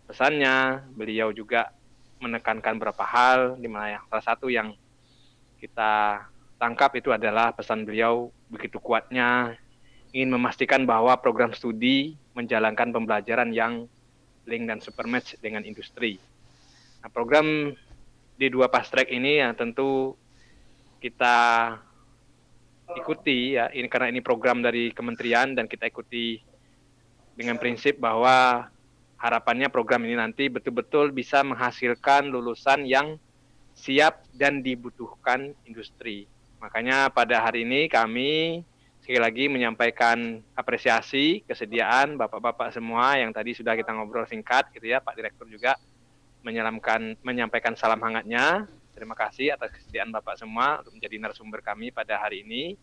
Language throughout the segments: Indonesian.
pesannya, beliau juga menekankan beberapa hal, di mana yang salah satu yang kita tangkap itu adalah pesan beliau begitu kuatnya ingin memastikan bahwa program studi menjalankan pembelajaran yang link dan supermatch dengan industri. Nah, program D2 Fast Track ini yang tentu kita ikuti ya, ini karena ini program dari kementerian dan kita ikuti dengan prinsip bahwa harapannya program ini nanti betul-betul bisa menghasilkan lulusan yang siap dan dibutuhkan industri. Makanya pada hari ini kami sekali lagi menyampaikan apresiasi kesediaan Bapak-bapak semua yang tadi sudah kita ngobrol singkat gitu ya, Pak Direktur juga menyampaikan salam hangatnya. Terima kasih atas kesediaan Bapak semua untuk menjadi narasumber kami pada hari ini.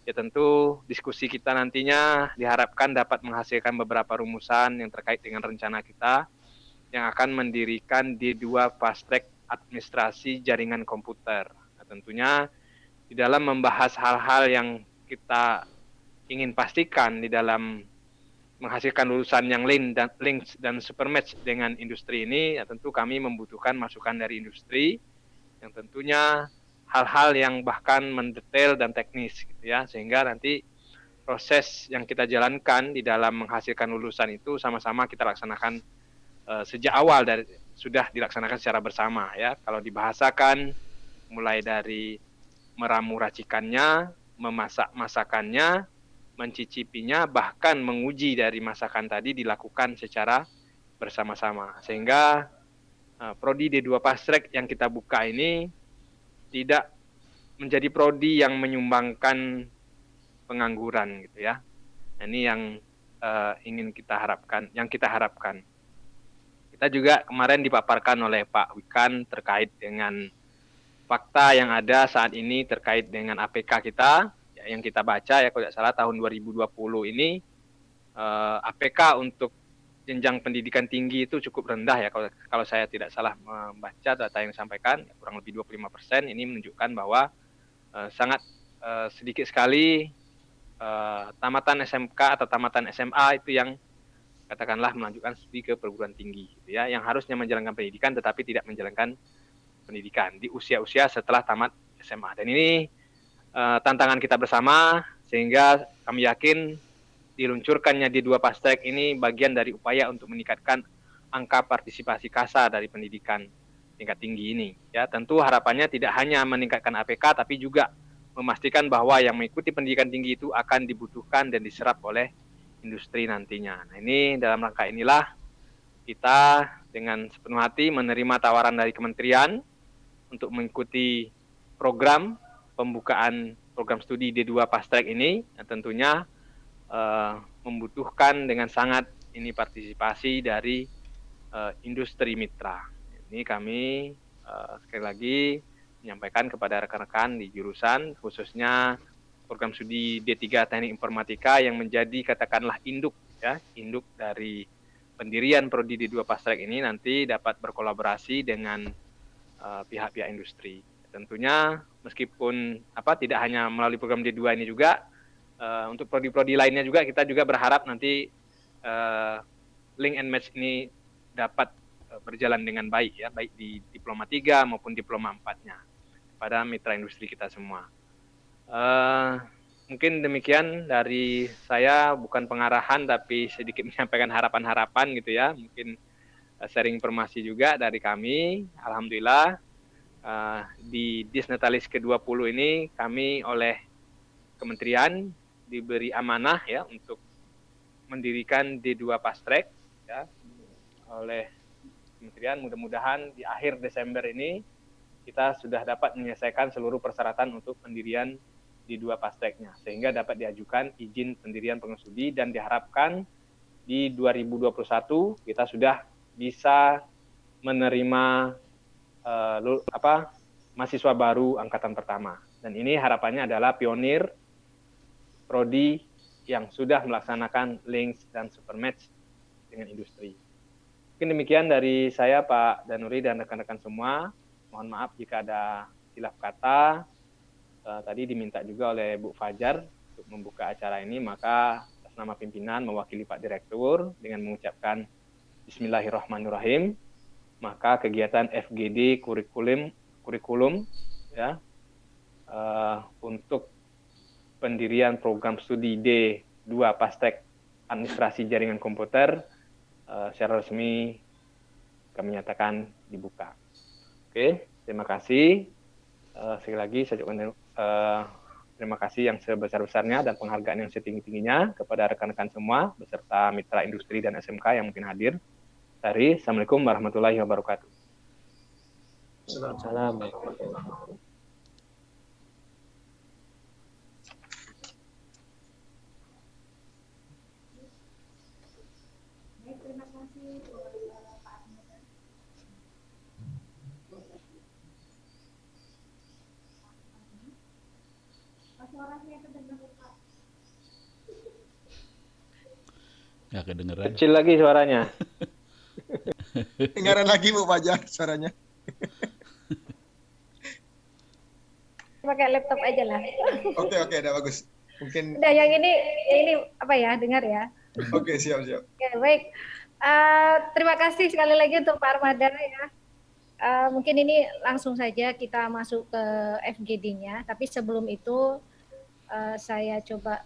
Ya tentu diskusi kita nantinya diharapkan dapat menghasilkan beberapa rumusan yang terkait dengan rencana kita yang akan mendirikan D2 Fast Track Administrasi Jaringan Komputer. Nah, tentunya di dalam membahas hal-hal yang kita ingin pastikan di dalam menghasilkan lulusan yang link dan supermatch dengan industri ini, ya tentu kami membutuhkan masukan dari industri yang tentunya hal-hal yang bahkan mendetail dan teknis gitu ya, sehingga nanti proses yang kita jalankan di dalam menghasilkan lulusan itu sama-sama kita laksanakan sejak awal dari sudah dilaksanakan secara bersama ya. Kalau dibahasakan mulai dari meramu racikannya, memasak masakannya, mencicipinya, bahkan menguji dari masakan tadi dilakukan secara bersama-sama. Sehingga prodi D2 Fast Track yang kita buka ini tidak menjadi prodi yang menyumbangkan pengangguran gitu ya. Nah, ini yang ingin kita harapkan, yang kita harapkan. Kita juga kemarin dipaparkan oleh Pak Wikan terkait dengan fakta yang ada saat ini terkait dengan APK kita, ya, yang kita baca ya kalau tidak salah tahun 2020 ini APK untuk jenjang pendidikan tinggi itu cukup rendah ya kalau saya tidak salah membaca data yang disampaikan, ya, kurang lebih 25%. Ini menunjukkan bahwa sangat sedikit sekali tamatan SMK atau tamatan SMA itu yang katakanlah melanjutkan studi ke perguruan tinggi gitu ya, yang harusnya menjalankan pendidikan tetapi tidak menjalankan pendidikan di usia-usia setelah tamat SMA. Dan ini tantangan kita bersama, sehingga kami yakin diluncurkannya D2 Fast Track ini bagian dari upaya untuk meningkatkan angka partisipasi KASA dari pendidikan tingkat tinggi ini. Ya, tentu harapannya tidak hanya meningkatkan APK tapi juga memastikan bahwa yang mengikuti pendidikan tinggi itu akan dibutuhkan dan diserap oleh industri nantinya. Nah, ini dalam rangka inilah kita dengan sepenuh hati menerima tawaran dari kementerian untuk mengikuti program pembukaan program studi D2 Fast Track ini, yang tentunya membutuhkan dengan sangat ini partisipasi dari industri mitra. Ini kami sekali lagi menyampaikan kepada rekan-rekan di jurusan, khususnya program studi D3 Teknik Informatika yang menjadi katakanlah induk ya, induk dari pendirian prodi D2 Fast Track ini nanti dapat berkolaborasi dengan pihak-pihak industri. Tentunya meskipun tidak hanya melalui program D2 ini juga, untuk prodi-prodi lainnya juga kita juga berharap nanti link and match ini dapat berjalan dengan baik ya, baik di diploma 3 maupun diploma 4-nya pada mitra industri kita semua. Mungkin demikian dari saya, bukan pengarahan tapi sedikit menyampaikan harapan-harapan gitu ya, mungkin sharing informasi juga dari kami. Alhamdulillah di Disnatalis ke-20 ini kami oleh kementerian diberi amanah ya untuk mendirikan D2 Fast Track ya, oleh kementerian. Mudah-mudahan di akhir Desember ini kita sudah dapat menyelesaikan seluruh persyaratan untuk pendirian D2 Fast Track-nya, sehingga dapat diajukan izin pendirian program studi dan diharapkan di 2021 kita sudah bisa menerima mahasiswa baru angkatan pertama. Dan ini harapannya adalah pionir prodi yang sudah melaksanakan links dan supermatch dengan industri. Mungkin demikian dari saya, Pak Danuri dan rekan-rekan semua. Mohon maaf jika ada silap kata. Tadi diminta juga oleh Bu Fajar untuk membuka acara ini, maka atas nama pimpinan mewakili Pak Direktur dengan mengucapkan Bismillahirrahmanirrahim. Maka kegiatan FGD kurikulum ya untuk pendirian program studi D2 Pastek Administrasi Jaringan Komputer secara resmi kami nyatakan dibuka. Oke, terima kasih. Sekali lagi saya ucapkan terima kasih yang sebesar-besarnya dan penghargaan yang setinggi-tingginya kepada rekan-rekan semua beserta mitra industri dan SMK yang mungkin hadir. Assalamualaikum warahmatullahi wabarakatuh. Assalamualaikum. Terima kasih Pak Ahmad. Suaranya kedengaran Pak. Nggak kedengeran. Kecil lagi suaranya. Dengaran lagi Bu Fajar suaranya. Pakai laptop aja lah. Oke, udah bagus. Mungkin Udah yang ini apa ya, dengar ya. oke, siap. Oke, baik. Terima kasih sekali lagi untuk Pak Armada ya. Mungkin ini langsung saja kita masuk ke FGD-nya, tapi sebelum itu saya coba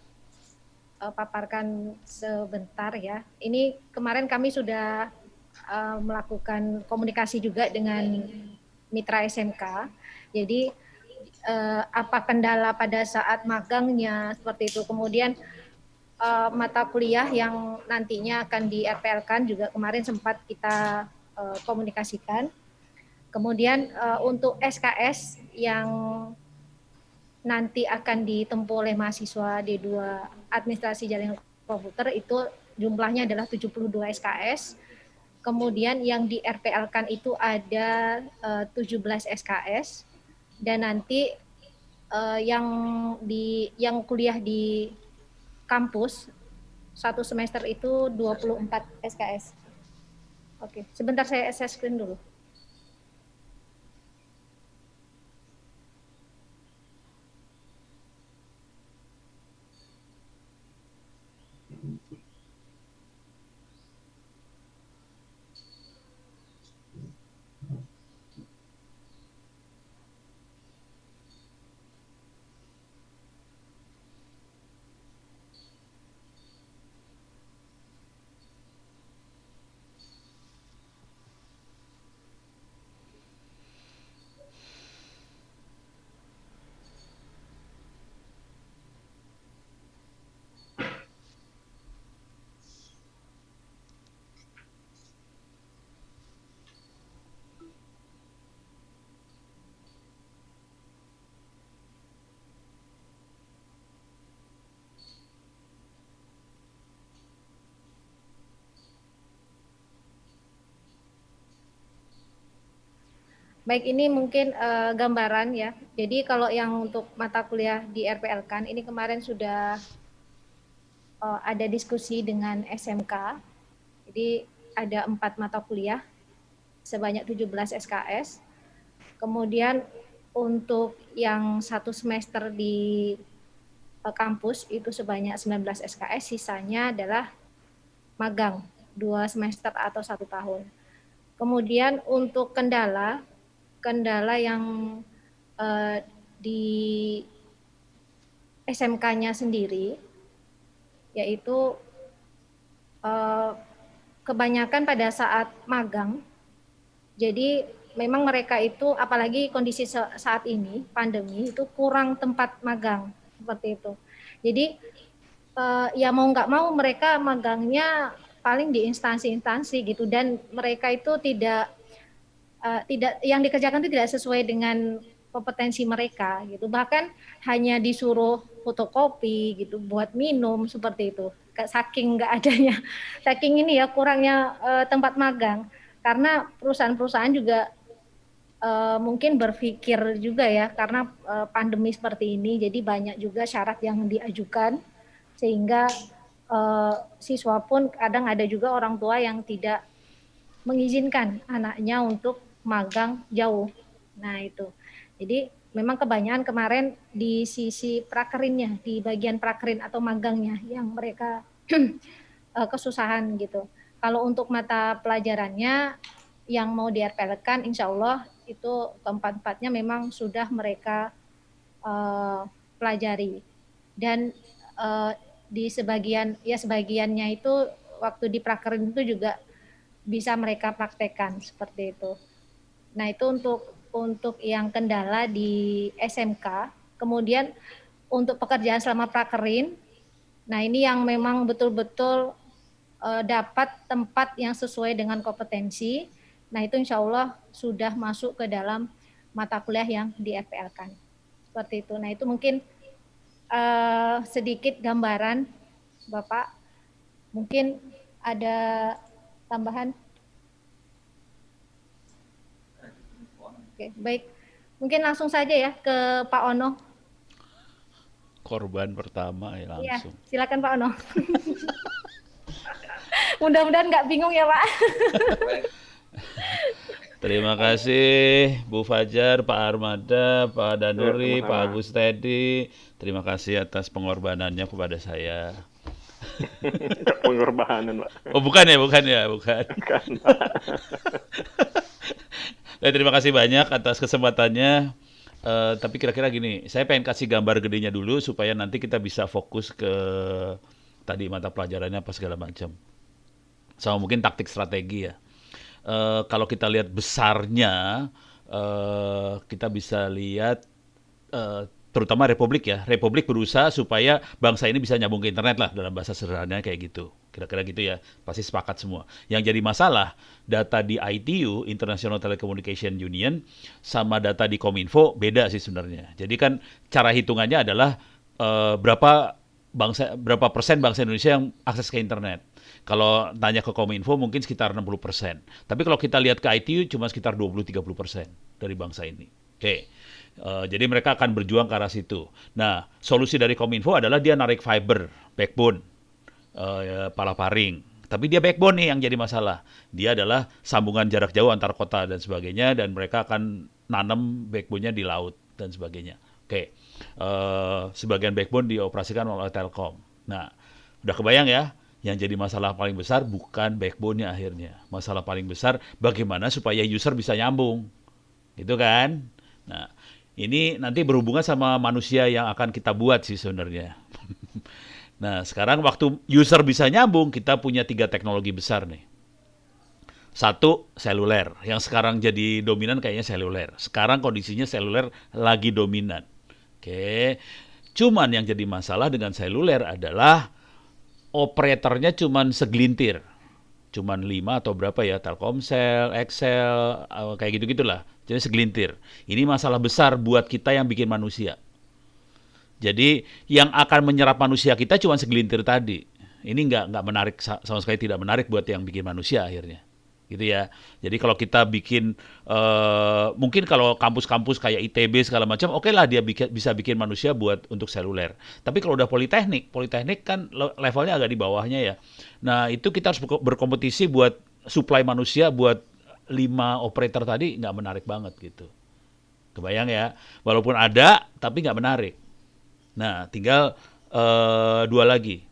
paparkan sebentar ya. Ini kemarin kami sudah melakukan komunikasi juga dengan mitra SMK. Jadi apa kendala pada saat magangnya seperti itu. Kemudian mata kuliah yang nantinya akan di RPL-kan juga kemarin sempat kita komunikasikan. Kemudian untuk SKS yang nanti akan ditempuh oleh mahasiswa D2 Administrasi Jaringan Komputer itu jumlahnya adalah 72 SKS. Kemudian yang di RPL-kan itu ada 17 SKS dan nanti yang kuliah di kampus satu semester itu 24 SKS. Oke, sebentar saya share screen dulu. Baik, ini mungkin gambaran ya. Jadi kalau yang untuk mata kuliah di RPL-kan, ini kemarin sudah ada diskusi dengan SMK. Jadi ada 4 mata kuliah, sebanyak 17 SKS. Kemudian untuk yang satu semester di kampus itu sebanyak 19 SKS, sisanya adalah magang 2 semester atau 1 tahun. Kemudian untuk kendala yang di SMK-nya sendiri, yaitu kebanyakan pada saat magang, jadi memang mereka itu, apalagi kondisi saat ini, pandemi, itu kurang tempat magang, seperti itu. Jadi ya mau nggak mau mereka magangnya paling di instansi-instansi gitu, dan mereka itu tidak yang dikerjakan itu tidak sesuai dengan kompetensi mereka gitu, bahkan hanya disuruh fotokopi gitu buat minum seperti itu, saking nggak adanya, saking ini ya kurangnya tempat magang, karena perusahaan-perusahaan juga mungkin berpikir juga ya, karena pandemi seperti ini jadi banyak juga syarat yang diajukan, sehingga siswa pun kadang ada juga orang tua yang tidak mengizinkan anaknya untuk magang jauh. Nah itu, jadi memang kebanyakan kemarin di sisi prakerinnya, di bagian prakerin atau magangnya yang mereka kesusahan gitu. Kalau untuk mata pelajarannya yang mau di-RPL-kan, insya Allah itu keempat-empatnya memang sudah mereka pelajari. Dan di sebagiannya itu waktu di prakerin itu juga bisa mereka praktekkan seperti itu. Nah, itu untuk yang kendala di SMK. Kemudian untuk pekerjaan selama prakerin, nah ini yang memang betul-betul dapat tempat yang sesuai dengan kompetensi. Nah, itu insya Allah sudah masuk ke dalam mata kuliah yang di-FPL-kan. Seperti itu. Nah, itu mungkin sedikit gambaran, Bapak. Mungkin ada tambahan? Oke, baik. Mungkin langsung saja ya ke Pak Ono. Korban pertama ya Iya, langsung. silakan Pak Ono. Mudah-mudahan nggak bingung ya Pak. Terima kasih Bu Fajar, Pak Armada, Pak Danuri, sama-sama. Pak Agus Tedi. Terima kasih atas pengorbanannya kepada saya. Pengorbanan, Pak. Oh bukan ya, bukan. Kan, Pak. Terima kasih banyak atas kesempatannya. Tapi kira-kira gini, saya pengen kasih gambar gedenya dulu supaya nanti kita bisa fokus ke tadi mata pelajarannya apa segala macam. Sama mungkin taktik strategi ya. Kalau kita lihat besarnya, kita bisa lihat terutama Republik ya. Republik berusaha supaya bangsa ini bisa nyambung ke internet lah dalam bahasa sederhananya kayak gitu. Kira-kira gitu ya. Pasti sepakat semua. Yang jadi masalah, data di ITU, International Telecommunication Union, sama data di Kominfo beda sih sebenarnya. Jadi kan cara hitungannya adalah berapa persen bangsa Indonesia yang akses ke internet. Kalau tanya ke Kominfo mungkin sekitar 60%. Tapi kalau kita lihat ke ITU cuma sekitar 20-30% dari bangsa ini. Oke. Jadi mereka akan berjuang ke arah situ. Nah, solusi dari Kominfo adalah dia narik fiber, backbone, palaparing. Tapi dia backbone nih yang jadi masalah. Dia adalah sambungan jarak jauh antar kota dan sebagainya, dan mereka akan nanam backbone-nya di laut dan sebagainya. Oke. Sebagian backbone dioperasikan oleh Telkom. Nah, udah kebayang ya? Yang jadi masalah paling besar bukan backbone-nya akhirnya. Masalah paling besar bagaimana supaya user bisa nyambung. Gitu kan? Nah, ini nanti berhubungan sama manusia yang akan kita buat sih sebenarnya. Nah, sekarang waktu user bisa nyambung, kita punya 3 teknologi besar nih. Satu, seluler. Yang sekarang jadi dominan kayaknya seluler. Sekarang kondisinya seluler lagi dominan. Oke. Cuman yang jadi masalah dengan seluler adalah operatornya cuman segelintir. Cuman 5 atau berapa ya, Telkomsel, Excel, kayak gitu-gitulah. Jadi segelintir. Ini masalah besar buat kita yang bikin manusia. Jadi yang akan menyerap manusia kita cuma segelintir tadi. Ini nggak menarik, sama sekali tidak menarik buat yang bikin manusia akhirnya. Gitu ya. Jadi kalau kita bikin, mungkin kalau kampus-kampus kayak ITB segala macam, oke lah dia bisa bikin manusia buat untuk seluler. Tapi kalau udah politeknik kan levelnya agak di bawahnya ya. Nah itu kita harus berkompetisi buat supply manusia buat 5 operator tadi, nggak menarik banget gitu. Kebayang ya, walaupun ada tapi nggak menarik. Nah tinggal 2 lagi.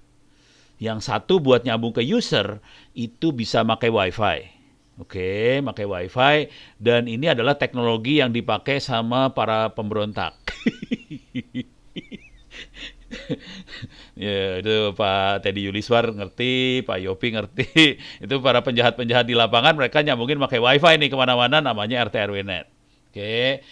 Yang satu buat nyambung ke user itu bisa pakai wifi. Oke, pakai wifi, dan ini adalah teknologi yang dipakai sama para pemberontak. Ya, itu Pak Teddy Yuliswar ngerti, Pak Yopi ngerti. Itu para penjahat-penjahat di lapangan, mereka nyambungin pakai wifi nih kemana-mana, namanya RT RW Net. Oke.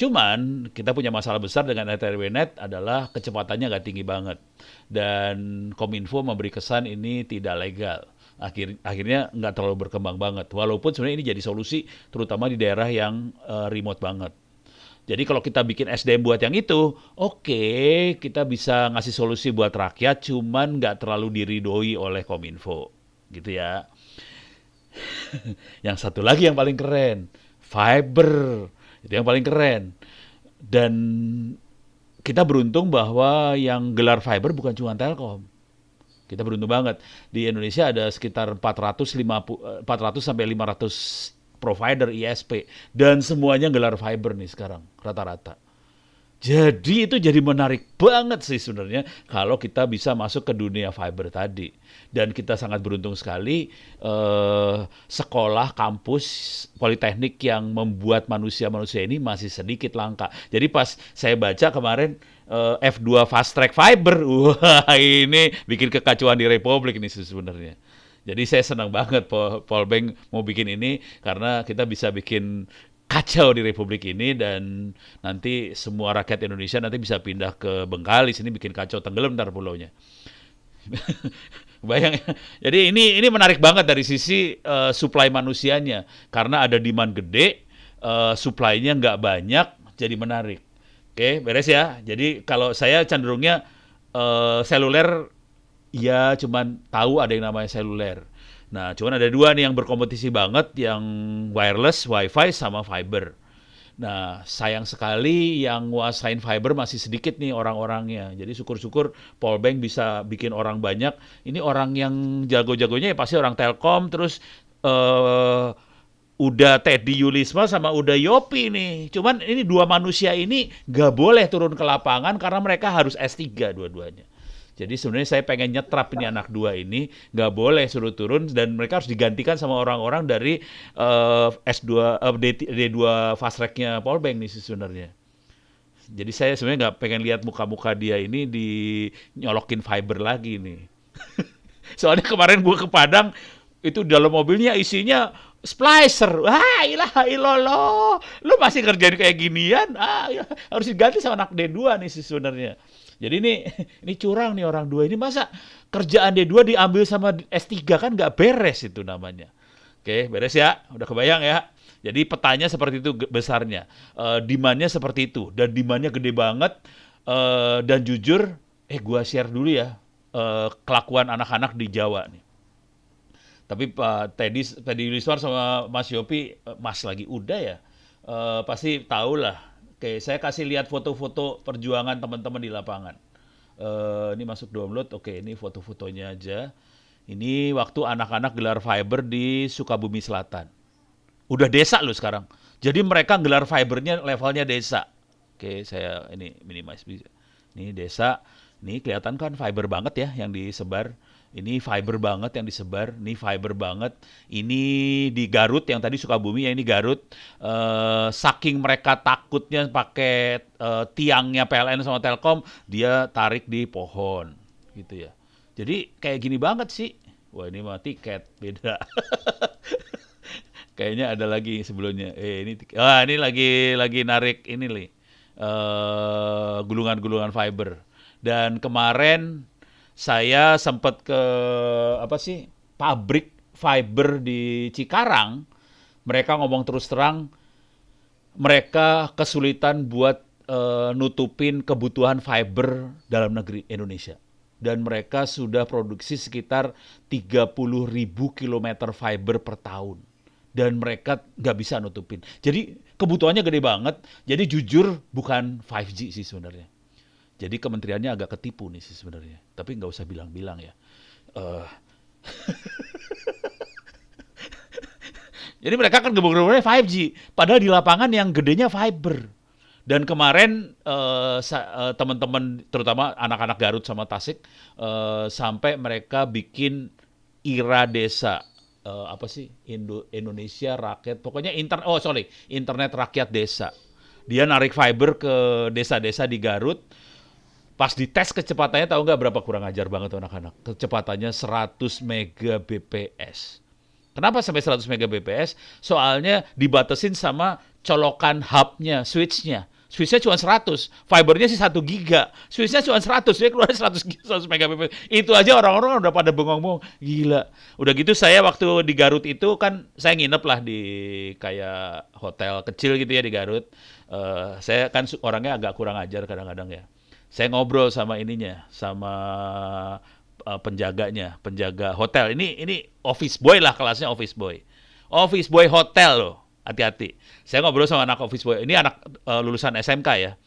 Cuman kita punya masalah besar dengan RT RW Net adalah kecepatannya nggak tinggi banget. Dan Kominfo memberi kesan ini tidak legal. Akhirnya nggak terlalu berkembang banget. Walaupun sebenarnya ini jadi solusi terutama di daerah yang remote banget. Jadi kalau kita bikin SDM buat yang itu, oke, kita bisa ngasih solusi buat rakyat, cuman nggak terlalu diridoi oleh Kominfo, gitu ya. Yang satu lagi yang paling keren, fiber, itu yang paling keren. Dan kita beruntung bahwa yang gelar fiber bukan cuma Telkom. Kita beruntung banget. Di Indonesia ada sekitar 400 sampai 500 provider ISP, dan semuanya gelar fiber nih sekarang rata-rata. Jadi itu jadi menarik banget sih sebenarnya kalau kita bisa masuk ke dunia fiber tadi. Dan kita sangat beruntung sekali sekolah, kampus, politeknik yang membuat manusia-manusia ini masih sedikit langka. Jadi pas saya baca kemarin F2 Fast Track Fiber, wah ini bikin kekacauan di Republik ini sebenarnya. Jadi saya senang banget Polbank mau bikin ini karena kita bisa bikin kacau di Republik ini dan nanti semua rakyat Indonesia nanti bisa pindah ke Bengkalis ini bikin kacau tenggelam ntar pulaunya. Bayang ya. Jadi ini menarik banget dari sisi supply manusianya karena ada demand gede, supply-nya nggak banyak, jadi menarik. Oke, beres ya. Jadi kalau saya cenderungnya seluler ya cuman tahu ada yang namanya seluler. Nah, cuman ada dua nih yang berkompetisi banget, yang wireless, wifi, sama fiber. Nah, sayang sekali yang nguasain fiber masih sedikit nih orang-orangnya. Jadi syukur-syukur Polbank bisa bikin orang banyak. Ini orang yang jago-jagonya ya pasti orang Telkom, terus udah Teddy Yulisma sama udah Yopi nih. Cuman ini dua manusia ini gak boleh turun ke lapangan karena mereka harus S3 dua-duanya. Jadi sebenarnya saya pengen nyetrap ini anak dua ini, nggak boleh suruh turun dan mereka harus digantikan sama orang-orang dari S2, D2 fast track-nya Polbank nih sebenarnya. Jadi saya sebenarnya nggak pengen lihat muka-muka dia ini nyolokin fiber lagi nih. Soalnya kemarin gue ke Padang, itu dalam mobilnya isinya splicer. Wah, ilaha illallah. Lu masih kerjain kayak ginian? Harus diganti sama anak D2 nih sebenarnya. Jadi ini curang nih orang dua ini, masa kerjaan D2 diambil sama S3 kan nggak beres itu namanya. Oke, beres ya, udah kebayang ya. Jadi petanya seperti itu besarnya, demand-nya seperti itu dan demand-nya gede banget. Dan jujur, gua share dulu ya kelakuan anak-anak di Jawa nih. Tapi Pak Teddy Yuliswar sama Mas Yopi, Mas lagi udah ya, pasti tahu lah. Oke, saya kasih lihat foto-foto perjuangan teman-teman di lapangan. Ini masuk download. Oke, ini foto-fotonya aja. Ini waktu anak-anak gelar fiber di Sukabumi Selatan. Udah desa loh sekarang. Jadi mereka gelar fibernya levelnya desa. Oke, saya ini minimize bisa. Ini desa. Ini kelihatan kan fiber banget ya yang disebar. Ini fiber banget yang disebar, ini fiber banget. Ini di Garut, yang tadi Sukabumi ya, ini Garut. Saking mereka takutnya pakai tiangnya PLN sama Telkom, dia tarik di pohon, gitu ya. Jadi kayak gini banget sih. Wah, ini mah tiket, beda. Kayaknya ada lagi sebelumnya. Ini lagi narik ini nih. Gulungan-gulungan fiber. Dan kemarin saya sempat ke pabrik fiber di Cikarang. Mereka ngomong terus terang, mereka kesulitan buat nutupin kebutuhan fiber dalam negeri Indonesia. Dan mereka sudah produksi sekitar 30.000 kilometer fiber per tahun. Dan mereka nggak bisa nutupin. Jadi kebutuhannya gede banget. Jadi jujur bukan 5G sih sebenarnya. Jadi kementeriannya agak ketipu nih sih sebenarnya. Tapi nggak usah bilang-bilang ya. Jadi mereka kan gebuk-gebuknya 5G. Padahal di lapangan yang gedenya fiber. Dan kemarin teman-teman, terutama anak-anak Garut sama Tasik, sampai mereka bikin IRA desa. Indonesia Rakyat, pokoknya Internet Rakyat Desa. Dia narik fiber ke desa-desa di Garut. Pas dites kecepatannya, tahu nggak berapa? Kurang ajar banget tuh anak-anak. Kecepatannya 100 Mbps. Kenapa sampai 100 Mbps? Soalnya dibatasin sama colokan hubnya, switchnya. Switchnya cuma 100, fibernya sih 1 giga. Switchnya cuma 100, dia keluar 100 Mbps. Itu aja orang-orang udah pada bengong-bengong. Gila. Udah gitu saya waktu di Garut itu kan, saya nginep lah di kayak hotel kecil gitu ya di Garut. Saya kan orangnya agak kurang ajar kadang-kadang ya. Saya ngobrol sama penjaganya, penjaga hotel. Ini office boy lah, kelasnya office boy. Office boy hotel loh, hati-hati. Saya ngobrol sama anak office boy. Ini anak lulusan SMK ya.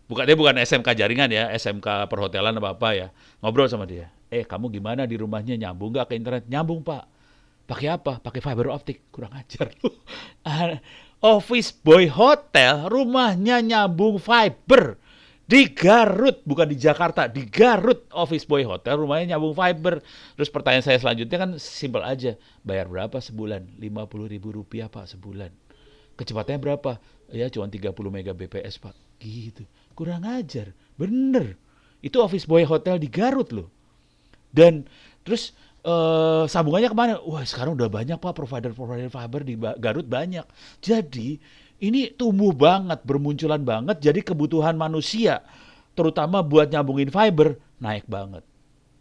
Dia bukan SMK jaringan ya, SMK perhotelan apa ya. Ngobrol sama dia. Kamu gimana di rumahnya, nyambung nggak ke internet? Nyambung Pak. Pakai apa? Pakai fiber optik. Kurang ajar lu. Office boy hotel, rumahnya nyambung fiber. Di Garut, bukan di Jakarta, di Garut Office Boy Hotel, rumahnya nyambung fiber. Terus pertanyaan saya selanjutnya kan simpel aja, bayar berapa sebulan? 50.000 rupiah Pak sebulan. Kecepatannya berapa? Ya cuma 30 Mbps Pak. Gitu. Kurang ajar. Bener. Itu Office Boy Hotel di Garut loh. Dan terus sambungannya kemana? Wah sekarang udah banyak Pak provider-provider fiber di Garut banyak. Jadi ini tumbuh banget, bermunculan banget. Jadi kebutuhan manusia, terutama buat nyambungin fiber, naik banget.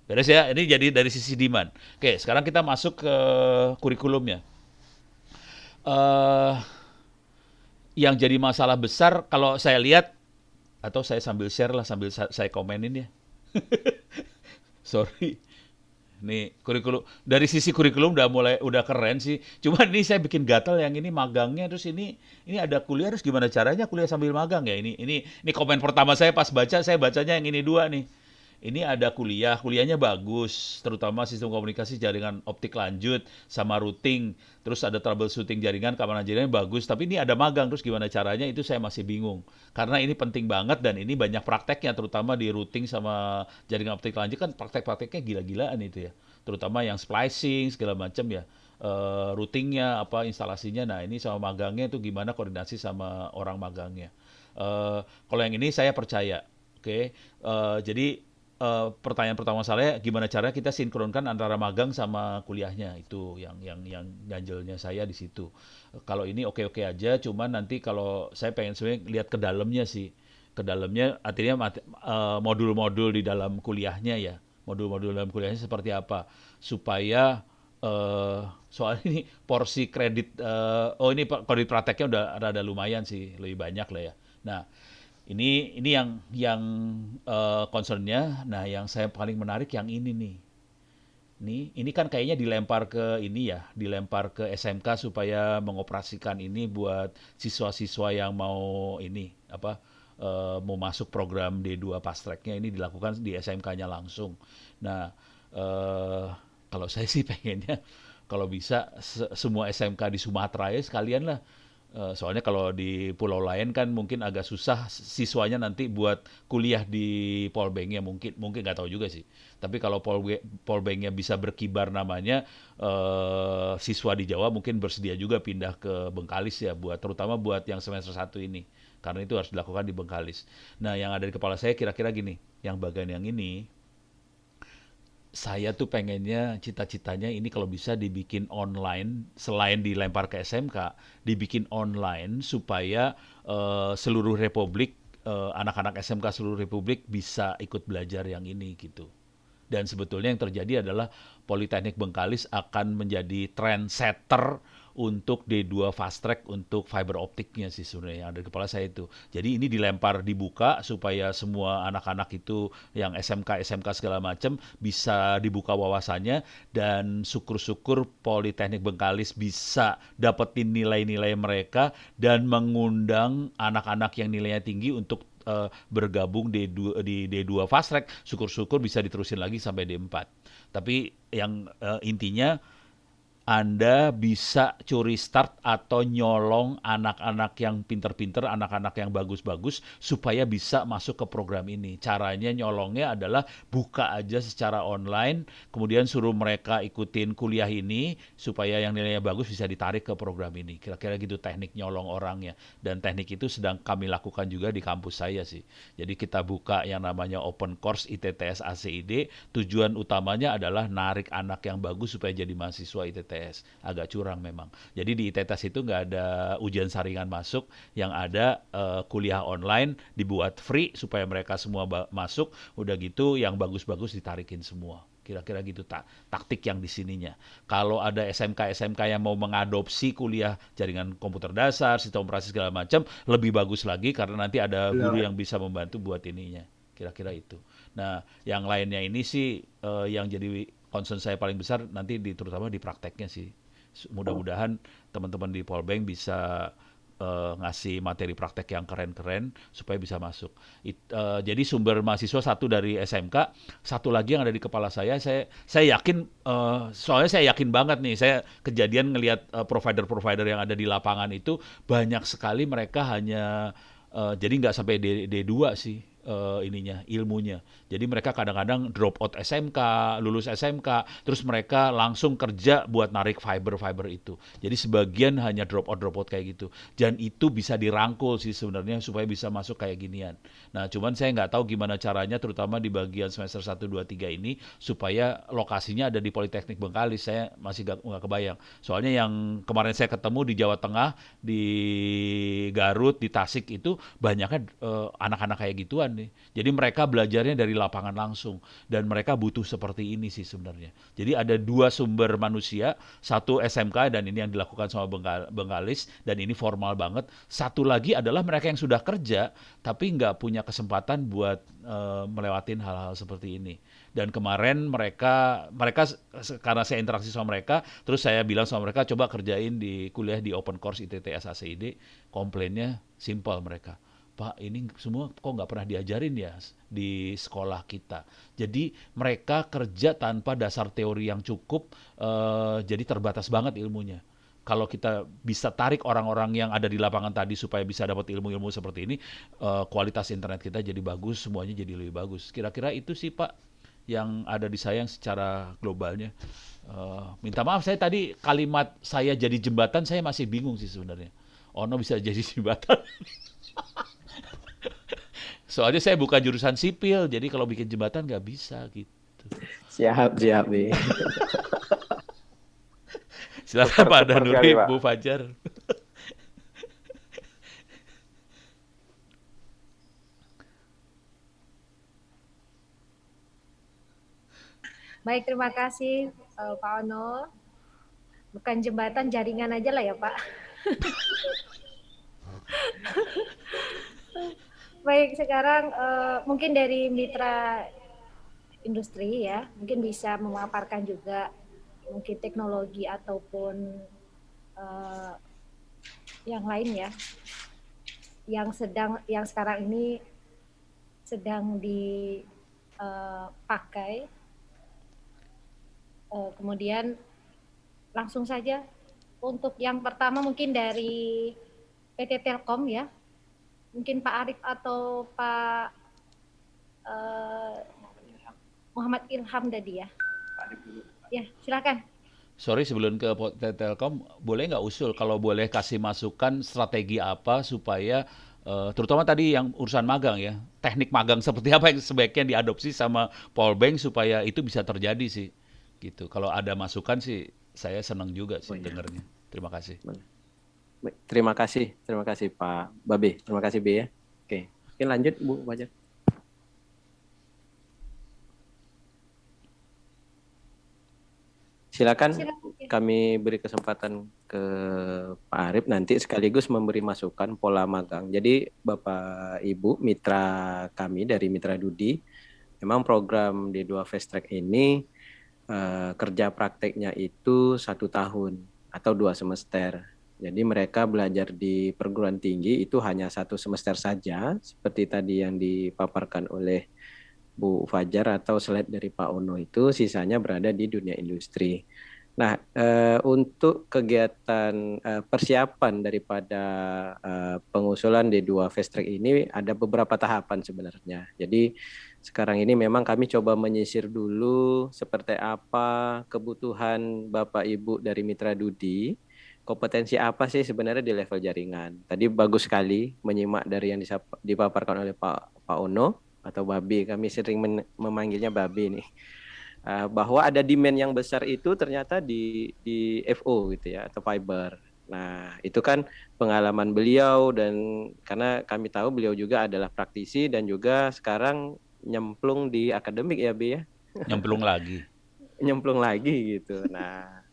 Beres ya, ini jadi dari sisi demand. Oke, sekarang kita masuk ke kurikulumnya. eh yang jadi masalah besar kalau saya lihat, atau saya sambil share lah, sambil saya komenin ya. Sorry. Nih kurikulum dari sisi kurikulum udah keren sih. Cuman ini saya bikin gatel yang ini magangnya, terus ini ada kuliah, terus gimana caranya kuliah sambil magang ya? Ini komen pertama saya pas baca, saya bacanya yang ini dua nih. Ini ada kuliahnya bagus, terutama sistem komunikasi jaringan optik lanjut sama routing, terus ada troubleshooting jaringan, keamanan jaringan bagus, tapi ini ada magang, terus gimana caranya itu saya masih bingung. Karena ini penting banget dan ini banyak prakteknya, terutama di routing sama jaringan optik lanjut kan praktek-prakteknya gila-gilaan itu ya. Terutama yang splicing segala macam ya. Routingnya apa instalasinya. Nah, ini sama magangnya itu gimana koordinasi sama orang magangnya. Kalau yang ini saya percaya. Oke. Jadi pertanyaan pertama saya gimana cara kita sinkronkan antara magang sama kuliahnya, itu yang ganjelnya saya di situ. Kalau ini oke-oke aja, cuman nanti kalau saya pengen sebenarnya lihat ke dalamnya sih. Ke dalamnya artinya modul-modul di dalam kuliahnya ya. Modul-modul dalam kuliahnya seperti apa supaya soal ini porsi kredit ini kredit prakteknya udah rada lumayan sih, lebih banyak lah ya. Nah, ini yang concernnya. Nah, yang saya paling menarik yang ini nih. Ini kan kayaknya dilempar ke ini ya, dilempar ke SMK supaya mengoperasikan ini buat siswa-siswa yang mau ini apa mau masuk program D2 fast track-nya, ini dilakukan di SMK-nya langsung. Nah, kalau saya sih pengennya kalau bisa semua SMK di Sumatera ya sekalian lah. Soalnya kalau di pulau lain kan mungkin agak susah siswanya nanti buat kuliah di Polbanknya, mungkin nggak tahu juga sih. Tapi kalau Polbanknya bisa berkibar namanya, siswa di Jawa mungkin bersedia juga pindah ke Bengkalis ya, terutama buat yang semester 1 ini. Karena itu harus dilakukan di Bengkalis. Nah, yang ada di kepala saya kira-kira gini, yang bagian yang ini saya tuh pengennya, cita-citanya ini kalau bisa dibikin online, selain dilempar ke SMK, dibikin online supaya seluruh Republik, anak-anak SMK seluruh Republik bisa ikut belajar yang ini gitu. Dan sebetulnya yang terjadi adalah Politeknik Bengkalis akan menjadi trendsetter untuk D2 fast track untuk fiber optiknya sih sebenarnya yang ada di kepala saya itu. Jadi ini dibuka supaya semua anak-anak itu yang SMK segala macam bisa dibuka wawasannya, dan syukur-syukur Politeknik Bengkalis bisa dapetin nilai-nilai mereka dan mengundang anak-anak yang nilainya tinggi untuk bergabung di D2 fast track. Syukur-syukur bisa diterusin lagi sampai D4. Tapi yang intinya Anda bisa curi start atau nyolong anak-anak yang pinter-pinter, anak-anak yang bagus-bagus supaya bisa masuk ke program ini. Caranya nyolongnya adalah buka aja secara online, kemudian suruh mereka ikutin kuliah ini supaya yang nilainya bagus bisa ditarik ke program ini. Kira-kira gitu teknik nyolong orangnya. Dan teknik itu sedang kami lakukan juga di kampus saya sih. Jadi kita buka yang namanya open course ITTS ACID. Tujuan utamanya adalah narik anak yang bagus supaya jadi mahasiswa ITTS. Agak curang memang. Jadi di ITTS itu nggak ada ujian saringan masuk, yang ada kuliah online dibuat free supaya mereka semua masuk. Udah gitu yang bagus-bagus ditarikin semua. Kira-kira gitu taktik yang di sininya. Kalau ada SMK yang mau mengadopsi kuliah jaringan komputer dasar, sistem operasi segala macam, lebih bagus lagi karena nanti ada guru yang bisa membantu buat ininya. Kira-kira itu. Nah, yang lainnya ini sih yang jadi concern saya paling besar nanti terutama di prakteknya sih. Mudah-mudahan teman-teman di Polbank bisa ngasih materi praktek yang keren-keren supaya bisa masuk. Jadi sumber mahasiswa satu dari SMK, satu lagi yang ada di kepala saya yakin, soalnya saya yakin banget nih, saya kejadian ngelihat provider-provider yang ada di lapangan itu banyak sekali mereka hanya jadi nggak sampai D2 sih. ilmunya. Jadi mereka kadang-kadang drop out SMK, lulus SMK, terus mereka langsung kerja buat narik fiber itu. Jadi sebagian hanya drop out kayak gitu. Dan itu bisa dirangkul sih sebenarnya supaya bisa masuk kayak ginian. Nah, cuman saya nggak tahu gimana caranya, terutama di bagian semester 1, 2, 3 ini, supaya lokasinya ada di Politeknik Bengkalis. Saya masih nggak kebayang. Soalnya yang kemarin saya ketemu di Jawa Tengah, di Garut, di Tasik itu banyaknya anak-anak kayak gituan nih. Jadi mereka belajarnya dari lapangan langsung dan mereka butuh seperti ini sih sebenarnya. Jadi ada dua sumber manusia, satu SMK dan ini yang dilakukan sama Bengkalis dan ini formal banget. Satu lagi adalah mereka yang sudah kerja tapi nggak punya kesempatan buat melewatin hal-hal seperti ini. Dan kemarin mereka karena saya interaksi sama mereka, terus saya bilang sama mereka coba kerjain di kuliah di open course ITTS ACID. Komplainnya simpel mereka. Pak, ini semua kok nggak pernah diajarin ya di sekolah kita. Jadi mereka kerja tanpa dasar teori yang cukup, jadi terbatas banget ilmunya. Kalau kita bisa tarik orang-orang yang ada di lapangan tadi supaya bisa dapat ilmu-ilmu seperti ini, kualitas internet kita jadi bagus, semuanya jadi lebih bagus. Kira-kira itu sih Pak yang ada di saya secara globalnya. Minta maaf saya tadi kalimat saya jadi jembatan saya masih bingung sih sebenarnya. Ono bisa jadi jembatan. Soalnya saya bukan jurusan sipil, jadi kalau bikin jembatan nggak bisa gitu. Siap, Bi. Silakan Pak Super Danuri, sekali, Pak. Bu Fajar. Baik, terima kasih Pak Ono. Bukan jembatan, jaringan aja lah ya Pak. Baik, sekarang mungkin dari mitra industri ya, mungkin bisa memaparkan juga mungkin teknologi ataupun yang lain ya, yang sekarang ini sedang dipakai. Kemudian langsung saja untuk yang pertama mungkin dari PT Telkom ya, mungkin Pak Arif atau Pak Muhammad Ilham tadi ya. Ya, silakan. Sorry sebelum ke Telkom, boleh nggak usul kalau boleh kasih masukan strategi apa supaya terutama tadi yang urusan magang ya, teknik magang seperti apa yang sebaiknya diadopsi sama Polbank supaya itu bisa terjadi sih, gitu. Kalau ada masukan sih, saya senang juga sih dengarnya. Terima kasih. Baik, terima kasih Pak Babe, terima kasih B ya. Oke, lanjut Bu Fajar. Silakan kami beri kesempatan ke Pak Arif nanti sekaligus memberi masukan pola magang. Jadi Bapak Ibu mitra kami dari Mitra Dudi, memang program D2 Fast Track ini kerja prakteknya itu 1 tahun atau 2 semester. Jadi mereka belajar di perguruan tinggi itu hanya 1 semester saja, seperti tadi yang dipaparkan oleh Bu Fajar atau slide dari Pak Ono itu, sisanya berada di dunia industri. Nah, untuk kegiatan persiapan daripada pengusulan D2 Fast Track ini ada beberapa tahapan sebenarnya. Jadi sekarang ini memang kami coba menyisir dulu seperti apa kebutuhan Bapak Ibu dari Mitra Dudi, kompetensi apa sih sebenarnya di level jaringan. Tadi bagus sekali menyimak dari yang dipaparkan oleh Pak Ono atau Babi, kami sering memanggilnya Babi nih, bahwa ada demand yang besar itu ternyata di FO gitu ya, atau fiber. Nah itu kan pengalaman beliau, dan karena kami tahu beliau juga adalah praktisi dan juga sekarang nyemplung di akademik ya Bi ya. Nyemplung lagi gitu. Nah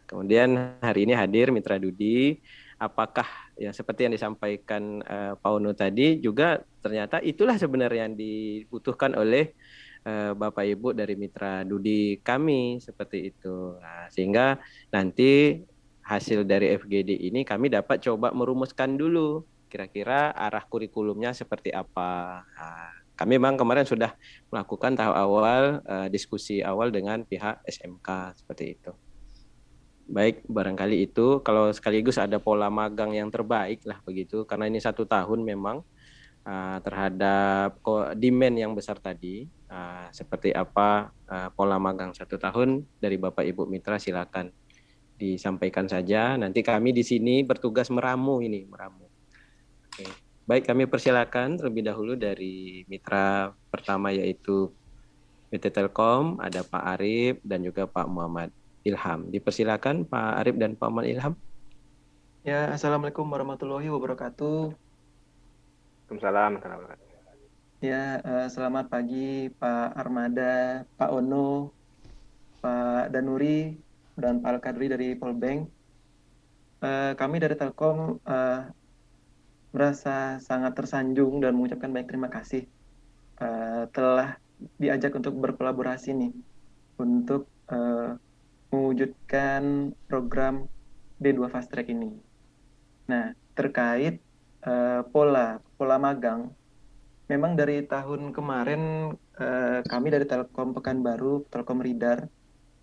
kemudian hari ini hadir Mitra Dudi. Apakah ya seperti yang disampaikan Pak Ono tadi juga ternyata itulah sebenarnya yang dibutuhkan oleh Bapak Ibu dari Mitra Dudi kami seperti itu. Nah, sehingga nanti hasil dari FGD ini kami dapat coba merumuskan dulu kira-kira arah kurikulumnya seperti apa. Nah, kami memang kemarin sudah melakukan tahap awal diskusi awal dengan pihak SMK seperti itu. Baik, barangkali itu kalau sekaligus ada pola magang yang terbaik lah begitu, karena ini 1 tahun memang terhadap demand yang besar tadi, seperti apa pola magang 1 tahun dari Bapak Ibu Mitra, silakan disampaikan saja. Nanti kami di sini bertugas meramu ini, meramu. Oke. Baik, kami persilakan terlebih dahulu dari mitra pertama yaitu PT Telkom, ada Pak Arif dan juga Pak Muhammad Ilham. Dipersilakan Pak Arif dan Pak Muhammad Ilham. Ya, Assalamualaikum warahmatullahi wabarakatuh. Waalaikumsalam warahmatullahi wabarakatuh. Ya, selamat pagi Pak Armada, Pak Ono, Pak Danuri, dan Pak Al-Kadri dari Polbank. Kami dari Telkom merasa sangat tersanjung dan mengucapkan banyak terima kasih telah diajak untuk berkolaborasi nih untuk mewujudkan program D2 Fast Track ini. Nah, terkait pola magang, memang dari tahun kemarin kami dari Telkom Pekanbaru, Telkom Ridar,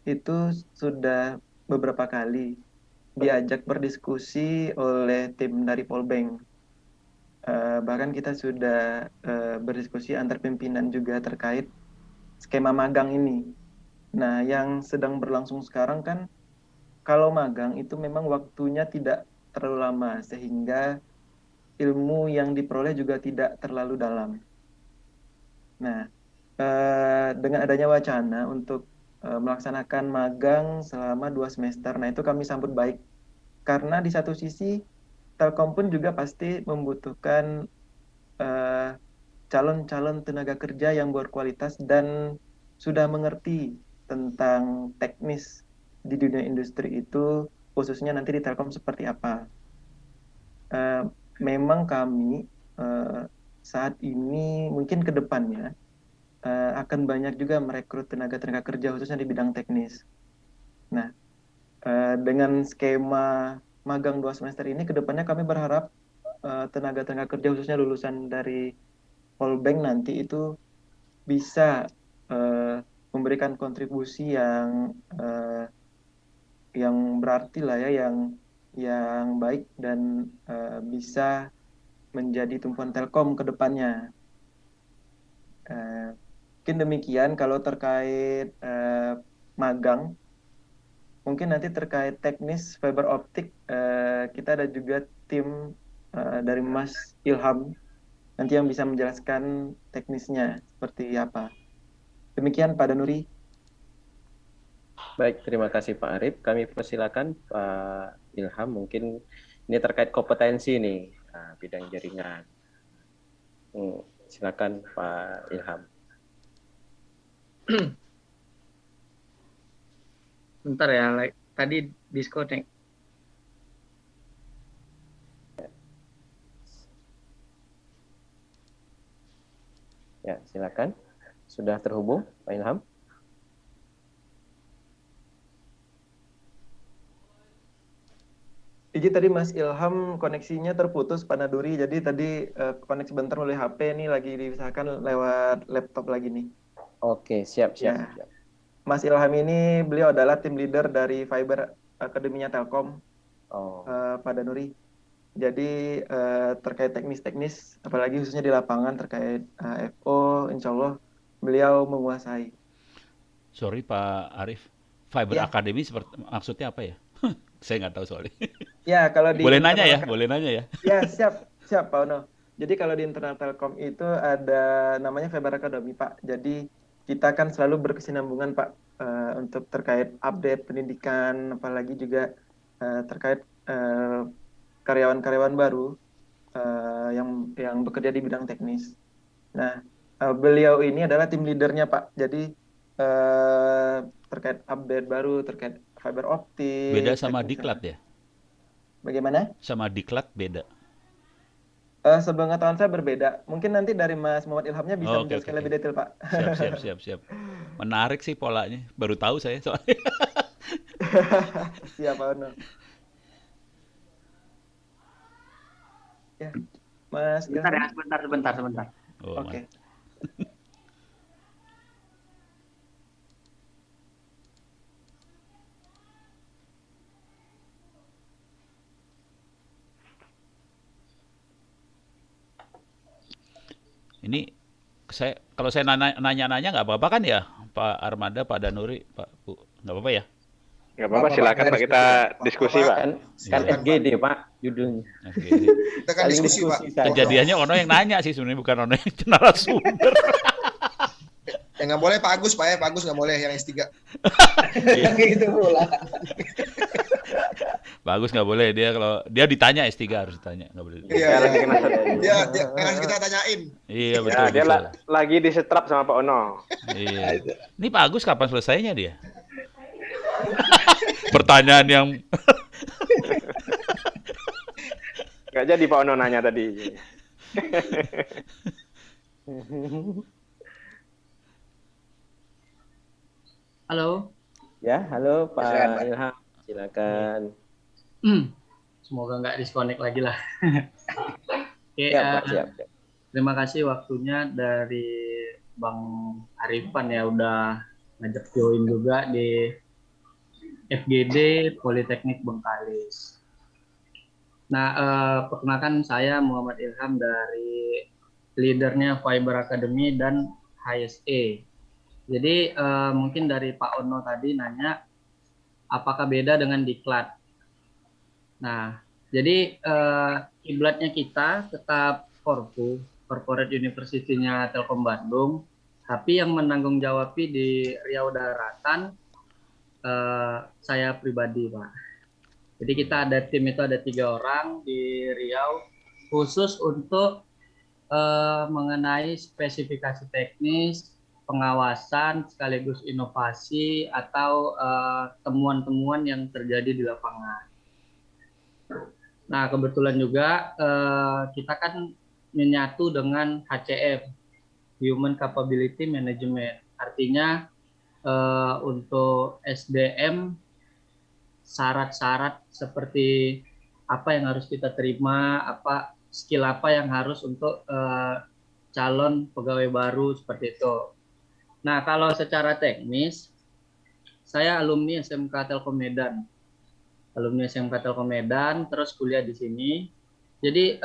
itu sudah beberapa kali diajak berdiskusi oleh tim dari Polbank. Bahkan kita sudah berdiskusi antar pimpinan juga terkait skema magang ini. Nah, yang sedang berlangsung sekarang kan, kalau magang itu memang waktunya tidak terlalu lama, sehingga ilmu yang diperoleh juga tidak terlalu dalam. Nah, dengan adanya wacana untuk melaksanakan magang selama 2 semester, nah itu kami sambut baik. Karena di satu sisi, Telkom pun juga pasti membutuhkan calon-calon tenaga kerja yang berkualitas dan sudah mengerti tentang teknis di dunia industri itu, khususnya nanti di Telkom seperti apa. Memang kami saat ini mungkin ke depannya akan banyak juga merekrut tenaga-tenaga kerja khususnya di bidang teknis. Nah, dengan skema magang 2 semester ini, ke depannya kami berharap tenaga-tenaga kerja khususnya lulusan dari Polbank nanti itu bisa memberikan kontribusi yang berarti lah ya, yang baik dan bisa menjadi tumpuan Telkom ke depannya. Mungkin demikian kalau terkait magang. Mungkin nanti terkait teknis fiber optik, kita ada juga tim dari Mas Ilham nanti yang bisa menjelaskan teknisnya seperti apa. Demikian Pak Danuri. Baik, terima kasih Pak Arif. Kami persilakan Pak Ilham, mungkin ini terkait kompetensi nih, bidang jaringan. Silakan Pak Ilham. Bentar ya, tadi disconnect. Ya, silakan. Sudah terhubung Pak Ilham? Jadi tadi Mas Ilham koneksinya terputus Pak Naduri, jadi tadi koneksi bentar oleh HP, ini lagi diusahakan lewat laptop lagi nih. Oke, siap. Ya. Mas Ilham ini beliau adalah tim leader dari Fiber Akademinya Telkom, Pak Danuri. Jadi terkait teknis-teknis, apalagi khususnya di lapangan terkait FO, insya Allah beliau menguasai. Sorry Pak Arif, Fiber Ya. Academy maksudnya apa ya? Saya nggak tahu soalnya. Ya, kalau di Boleh nanya ya? Ya, siap Pak Ono. Jadi kalau di internal Telkom itu ada namanya Fiber Academy, Pak. Jadi kita kan selalu berkesinambungan, Pak, untuk terkait update pendidikan, apalagi juga terkait karyawan-karyawan baru yang bekerja di bidang teknis. Nah, beliau ini adalah tim leadernya, Pak. Jadi terkait update baru, terkait fiber optik. Beda sama diklat ya? Bagaimana? Sama diklat beda. Sepengetahuan saya berbeda. Mungkin nanti dari Mas Muhammad Ilhamnya bisa menjelaskan lebih detail, Pak. Siap. Menarik sih polanya. Baru tahu saya soalnya. Siap, Pak Ono. Ya, Mas Sebentar Ilham. ya, sebentar. Oke. Ini kalau saya nanya-nanya nggak apa-apa kan ya, Pak Armada, Pak Danuri, Pak Bu, nggak apa-apa ya? Nggak apa-apa, silakan Pak, kita diskusi Pak. Kan Iya. FGD Pak judulnya. Oke. Kita kan Saling diskusi, Pak. saja. Kejadiannya Ono yang nanya sih sebenarnya, bukan Ono yang narasumber. Yang nggak boleh Pak Agus, Pak ya. Pak Agus nggak boleh yang S3. Iya. Gitu pula. Bagus, nggak boleh, dia kalau dia ditanya S3 harus ditanya, nggak boleh. Iya, Ya, lagi kena Dia yang harus kita tanyain. Iya Ya, betul. dia betul. lagi disetrap sama Pak Ono. Iya. Ini Pak Agus kapan selesainya dia? Pertanyaan yang Nggak jadi Pak Ono nanya tadi. Halo. Ya, halo Pak Silakan, Pak. Ilham. Silakan. Semoga nggak disconnect lagi lah. Oke, Siap, Pak, siap. terima kasih waktunya dari Bang Arifan ya udah ngajak join juga di FGD Politeknik Bengkalis. Nah, perkenalkan saya Muhammad Ilham dari leadernya Fiber Academy dan HSE. Jadi mungkin dari Pak Ono tadi nanya apakah beda dengan diklat. Nah, jadi kiblatnya kita tetap Korpu, Corporate University-nya Telkom Bandung, tapi yang menanggung jawabi di Riau Daratan saya pribadi, Pak. Jadi kita ada tim itu ada 3 orang di Riau khusus untuk mengenai spesifikasi teknis, pengawasan sekaligus inovasi atau temuan-temuan yang terjadi di lapangan. Nah, kebetulan juga kita kan menyatu dengan HCM, Human Capability Management. Artinya untuk SDM syarat-syarat seperti apa yang harus kita terima, apa skill apa yang harus untuk calon pegawai baru seperti itu. Nah, kalau secara teknis, saya alumni SMK Telkom Medan. Alumni SMK Telkom Medan, terus kuliah di sini. Jadi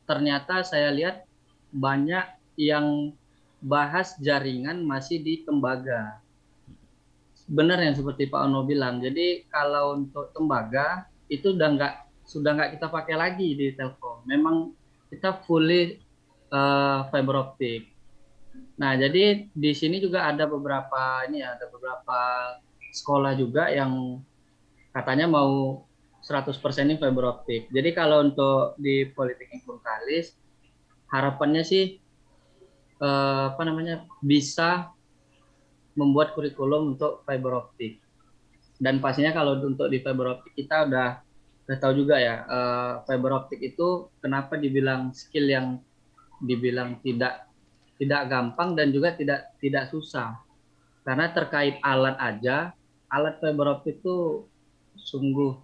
ternyata saya lihat banyak yang bahas jaringan masih di tembaga. Benar yang seperti Pak Ono bilang. Jadi kalau untuk tembaga itu sudah nggak kita pakai lagi di Telkom. Memang kita fully fiber optik. Nah, jadi di sini juga ada beberapa sekolah juga yang katanya mau 100% ini fiber optik. Jadi kalau untuk di Politeknik Bengkalis harapannya sih bisa membuat kurikulum untuk fiber optik. Dan pastinya kalau untuk di fiber optik kita udah tahu juga ya, fiber optik itu kenapa dibilang skill yang dibilang tidak gampang dan juga tidak susah. Karena terkait alat aja, alat fiber optik itu sungguh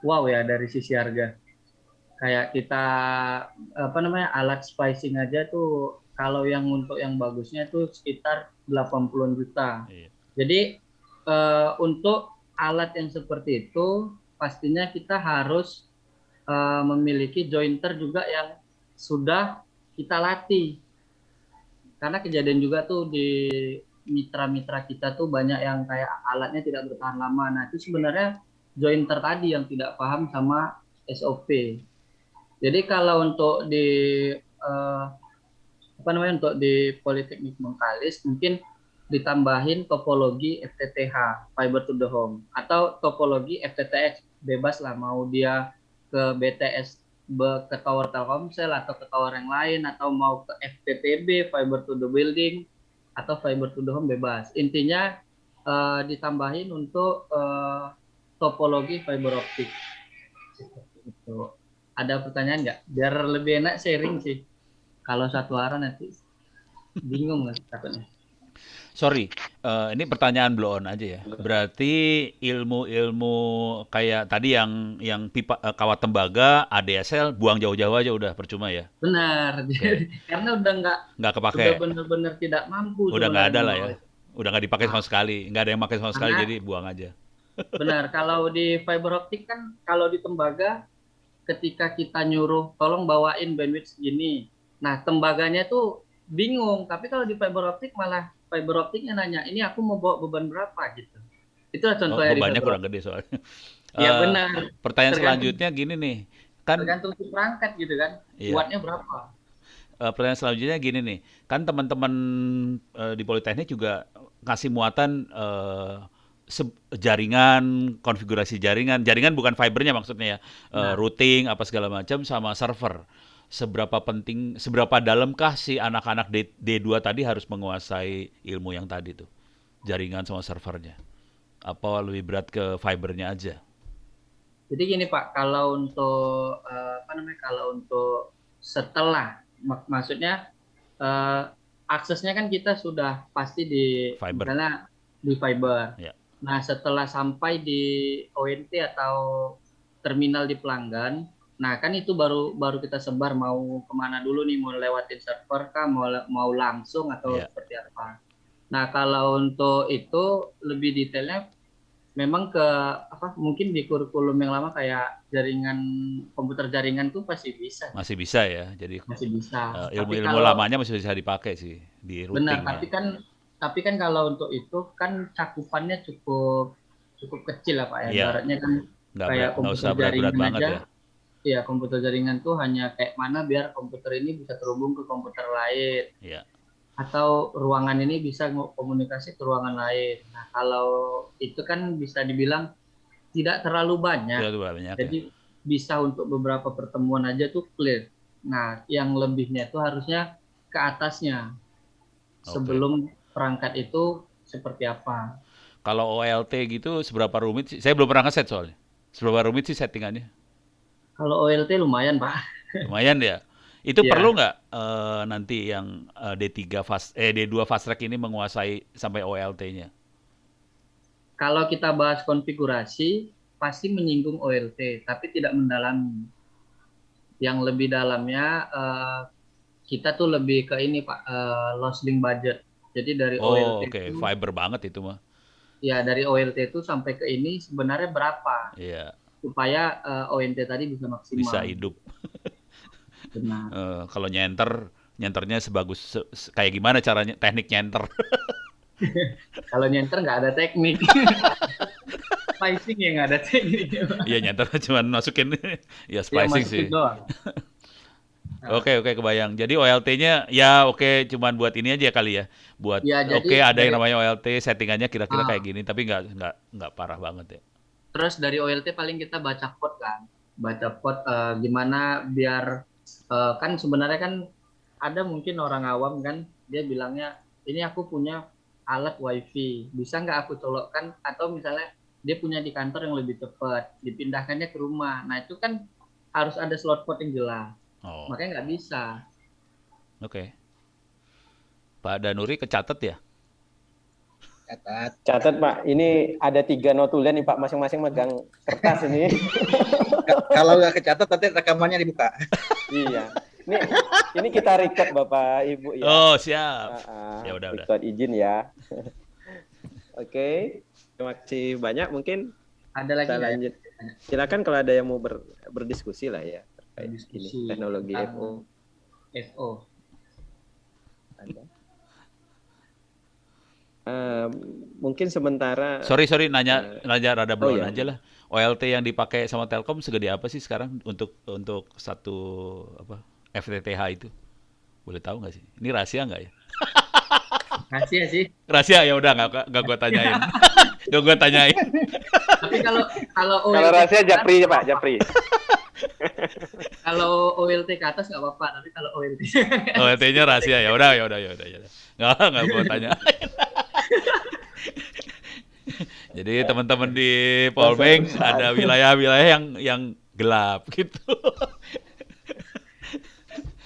wow ya dari sisi harga. Kayak kita alat splicing aja tuh kalau yang untuk yang bagusnya tuh sekitar 80-an juta. Iya. Jadi untuk alat yang seperti itu pastinya kita harus memiliki jointer juga yang sudah kita latih. Karena kejadian juga tuh di mitra-mitra kita tuh banyak yang kayak alatnya tidak bertahan lama. Nah, itu sebenarnya jointer tadi yang tidak paham sama SOP. Jadi kalau untuk di untuk di Politeknik Bengkalis mungkin ditambahin topologi FTTH fiber to the home atau topologi FTTX bebas lah, mau dia ke BTS ke tower Telkomsel atau ke tower yang lain atau mau ke FTTB fiber to the building atau fiber to the home bebas. Intinya ditambahin untuk topologi fiber optik. Itu. Ada pertanyaan nggak? Biar lebih enak sharing sih. Kalau satu arah nanti bingung nggak takutnya. Sorry, ini pertanyaan blow on aja ya. Berarti ilmu-ilmu kayak tadi yang pipa kawat tembaga, ADSL buang jauh-jauh aja udah percuma ya. Benar. Karena udah Nggak kepake. udah benar-benar tidak mampu. Udah nggak ada lah ya. sebenarnya. Udah nggak dipakai sama sekali. Nggak ada yang pakai sama sekali, Karena- jadi buang aja. Benar. Kalau di fiber optik kan kalau di tembaga ketika kita nyuruh tolong bawain bandwidth segini, Nah, tembaganya tuh bingung, tapi kalau di fiber optik malah fiber optiknya nanya, ini aku mau bawa beban berapa gitu. Itulah Oh, contohnya di bebannya fiber kurang optik. gede soalnya. Ya Eh, benar, Pertanyaan tergantung selanjutnya gini nih, kan tergantung si perangkat gitu kan, iya, wattnya berapa. pertanyaan selanjutnya gini nih, kan teman-teman di Politeknik juga ngasih muatan jaringan, konfigurasi jaringan, jaringan bukan fibernya maksudnya ya, Nah, routing apa segala macam sama server. Seberapa penting, seberapa dalamkah si anak-anak D2 tadi harus menguasai ilmu yang tadi tuh, jaringan sama servernya? Apa lebih berat ke fibernya aja? jadi gini Pak, kalau untuk apa namanya, kalau untuk setelah maksudnya eh, aksesnya kan kita sudah pasti di Fiber, misalnya di fiber. ya. Nah, setelah sampai di ONT atau terminal di pelanggan, nah kan itu baru baru kita sebar mau kemana dulu nih, mau lewatin server kah, mau langsung atau Iya. seperti apa. Nah, kalau untuk itu lebih detailnya memang ke apa, mungkin di kurikulum yang lama kayak jaringan komputer jaringan tuh pasti bisa, Masih bisa ya. Jadi masih bisa. Tapi ilmu-ilmu kalau lamanya masih bisa dipakai sih di benar, routingnya. tapi kan kalau untuk itu kan cakupannya cukup cukup kecil lah Pak ya. Iya, Ibaratnya kan kayak nggak komputer usah berat-berat jaringan banget aja, ya. ya komputer jaringan tuh hanya kayak mana biar komputer ini bisa terhubung ke komputer lain, Iya, atau ruangan ini bisa komunikasi ke ruangan lain. Nah, kalau itu kan bisa dibilang tidak terlalu banyak. itu banyak ya. Jadi bisa untuk beberapa pertemuan aja tuh clear. Nah, yang lebihnya itu harusnya ke atasnya Oke. sebelum perangkat itu seperti apa. Kalau OLT gitu seberapa rumit sih? Saya belum pernah ngeset soalnya. Seberapa rumit sih settingannya? Kalau OLT lumayan Pak. Lumayan ya. Itu Ya, perlu nggak nanti yang D2 fast track ini menguasai sampai OLT-nya? kalau kita bahas konfigurasi pasti menyinggung OLT, tapi tidak mendalami. Yang lebih dalamnya kita tuh lebih ke ini Pak, loss link budget. Jadi dari OLT Oh, oke, itu, fiber banget itu mah. ya dari OLT itu sampai ke ini sebenarnya berapa Iya, supaya ONT tadi bisa bisa maksimal. hidup. Benar. Kalau nyenternya sebagus kayak gimana caranya teknik nyenter? Kalau nyenter nggak ada teknik. Splicing ya nggak ada teknik. Iya, nyenter cuma masukin ya Ya splicing masukin sih. doang. Nah, Oke, kebayang. Jadi OLT-nya ya oke, cuman buat ini aja kali ya. Buat ya oke, jadi ada yang dari namanya OLT, settingannya kira-kira kayak ah, gini, tapi nggak parah banget ya. terus dari OLT paling kita baca code kan. Baca code gimana biar kan sebenarnya kan ada mungkin orang awam kan dia bilangnya ini aku punya alat wifi, bisa nggak aku colokkan, atau misalnya dia punya di kantor yang lebih cepat, dipindahkannya ke rumah. Nah itu kan harus ada slot port yang jelas, Oh, makanya nggak bisa. oke. Pak Danuri kecatat ya? Catat. Catat Pak, ini ada 3 notulen nih Pak, masing-masing megang kertas ini. Kalau nggak kecatat nanti rekamannya dibuka. Iya. Ini kita record Bapak Ibu ya. Oh, siap. Ya udah. Record izin ya. Oke. Terima kasih banyak. Mungkin Ada lagi kita nggak ya? lanjut. Silakan kalau ada yang mau berdiskusi lah ya terkait Diskusi ini teknologi tentang FO. FO. Ada. Mungkin sementara Sorry, nanya rada oh blown ya. aja lah. OLT yang dipakai sama Telkom segede apa sih sekarang untuk satu apa FTTH itu? Boleh tahu nggak sih? Ini rahasia nggak ya? Rahasia sih. Rahasia ya udah nggak gua tanyain. Nggak gua tanyain. Tapi kalau Kalau OLT rahasia ke atas, Japri Pak, Japri. kalau OLT ke atas nggak apa-apa, tapi kalau OLT OLT-nya rahasia ya udah. Nggak gua tanyain. Jadi teman-teman di Polbank ada wilayah-wilayah yang gelap gitu.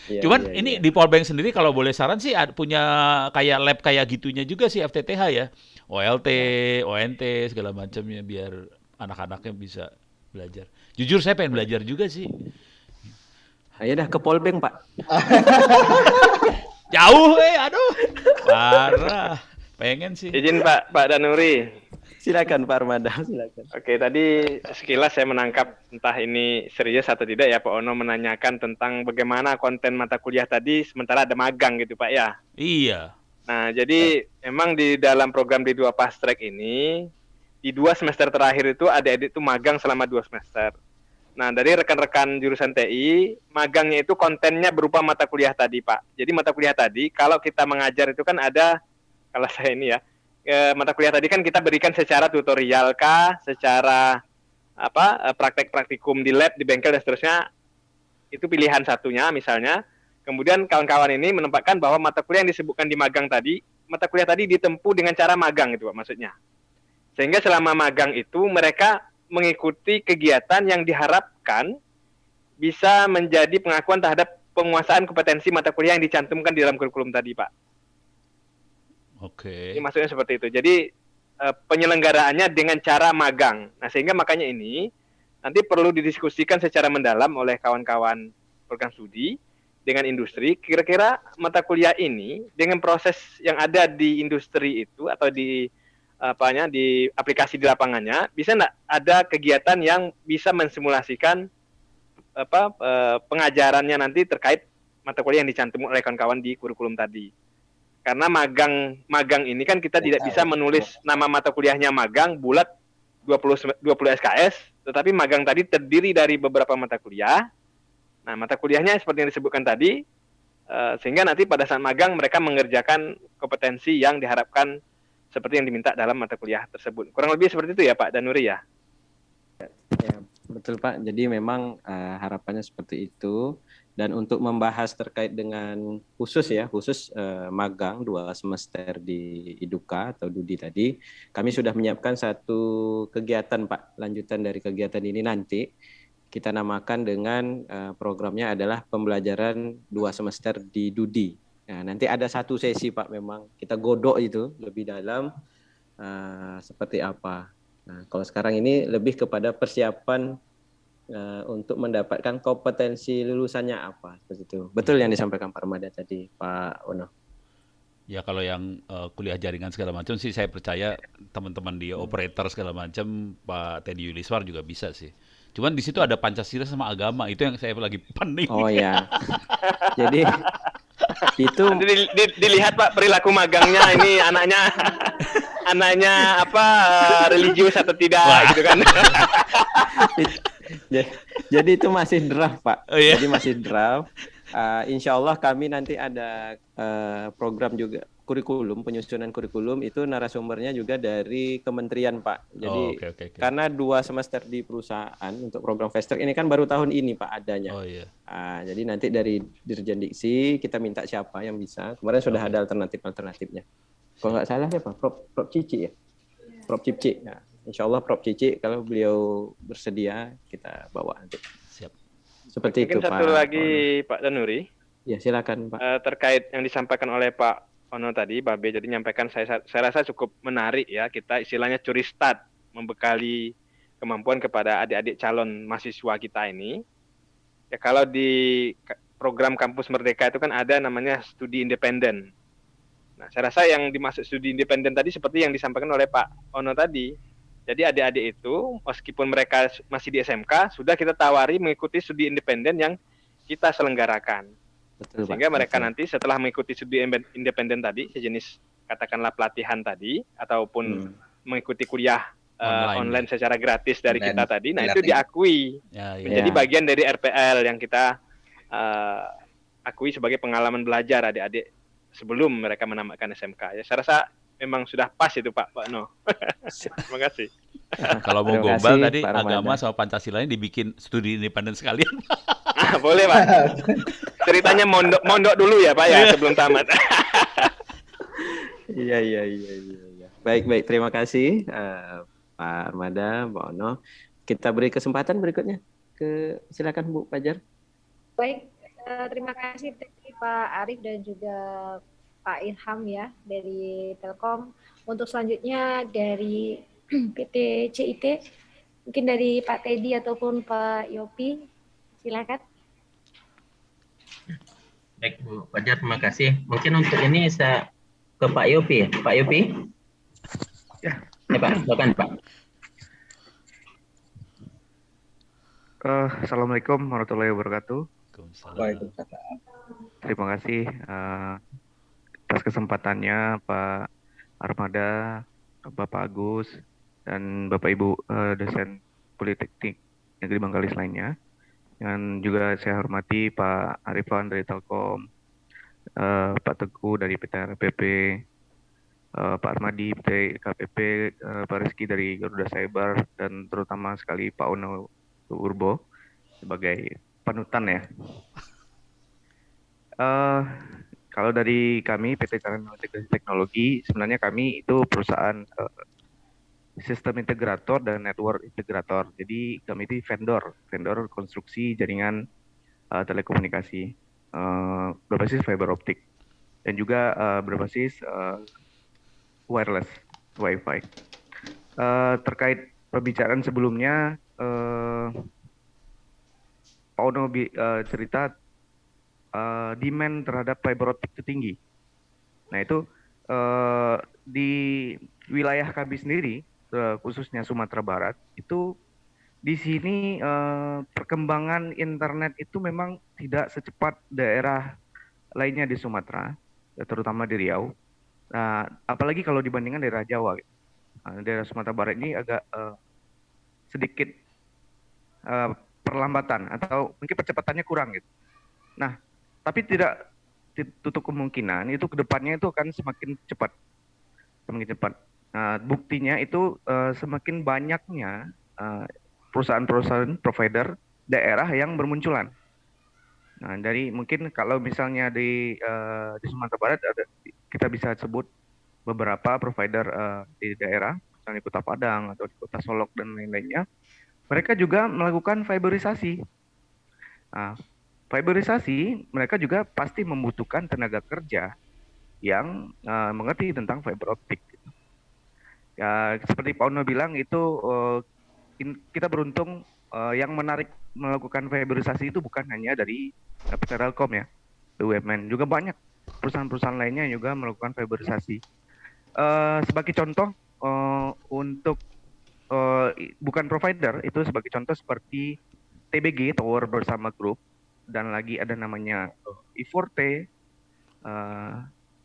Iya, Cuman iya, ini iya. di Polbank sendiri kalau boleh saran sih punya kayak lab kayak gitunya juga sih FTTH ya. OLT, ONT segala macamnya biar anak-anaknya bisa belajar. Jujur saya pengen belajar juga sih. Ayo dah ke Polbank Pak. Jauh aduh. Parah. Pengen sih. Izin Pak Danuri. Silakan Pak Armada, silakan. Oke, tadi sekilas saya menangkap entah ini serius atau tidak ya Pak Ono menanyakan tentang bagaimana konten mata kuliah tadi sementara ada magang gitu Pak ya. Iya. Nah, jadi memang di dalam program D2 Fast Track ini di 2 semester terakhir itu adik-adik itu magang selama 2 semester. Nah, dari rekan-rekan jurusan TI, magangnya itu kontennya berupa mata kuliah tadi, Pak. Jadi mata kuliah tadi, kalau kita mengajar itu kan ada, kalau saya ini ya, mata kuliah tadi kan kita berikan secara tutorial kah, secara praktek praktikum di lab, di bengkel dan seterusnya. Itu pilihan satunya misalnya. Kemudian kawan-kawan ini menempatkan bahwa mata kuliah yang disebutkan di magang tadi, mata kuliah tadi ditempuh dengan cara magang itu Pak maksudnya. Sehingga selama magang itu mereka mengikuti kegiatan yang diharapkan bisa menjadi pengakuan terhadap penguasaan kompetensi mata kuliah yang dicantumkan di dalam kurikulum tadi, Pak. Oke. Ini maksudnya seperti itu. Jadi penyelenggaraannya dengan cara magang. Nah, sehingga makanya ini nanti perlu didiskusikan secara mendalam oleh kawan-kawan program studi dengan industri. Kira-kira mata kuliah ini dengan proses yang ada di industri itu atau di di aplikasi di lapangannya bisa nggak ada kegiatan yang bisa mensimulasikan pengajarannya nanti terkait mata kuliah yang dicantum oleh kawan-kawan di kurikulum tadi. Karena magang ini kan kita tidak bisa menulis nama mata kuliahnya magang bulat 20 SKS, tetapi magang tadi terdiri dari beberapa mata kuliah. Nah, mata kuliahnya seperti yang disebutkan tadi, sehingga nanti pada saat magang mereka mengerjakan kompetensi yang diharapkan seperti yang diminta dalam mata kuliah tersebut. Kurang lebih seperti itu ya Pak Danuri ya? Ya, betul Pak. Jadi memang harapannya seperti itu. Dan untuk membahas terkait dengan khusus magang 2 semester di Iduka atau Dudi tadi, kami sudah menyiapkan satu kegiatan Pak. Lanjutan dari kegiatan ini nanti kita namakan dengan programnya adalah pembelajaran 2 semester di Dudi. Nah, nanti ada satu sesi Pak, memang kita godok itu lebih dalam seperti apa. Nah, kalau sekarang ini lebih kepada persiapan untuk mendapatkan kompetensi lulusannya apa, seperti itu. Betul yang disampaikan Pak Armada tadi, Pak Ono. Ya kalau yang kuliah jaringan segala macam sih saya percaya teman-teman di operator segala macam Pak Teddy Yuliswar juga bisa sih. Cuman di situ ada Pancasila sama agama, itu yang saya lagi pening. Oh ya. Jadi itu dilihat Pak perilaku magangnya ini anaknya religius atau tidak gitu kan. Jadi itu masih draft Pak. Oh, iya. Jadi masih draft. Insya Allah kami nanti ada program juga penyusunan kurikulum itu narasumbernya juga dari kementerian Pak. Jadi okay. karena 2 semester di perusahaan untuk program fast track ini kan baru tahun ini Pak adanya. Oh iya. Jadi nanti dari Dirjen Diksi kita minta siapa yang bisa. Kemarin sudah ada alternatifnya. Kalau nggak salah ya Pak, Prof Cici ya. Prof Cici. Nah, insya Allah Prof Cici kalau beliau bersedia kita bawa nanti. Siap. Seperti Mungkin itu Pak. Mungkin satu lagi Pak Danuri. Ya silakan Pak. Terkait yang disampaikan oleh Pak Ono tadi, Babe, jadi menyampaikan saya rasa cukup menarik ya, kita istilahnya curi start, membekali kemampuan kepada adik-adik calon mahasiswa kita ini. Ya kalau di program Kampus Merdeka itu kan ada namanya studi independen. Nah, saya rasa yang dimaksud studi independen tadi seperti yang disampaikan oleh Pak Ono tadi. Jadi adik-adik itu meskipun mereka masih di SMK, sudah kita tawari mengikuti studi independen yang kita selenggarakan. Betul, sehingga Pak. mereka nanti setelah mengikuti studi independen tadi, sejenis katakanlah pelatihan tadi, ataupun mengikuti kuliah online secara gratis dari kita tadi, nah itu diakui menjadi bagian dari RPL yang kita akui sebagai pengalaman belajar adik-adik sebelum mereka menamatkan SMK. Ya, saya rasa memang sudah pas itu Pak No. Terima kasih. Kalau mau gombal tadi agama sama Pancasilanya dibikin studi independen sekalian. Boleh Pak. Ceritanya mondok dulu ya Pak ya sebelum tamat. Iya. Baik. Terima kasih Pak Armada, Pak Ono. Kita beri kesempatan berikutnya. Silakan Bu Fajar. Baik, terima kasih Pak Arif dan juga Pak Ilham ya dari Telkom. Untuk selanjutnya dari PT CIT, mungkin dari Pak Teddy ataupun Pak Yopi, silakan. Baik Bu Fajar, terima kasih. Mungkin untuk ini saya ke Pak Yopi. Pak Yopi? Ya, Ya Pak, silakan Pak. Assalamualaikum warahmatullahi wabarakatuh. Waalaikumsalam. Terima kasih atas kesempatannya Pak Armada, Bapak Agus, dan Bapak Ibu dosen Politeknik Negeri Bangkalis lainnya. Dan juga saya hormati Pak Arifan dari Telkom, Pak Teguh dari PTRPP, Pak Armadi dari KPP, Pak Rizky dari Garuda Cyber, dan terutama sekali Pak Ono Urbo sebagai panutan ya. Kalau dari kami PT Cahaya Integrasi Teknologi, sebenarnya kami itu perusahaan sistem integrator dan network integrator. Jadi kami itu vendor konstruksi jaringan telekomunikasi berbasis fiber optik dan juga berbasis wireless WiFi. Terkait pembicaraan sebelumnya, Pak Ono cerita demand terhadap fiber optik itu tinggi. Nah itu di wilayah kami sendiri, khususnya Sumatera Barat, itu di sini perkembangan internet itu memang tidak secepat daerah lainnya di Sumatera, terutama di Riau. Nah, apalagi kalau dibandingkan daerah Jawa, daerah Sumatera Barat ini agak sedikit perlambatan atau mungkin percepatannya kurang gitu. Nah, tapi tidak tutup kemungkinan itu kedepannya itu akan semakin cepat. Nah, buktinya itu semakin banyaknya perusahaan-perusahaan provider daerah yang bermunculan. Nah, dari mungkin kalau misalnya di Sumatera Barat kita bisa sebut beberapa provider di daerah, misalnya di Kota Padang atau di Kota Solok dan lain-lainnya, mereka juga melakukan fiberisasi. Nah, fiberisasi mereka juga pasti membutuhkan tenaga kerja yang mengerti tentang fiber optik. Ya, seperti Pak Ono bilang itu kita beruntung yang menarik melakukan fiberisasi itu bukan hanya dari PT Telkom ya, BUMN, juga banyak perusahaan-perusahaan lainnya juga melakukan fiberisasi. Sebagai contoh untuk bukan provider, itu sebagai contoh seperti TBG Tower Bersama Group, dan lagi ada namanya I4T,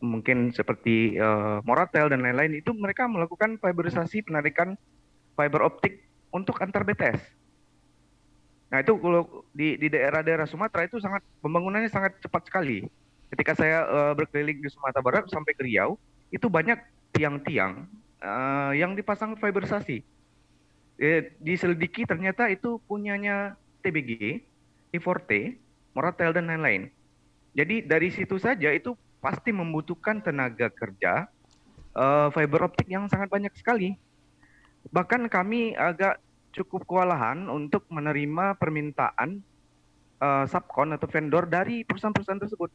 mungkin seperti Moratel dan lain-lain, itu mereka melakukan fiberisasi penarikan fiber optik untuk antar BTS. Nah itu kalau di daerah-daerah Sumatera itu pembangunannya sangat cepat sekali. Ketika saya berkeliling di Sumatera Barat sampai ke Riau, itu banyak tiang-tiang yang dipasang fiberisasi. Diselidiki ternyata itu punyanya TBG, I4T, Moratel dan lain-lain. Jadi dari situ saja itu pasti membutuhkan tenaga kerja fiber optik yang sangat banyak sekali. Bahkan kami agak cukup kewalahan untuk menerima permintaan subkon atau vendor dari perusahaan-perusahaan tersebut.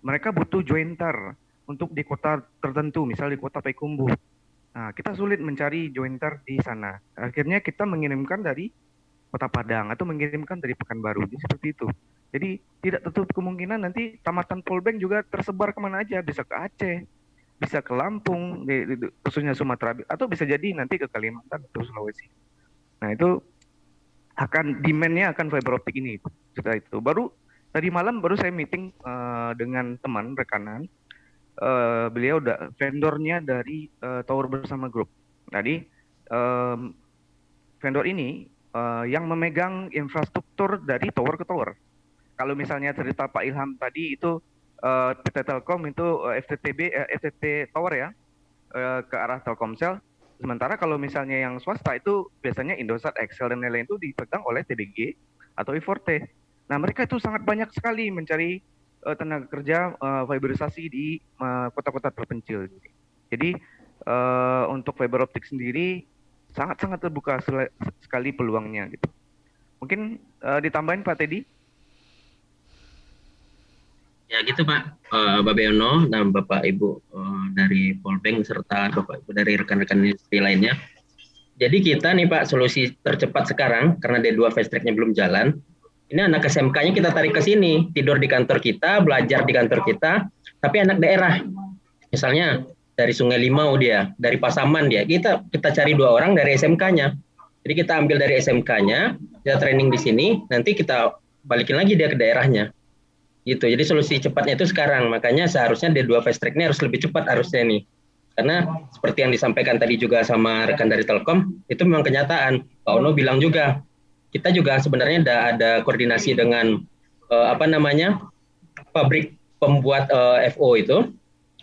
Mereka butuh jointer untuk di kota tertentu, misalnya di kota Payakumbuh. Nah, kita sulit mencari jointer di sana. Akhirnya kita mengirimkan dari Kota Padang atau mengirimkan dari Pekanbaru. Jadi seperti itu. Jadi tidak tertutup kemungkinan nanti tamatan Polbank juga tersebar kemana aja, bisa ke Aceh, bisa ke Lampung, khususnya Sumatera, atau bisa jadi nanti ke Kalimantan atau Sulawesi. Nah itu demand-nya akan fiber optik ini. Setelah itu tadi malam baru saya meeting dengan teman rekanan, beliau vendornya dari Tower Bersama Group. Jadi vendor ini yang memegang infrastruktur dari tower ke tower. Kalau misalnya cerita Pak Ilham tadi itu PT Telkom itu FTT Tower ya, ke arah Telkomsel. Sementara kalau misalnya yang swasta itu biasanya Indosat, Excel dan lain-lain itu dipegang oleh TBG atau I4T. Nah mereka itu sangat banyak sekali mencari tenaga kerja fiberisasi di kota-kota terpencil. Jadi untuk fiber optik sendiri sangat-sangat terbuka sekali peluangnya gitu. Mungkin ditambahin Pak Teddy? Ya gitu Pak, Bapak Yono dan Bapak Ibu dari Polbank serta Bapak Ibu dari rekan-rekan industri lainnya. Jadi kita nih Pak, solusi tercepat sekarang karena D2 fast track-nya belum jalan. Ini anak SMK-nya kita tarik ke sini, tidur di kantor kita, belajar di kantor kita, tapi anak daerah. Misalnya dari Sungai Limau dia, dari Pasaman dia. Kita cari 2 orang dari SMK-nya. Jadi kita ambil dari SMK-nya, dia training di sini, nanti kita balikin lagi dia ke daerahnya. Gitu. Jadi solusi cepatnya itu sekarang. Makanya seharusnya D2 fast track ini harus lebih cepat harusnya nih. Karena seperti yang disampaikan tadi juga sama rekan dari Telkom, itu memang kenyataan. Pak Ono bilang juga, kita juga sebenarnya ada koordinasi dengan pabrik pembuat FO itu.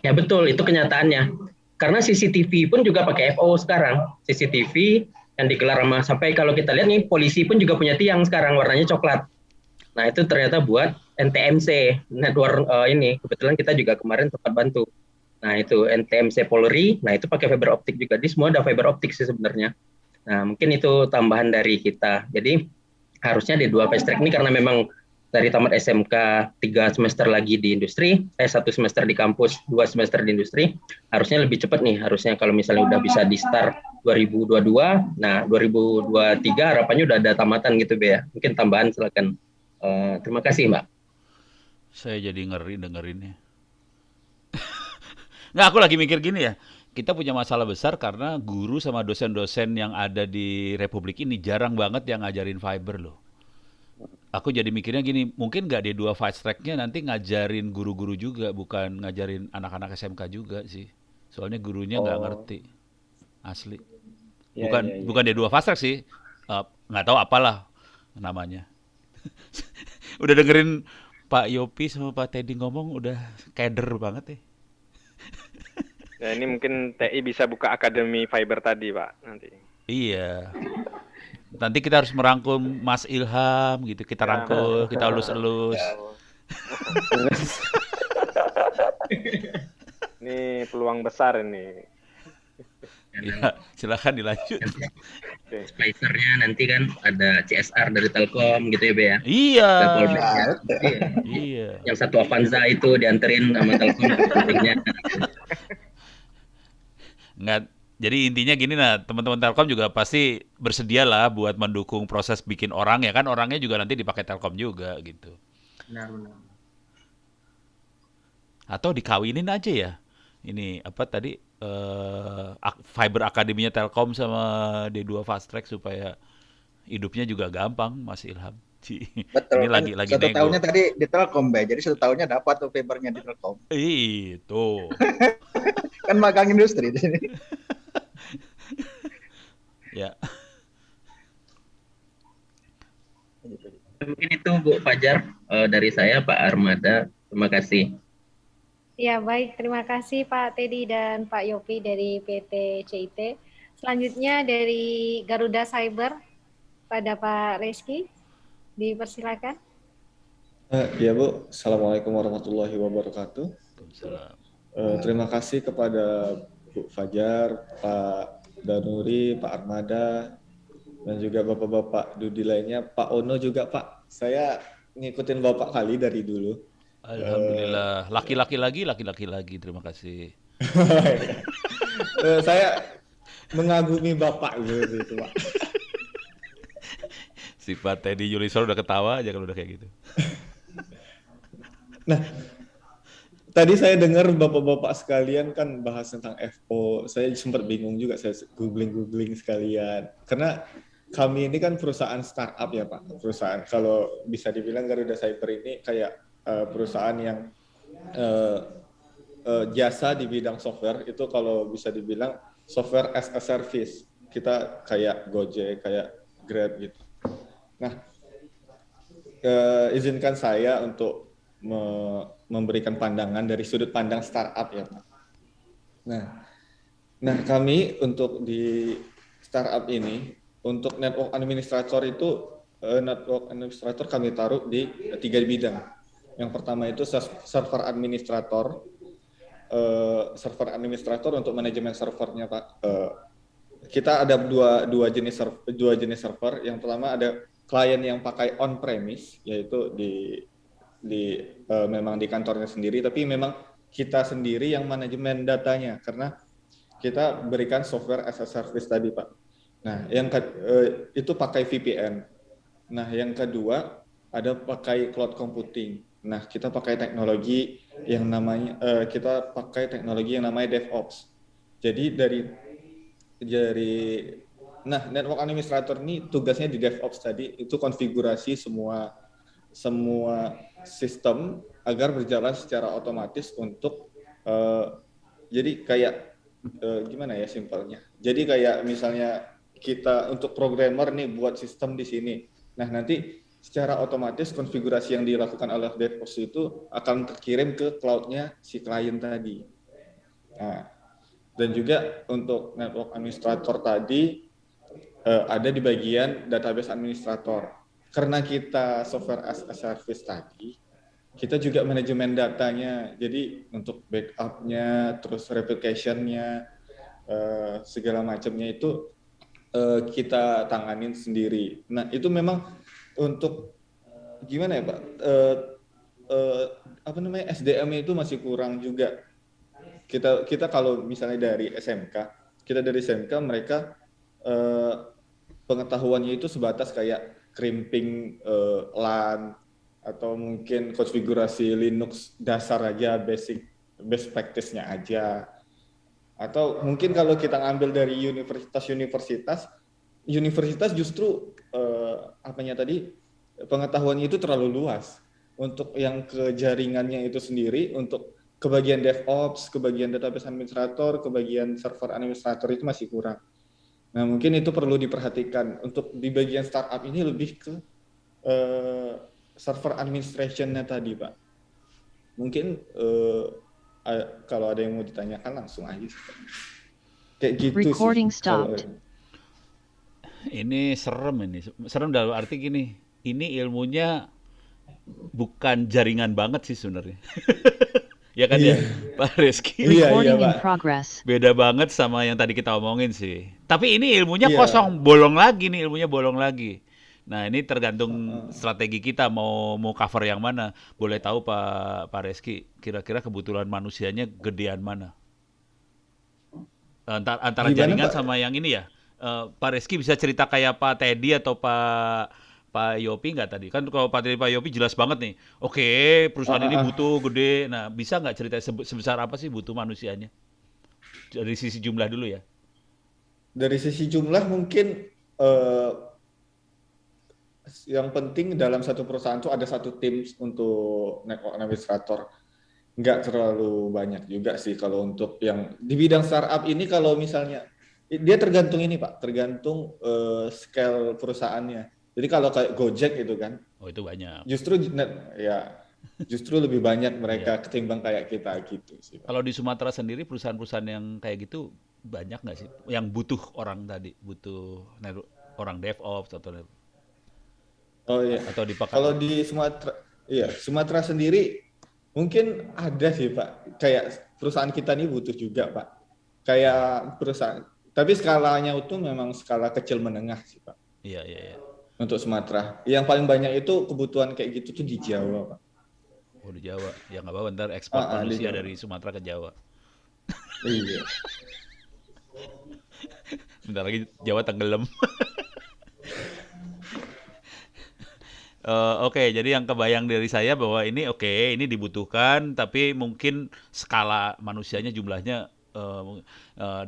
Ya betul, itu kenyataannya. Karena CCTV pun juga pakai FO sekarang. CCTV yang digelar sampai kalau kita lihat nih, polisi pun juga punya tiang sekarang warnanya coklat. Nah itu ternyata buat NTMC network ini. Kebetulan kita juga kemarin sempat bantu. Nah itu NTMC Polri, nah itu pakai fiber optik juga. Di semua ada fiber optik sih sebenarnya. Nah mungkin itu tambahan dari kita. Jadi harusnya D2 fast track ini karena memang dari tamat SMK 3 semester lagi di industri, 1 semester di kampus, 2 semester di industri, harusnya lebih cepat nih. Harusnya kalau misalnya udah bisa di start 2022, nah 2023 harapannya udah ada tamatan gitu ya. Mungkin tambahan silakan. Terima kasih Mbak. Saya jadi ngeri dengerinnya. Nggak, aku lagi mikir gini ya. Kita punya masalah besar karena guru sama dosen-dosen yang ada di Republik ini jarang banget yang ngajarin fiber loh. Aku jadi mikirnya gini, mungkin nggak D2 fast track-nya nanti ngajarin guru-guru juga, bukan ngajarin anak-anak SMK juga sih. Soalnya gurunya nggak ngerti, asli. Ya, Bukan ya, ya. bukan D2 fast track sih, nggak tahu apalah namanya. Udah dengerin Pak Yopi sama Pak Teddy ngomong, udah keder banget ya. Ya, ini mungkin TI bisa buka akademi fiber tadi, Pak, nanti. Iya. Nanti kita harus merangkul Mas Ilham gitu, kita Ya. rangkul, kita elus-elus. Ini peluang besar ini. Ya, silakan dilanjut. Oke. Splicernya nanti kan ada CSR dari Telkom gitu ya Be ya. Iya. Ke Polsek. Iya. Yang satu Avanza itu dianterin sama Telkom pentingnya. Nggak, jadi intinya gini, nah teman-teman Telkom juga pasti bersedia lah buat mendukung proses bikin orang ya kan, orangnya juga nanti dipakai Telkom juga gitu. Benar-benar. Atau dikawinin aja ya. Ini apa tadi fiber akademinya Telkom sama D2 Fast Track supaya hidupnya juga gampang, Mas Ilham. Betul. Ini Kan lagi satu nego. tahunnya tadi di Telkom, Bay. Jadi 1 tahunnya dapat tuh fibernya di Telkom. Itu. Kan magang industri di sini. Ya. Mungkin itu Bu Fajar dari saya Pak Armada. Terima kasih. Ya, baik. Terima kasih Pak Teddy dan Pak Yopi dari PT CIT. Selanjutnya dari Garuda Cyber, pada Pak Reski. Dipersilakan. Ya Bu, Assalamualaikum warahmatullahi wabarakatuh. Waalaikumsalam. Terima kasih kepada Bu Fajar, Pak Danuri, Pak Armada, dan juga Bapak-Bapak Dudi lainnya. Pak Ono juga Pak, saya ngikutin Bapak kali dari dulu. Alhamdulillah. Laki-laki lagi. Terima kasih. Saya mengagumi Bapak gitu Pak. Si Pak Teddy Yulisor udah ketawa aja kalau udah kayak gitu. Nah, tadi saya dengar bapak-bapak sekalian kan bahas tentang FO. Saya sempat bingung juga, saya googling sekalian. Karena kami ini kan perusahaan startup ya Pak. Perusahaan, kalau bisa dibilang Garuda Cyber ini kayak perusahaan yang jasa di bidang software. Itu kalau bisa dibilang software as a service. Kita kayak Gojek, kayak Grab gitu. Nah, izinkan saya untuk memberikan pandangan dari sudut pandang startup ya Pak. Nah kami untuk di startup ini, untuk network administrator itu, network administrator kami taruh di 3 bidang. Yang pertama itu server administrator untuk manajemen servernya Pak. Kita ada dua jenis server. Yang pertama ada klien yang pakai on premise, yaitu memang di kantornya sendiri, tapi memang kita sendiri yang manajemen datanya karena kita berikan software as a service tadi Pak. Nah, itu pakai VPN. Nah, yang kedua ada pakai cloud computing. Nah, kita pakai teknologi yang namanya kita pakai teknologi yang namanya DevOps. Jadi dari network administrator ini tugasnya di DevOps tadi itu konfigurasi semua sistem agar berjalan secara otomatis untuk jadi kayak gimana ya simpelnya. Jadi kayak misalnya kita untuk programmer nih buat sistem di sini. Nah, nanti secara otomatis konfigurasi yang dilakukan oleh DevOps itu akan terkirim ke cloud-nya si klien tadi. Nah, dan juga untuk network administrator tadi ada di bagian database administrator. Karena kita software as a service tadi, kita juga manajemen datanya. Jadi untuk backup-nya, terus replication-nya, segala macamnya itu kita tanganin sendiri. Nah, itu memang untuk gimana ya, Pak? SDM itu masih kurang juga. Kita kalau misalnya dari SMK, mereka pengetahuannya itu sebatas kayak crimping LAN atau mungkin konfigurasi Linux dasar aja, best practice-nya aja. Atau mungkin kalau kita ngambil dari universitas justru pengetahuannya itu terlalu luas. Untuk yang ke jaringannya itu sendiri, untuk ke bagian DevOps, ke bagian database administrator, ke bagian server administrator itu masih kurang. Nah, mungkin itu perlu diperhatikan. Untuk di bagian startup ini lebih ke server administration-nya tadi, Pak. Mungkin kalau ada yang mau ditanyakan langsung aja. Kayak gitu Recording sih. stopped. Ini serem dalam arti gini, ini ilmunya bukan jaringan banget sih sebenarnya. Ya kan ya, Pak Rizky? Recording in Pak. progress. Beda banget sama yang tadi kita omongin sih. Tapi ini ilmunya Iya. kosong, bolong lagi. Nah, ini tergantung strategi kita mau cover yang mana. Boleh tahu Pak Rizky, kira-kira kebutuhan manusianya gedean mana? Antara Gimana, jaringan Pak? sama yang ini ya. Pak Rizky bisa cerita kayak Pak Teddy atau Pak Yopi nggak tadi? Kan kalau Pak Yopi jelas banget nih. Oke, perusahaan ini butuh gede. Nah, bisa nggak cerita sebesar apa sih butuh manusianya? Dari sisi jumlah dulu ya. Dari sisi jumlah mungkin yang penting dalam satu perusahaan itu ada satu tim untuk network administrator. Nggak terlalu banyak juga sih kalau untuk yang di bidang startup ini. Kalau misalnya dia tergantung ini, Pak, tergantung scale perusahaannya. Jadi kalau kayak Gojek itu kan, Oh, itu banyak. justru lebih banyak mereka ketimbang kayak kita gitu sih, Pak. Kalau di Sumatera sendiri perusahaan-perusahaan yang kayak gitu banyak nggak sih? Yang butuh orang tadi, butuh orang DevOps Oh iya. atau dipakai? Kalau di Sumatera sendiri mungkin ada sih, Pak. Kayak perusahaan kita nih butuh juga, Pak. Kayak perusahaan, tapi skalanya itu memang skala kecil menengah sih, Pak. Iya. Untuk Sumatera. Yang paling banyak itu kebutuhan kayak gitu tuh di Jawa, Pak. Oh, di Jawa. Ya nggak apa-apa, ntar ekspor Di manusia Jawa. dari Sumatera ke Jawa. Iya. Bentar lagi Jawa tenggelam. Oke, jadi yang kebayang dari saya bahwa ini ini dibutuhkan, tapi mungkin skala manusianya jumlahnya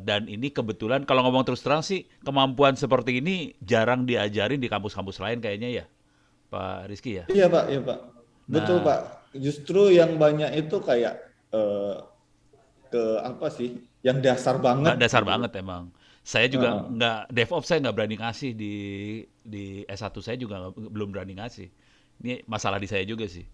dan ini kebetulan kalau ngomong terus terang sih kemampuan seperti ini jarang diajarin di kampus-kampus lain kayaknya ya, Pak Rizky ya. Iya, Pak. Betul, Nah. Pak. Justru yang banyak itu kayak yang dasar banget. Nggak dasar gitu. banget emang. Saya juga DevOps saya nggak berani ngasih di S1 saya juga belum berani ngasih. Ini masalah di saya juga sih.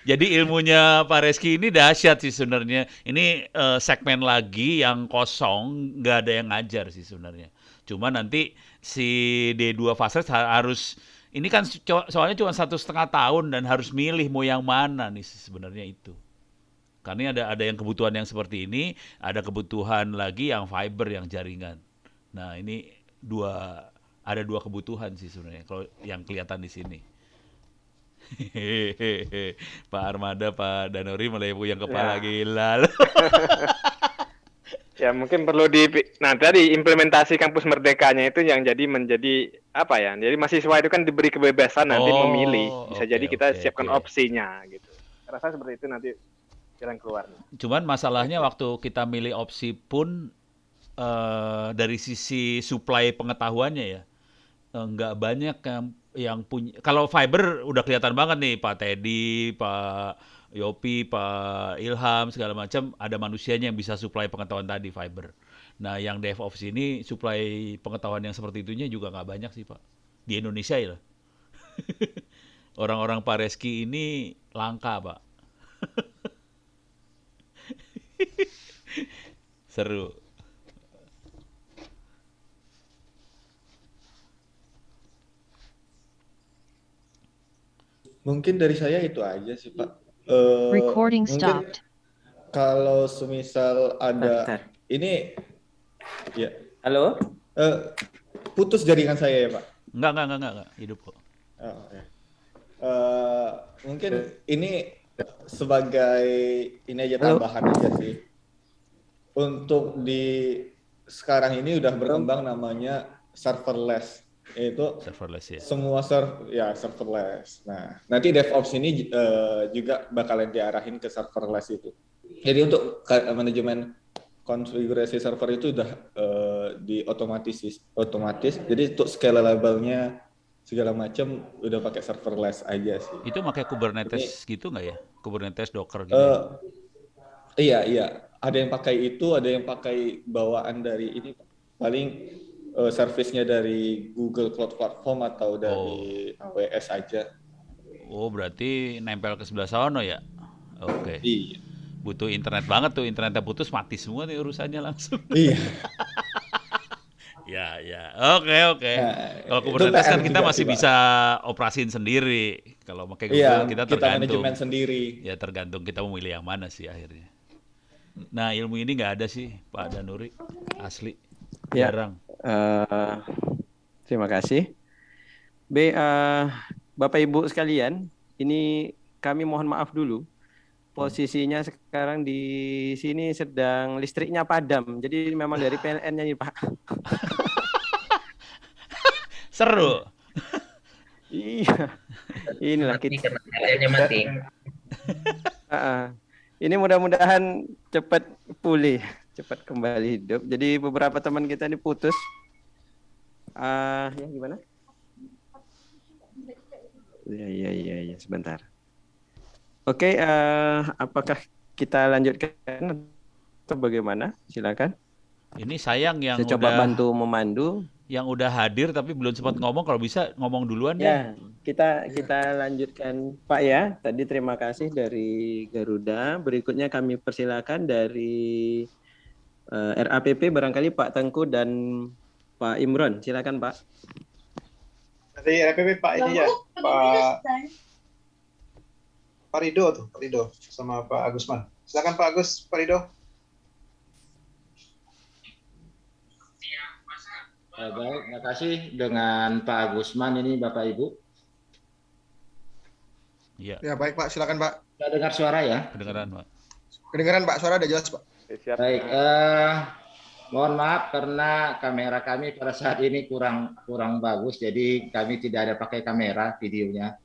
Jadi ilmunya Pak Rizky ini dahsyat sih sebenarnya. Ini segmen lagi yang kosong, nggak ada yang ngajar sih sebenarnya. Cuma nanti si D2 Fast harus, ini kan soalnya cuma 1,5 tahun dan harus milih mau yang mana nih sebenarnya itu. Karena ada yang kebutuhan yang seperti ini, ada kebutuhan lagi yang fiber, yang jaringan. Nah, ini ada dua kebutuhan sih sebenarnya kalau yang kelihatan di sini. Pak Armada, Pak Danuri mulai puyeng kepala gila. Ya mungkin perlu tadi implementasi kampus merdekanya itu yang menjadi apa ya? Jadi mahasiswa itu kan diberi kebebasan nanti memilih. Bisa jadi kita siapkan opsinya gitu. rasa seperti itu nanti jalan keluarnya. Cuman masalahnya waktu kita milih opsi pun dari sisi supply pengetahuannya ya, nggak banyak yang punya. Kalau fiber udah kelihatan banget nih, Pak Teddy, Pak Yopi, Pak Ilham, segala macam, ada manusianya yang bisa supply pengetahuan tadi fiber. Nah, yang DevOps ini supply pengetahuan yang seperti itunya juga nggak banyak sih, Pak. Di Indonesia ya. Orang-orang Pak Reski ini langka, Pak. Seru. Mungkin dari saya itu aja sih Pak. Recording Mungkin stopped. kalau semisal ada Bentar. ini ya Halo? putus jaringan saya ya Pak. Enggak. Hidup kok. Oh, ya. Mungkin ini sebagai ini aja tambahan aja sih. Untuk di sekarang ini udah berkembang namanya serverless, yaitu Serverless ya. semua serverless. Nah, nanti DevOps ini juga bakalan diarahin ke serverless itu. Jadi untuk manajemen konfigurasi server itu udah otomatis. Jadi untuk scalable-nya segala macam udah pakai serverless aja sih. Itu pakai Kubernetes gitu nggak ya? Kubernetes, Docker gitu. Iya. Ada yang pakai itu, ada yang pakai bawaan dari ini. Paling service-nya dari Google Cloud Platform atau dari AWS aja. Oh, berarti nempel ke sebelah sono ya? Oke. Iya. Butuh internet banget tuh, internetnya putus mati semua nih urusannya langsung. Iya. Ya. Oke. Nah, Kalau itu Kubernetes kan PR kita juga masih sih, Pak. bisa operasin sendiri. Kalau pakai Google Iya, kita kita tergantung. manajemen sendiri. Ya tergantung kita memilih yang mana sih akhirnya. Nah, ilmu ini nggak ada sih, Pak Danuri. Asli. Ya. Jarang. Terima kasih. Bapak Ibu sekalian, ini kami mohon maaf dulu. Posisinya sekarang di sini sedang listriknya padam. Jadi memang dari PLN-nya nih, Pak. Seru. Iya. Inilah Mati kita. karena PLN-nya mati. Ini mudah-mudahan cepat pulih, cepat kembali hidup. Jadi beberapa teman kita ini putus. Ya gimana? Iya, sebentar. Oke, apakah kita lanjutkan atau bagaimana? Silakan. Ini sayang yang Saya coba udah bantu memandu. yang udah hadir tapi belum sempat ngomong. Kalau bisa ngomong duluan deh. Ya, kita lanjutkan Pak ya. Tadi terima kasih dari Garuda. Berikutnya kami persilakan dari RAPP barangkali Pak Tengku dan Pak Imron. Silakan Pak. Dari RPP Pak ini ya, Pak Rido sama Pak Agusman. Silakan Pak Agus, Pak Rido. Baik, terima kasih dengan Pak Agusman ini Bapak Ibu. Iya. Ya baik Pak, silakan Pak. Kita dengar suara ya? Kedengaran, Pak. Kedengaran Pak, suara udah jelas Pak. Siap. Baik, mohon maaf karena kamera kami pada saat ini kurang bagus, jadi kami tidak ada pakai kamera videonya.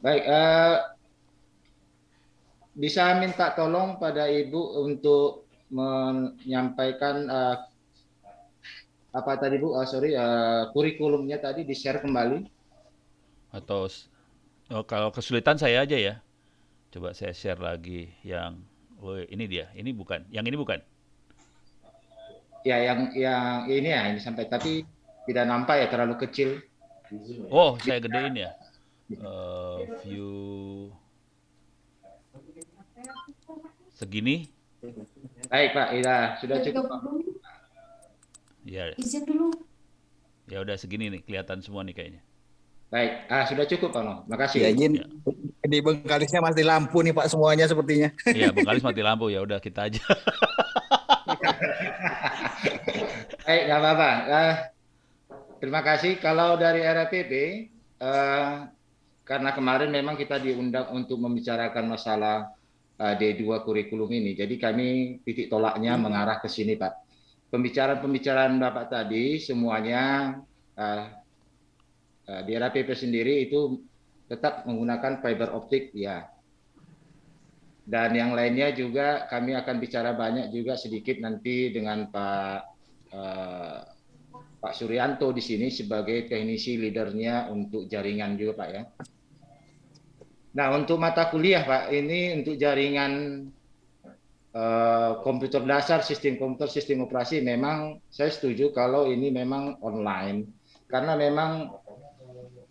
Baik, bisa minta tolong pada Ibu untuk menyampaikan apa tadi Bu? Kurikulumnya tadi di-share kembali. Atau kalau kesulitan saya aja ya. Coba saya share lagi yang ini dia. Ini bukan. Yang ini bukan. Ya, yang ini ya, ini sampai tapi tidak nampak ya, terlalu kecil. Oh, saya gedein ya. View segini. Baik Pak, ya sudah cukup Pak. Ya. Ya udah segini nih, kelihatan semua nih kayaknya. Baik, sudah cukup Pak No. Makasih. Ya, izin. Di Bengkalisnya mati lampu nih Pak semuanya sepertinya. Iya, Bengkalis mati lampu, ya udah kita aja. Baik, nggak apa-apa. Terima kasih. Kalau dari RAPP, karena kemarin memang kita diundang untuk membicarakan masalah D2 kurikulum ini, jadi kami titik tolaknya mengarah ke sini Pak. Pembicaraan-pembicaraan Bapak tadi semuanya di RAPP sendiri itu tetap menggunakan fiber optik ya. Dan yang lainnya juga kami akan bicara banyak juga sedikit nanti dengan Pak Suryanto di sini sebagai teknisi leadernya untuk jaringan juga Pak ya. Nah untuk mata kuliah Pak, ini untuk jaringan komputer dasar, sistem komputer, sistem operasi memang saya setuju kalau ini memang online. Karena memang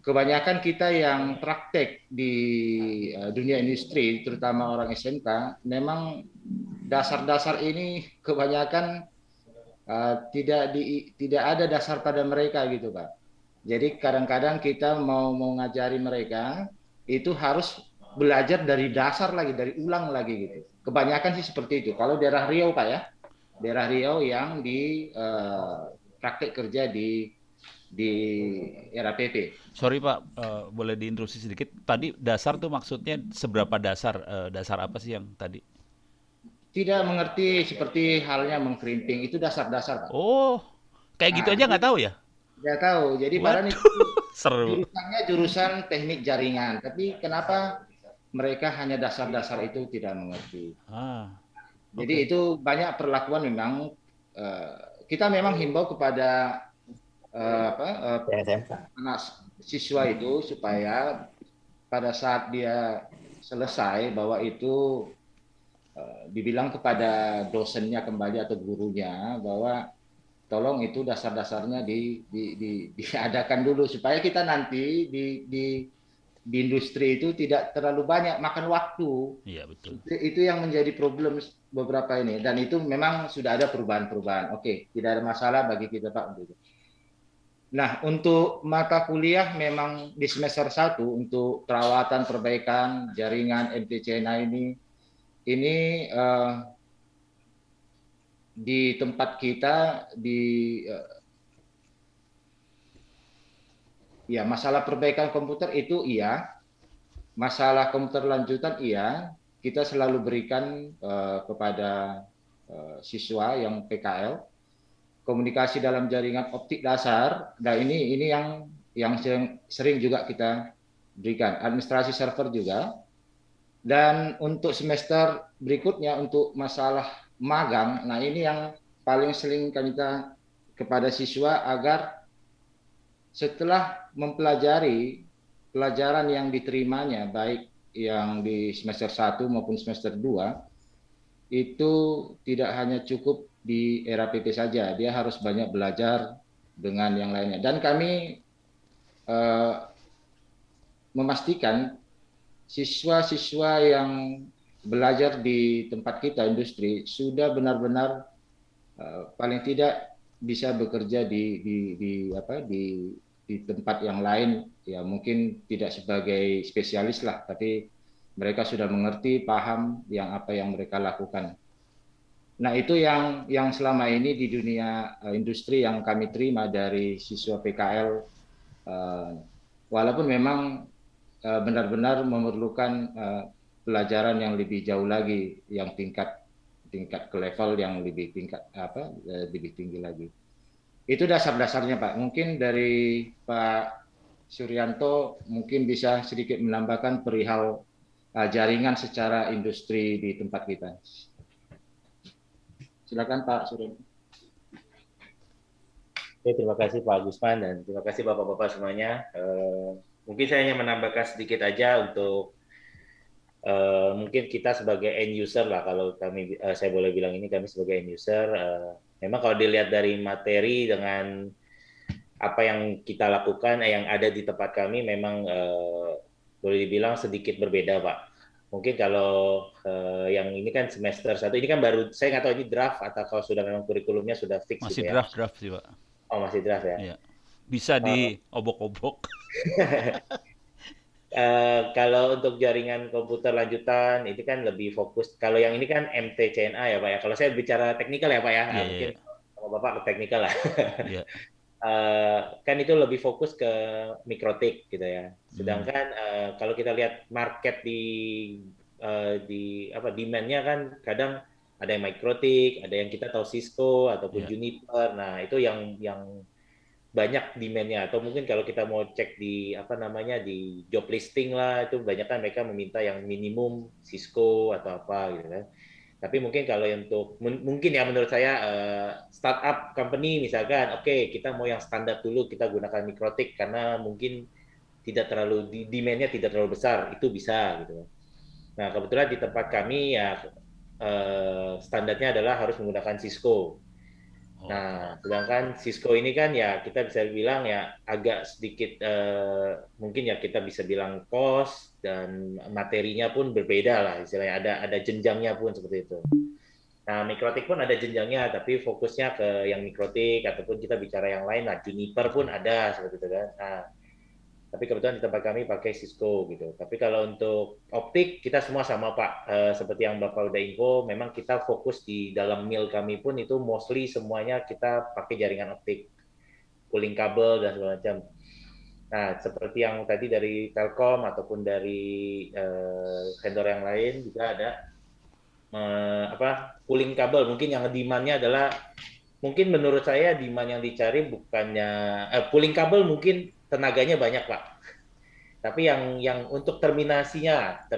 kebanyakan kita yang praktek di dunia industri, terutama orang SMK, memang dasar-dasar ini kebanyakan tidak ada dasar pada mereka gitu Pak. Jadi kadang-kadang kita mau ngajari mereka itu harus belajar dari dasar lagi, dari ulang lagi gitu. Kebanyakan sih seperti itu. Kalau daerah Riau Pak ya, daerah Riau yang di praktek kerja di RAPP. Sorry Pak, boleh diinterupsi sedikit. Tadi dasar tuh maksudnya seberapa dasar? Dasar apa sih yang tadi? Tidak mengerti seperti halnya mengkerimping, itu dasar-dasar Pak. Oh, kayak gitu aja nggak tahu ya? Nggak tahu. Jadi padahal itu Seru. jurusannya jurusan teknik jaringan, tapi kenapa mereka hanya dasar-dasar itu tidak mengerti? Jadi itu banyak perlakuan memang kita memang himbau kepada anak siswa itu supaya pada saat dia selesai bahwa itu dibilang kepada dosennya kembali atau gurunya bahwa tolong itu dasar-dasarnya diadakan dulu supaya kita nanti di industri itu tidak terlalu banyak makan waktu. Iya betul. Itu yang menjadi problem beberapa ini dan itu memang sudah ada perubahan-perubahan. Oke, tidak ada masalah bagi kita Pak untuk itu. Nah, untuk mata kuliah memang di semester 1 untuk perawatan perbaikan jaringan MTCNA ini di tempat kita ya masalah perbaikan komputer itu iya, masalah komputer lanjutan iya, kita selalu berikan kepada siswa yang PKL komunikasi dalam jaringan optik dasar. Nah ini yang sering juga kita berikan administrasi server juga. Dan untuk semester berikutnya untuk masalah magang, nah ini yang paling sering kami minta kepada siswa agar setelah mempelajari pelajaran yang diterimanya baik yang di semester 1 maupun semester 2 itu tidak hanya cukup di RAPP saja, dia harus banyak belajar dengan yang lainnya. Dan kami memastikan siswa-siswa yang belajar di tempat kita industri sudah benar-benar paling tidak bisa bekerja di tempat yang lain ya, mungkin tidak sebagai spesialis lah, tapi mereka sudah mengerti, paham apa yang mereka lakukan. Nah itu yang selama ini di dunia industri yang kami terima dari siswa PKL, walaupun memang benar-benar memerlukan pelajaran yang lebih jauh lagi, yang tingkat ke level yang lebih tinggi lagi. Itu dasar-dasarnya Pak. Mungkin dari Pak Suryanto mungkin bisa sedikit menambahkan perihal jaringan secara industri di tempat kita. Silakan Pak Suryanto. Oke, terima kasih Pak Agusman dan terima kasih Bapak-Bapak semuanya. Mungkin saya hanya menambahkan sedikit aja untuk mungkin kita sebagai end user lah, kalau kami saya boleh bilang ini kami sebagai end user, memang kalau dilihat dari materi dengan apa yang kita lakukan yang ada di tempat kami memang boleh dibilang sedikit berbeda Pak. Mungkin kalau yang ini kan semester 1 ini kan baru, saya nggak tahu ini draft atau kalau sudah memang kurikulumnya sudah fix masih gitu ya. Draft sih Pak. Oh masih draft ya. Iya. Bisa diobok-obok. Kalau untuk jaringan komputer lanjutan itu kan lebih fokus. Kalau yang ini kan MTCNA ya Pak ya. Kalau saya bicara teknikal ya Pak ya, mungkin sama Bapak ke teknikal lah. Kan itu lebih fokus ke mikrotik gitu ya. Sedangkan kalau kita lihat market di demand-nya kan kadang ada yang mikrotik, ada yang kita tahu Cisco ataupun Juniper. Nah itu yang banyak demand-nya, atau mungkin kalau kita mau cek di apa namanya di job listing lah, itu banyak kan mereka meminta yang minimum Cisco atau apa gitu kan. Tapi mungkin kalau untuk mungkin ya menurut saya startup company misalkan, oke, kita mau yang standar dulu, kita gunakan Mikrotik karena mungkin tidak terlalu demand-nya tidak terlalu besar, itu bisa gitu. Nah, kebetulan di tempat kami ya standarnya adalah harus menggunakan Cisco. Nah, sedangkan Cisco ini kan ya kita bisa bilang ya agak sedikit mungkin ya kita bisa bilang cost dan materinya pun berbeda lah, istilahnya ada jenjangnya pun seperti itu. Nah, Mikrotik pun ada jenjangnya, tapi fokusnya ke yang Mikrotik ataupun kita bicara yang lain lah, Juniper pun ada seperti itu kan. Nah, tapi kebetulan di tempat kami pakai Cisco gitu. Tapi kalau untuk optik kita semua sama Pak. Seperti yang Bapak udah info, memang kita fokus di dalam mill kami pun itu mostly semuanya kita pakai jaringan optik, cooling kabel dan segala macam. Nah, seperti yang tadi dari Telkom ataupun dari vendor yang lain juga ada cooling kabel. Mungkin yang demand-nya adalah mungkin menurut saya demand yang dicari bukannya cooling kabel mungkin tenaganya banyak Pak. Tapi yang untuk terminasinya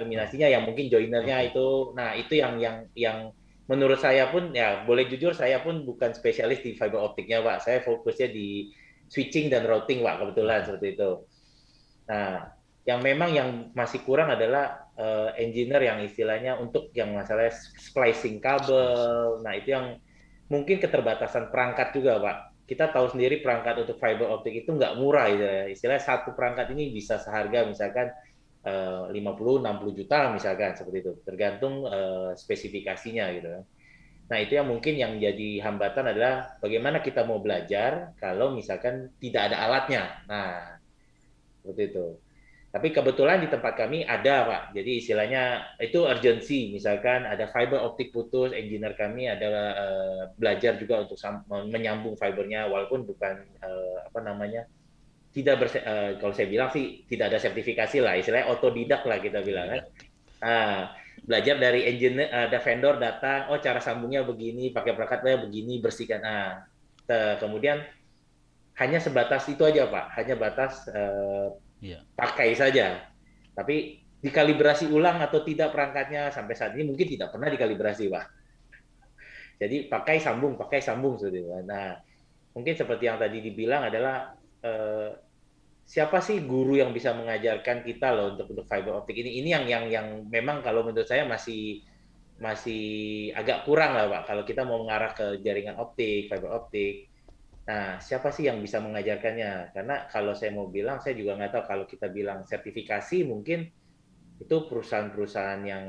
yang mungkin joinernya itu, nah itu yang menurut saya pun ya boleh jujur saya pun bukan spesialis di fiber optiknya Pak. Saya fokusnya di switching dan routing Pak kebetulan seperti itu. Nah, yang memang yang masih kurang adalah engineer yang istilahnya untuk yang masalah splicing kabel. Nah, itu yang mungkin keterbatasan perangkat juga Pak. Kita tahu sendiri perangkat untuk fiber optik itu nggak murah ya. Istilahnya satu perangkat ini bisa seharga misalkan 50-60 juta misalkan seperti itu, tergantung spesifikasinya gitu. Nah, itu yang mungkin yang jadi hambatan adalah bagaimana kita mau belajar kalau misalkan tidak ada alatnya. Nah, seperti itu. Tapi kebetulan di tempat kami ada Pak. Jadi istilahnya itu urgency. Misalkan ada fiber optik putus, engineer kami adalah belajar juga untuk menyambung fibernya, walaupun bukan tidak kalau saya bilang sih tidak ada sertifikasi lah. Istilahnya otodidak lah kita bilang kan. Belajar dari engineer, ada vendor datang, oh cara sambungnya begini, pakai perangkatnya begini, bersihkan. Nah, kemudian hanya sebatas itu aja Pak. Hanya batas pakai saja, tapi dikalibrasi ulang atau tidak perangkatnya sampai saat ini mungkin tidak pernah dikalibrasi Pak. Jadi pakai sambung seperti itu. Nah, mungkin seperti yang tadi dibilang adalah siapa sih guru yang bisa mengajarkan kita loh untuk fiber optik ini yang memang kalau menurut saya masih agak kurang lah Pak kalau kita mau mengarah ke jaringan optik, fiber optik. Nah, siapa sih yang bisa mengajarkannya? Karena kalau saya mau bilang, saya juga nggak tahu kalau kita bilang sertifikasi, mungkin itu perusahaan-perusahaan yang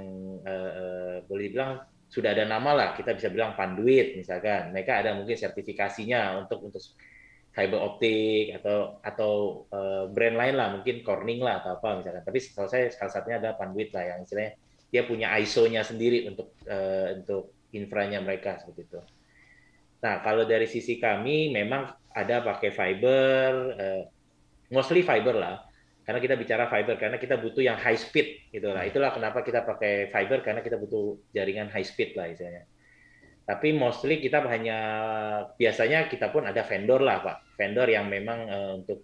boleh dibilang sudah ada nama lah. Kita bisa bilang Panduit, misalkan. Mereka ada mungkin sertifikasinya untuk fiber optik atau brand lain lah, mungkin Corning lah atau apa misalkan. Tapi kalau saya salah satunya adalah Panduit lah, yang istilahnya dia punya ISO-nya sendiri untuk infranya mereka seperti itu. Nah, kalau dari sisi kami memang ada pakai fiber, mostly fiber lah. Karena kita bicara fiber, karena kita butuh yang high speed gitu lah. Itulah kenapa kita pakai fiber, karena kita butuh jaringan high speed lah istilahnya. Tapi mostly kita biasanya kita pun ada vendor lah Pak. Vendor yang memang untuk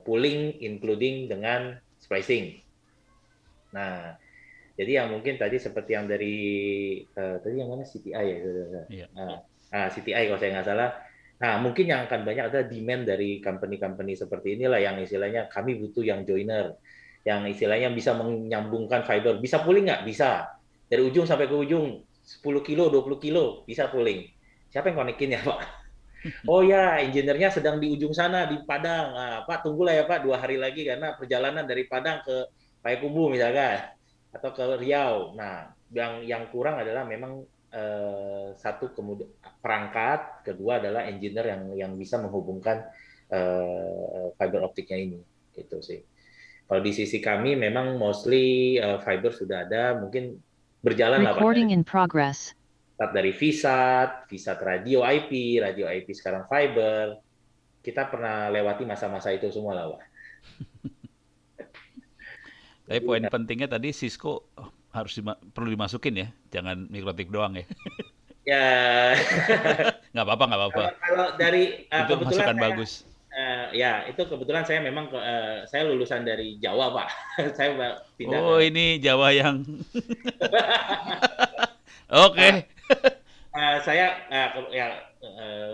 pooling, including dengan splicing. Nah, jadi yang mungkin tadi seperti yang dari tadi yang mana CTI ya? Iya. CTI kalau saya nggak salah. Nah, mungkin yang akan banyak adalah demand dari company-company seperti inilah yang istilahnya kami butuh yang joiner, yang istilahnya bisa menyambungkan fiber. Bisa pooling nggak? Bisa. Dari ujung sampai ke ujung, 10 kilo, 20 kilo, bisa pooling. Siapa yang konekin ya, Pak? Oh ya, engineer-nya sedang di ujung sana, di Padang. Nah, Pak, tunggulah ya, Pak, 2 hari lagi, karena perjalanan dari Padang ke Payakumbuh misalkan, atau ke Riau. Nah, yang kurang adalah memang satu kemudian perangkat, kedua adalah engineer yang bisa menghubungkan fiber optiknya ini, gitu sih. Kalau di sisi kami memang mostly fiber sudah ada, mungkin berjalan lah Pak. Recording in progress. Dari VSAT radio IP sekarang fiber. Kita pernah lewati masa-masa itu semua lah, Pak. Tapi poin pentingnya tadi Cisco perlu dimasukin ya, jangan Mikrotik doang ya. Ya. Nggak apa-apa. Kalau dari itu masukan bagus. Ya itu kebetulan saya memang saya lulusan dari Jawa Pak. Saya pindah Oh, ke ini Jawa yang Oke. Saya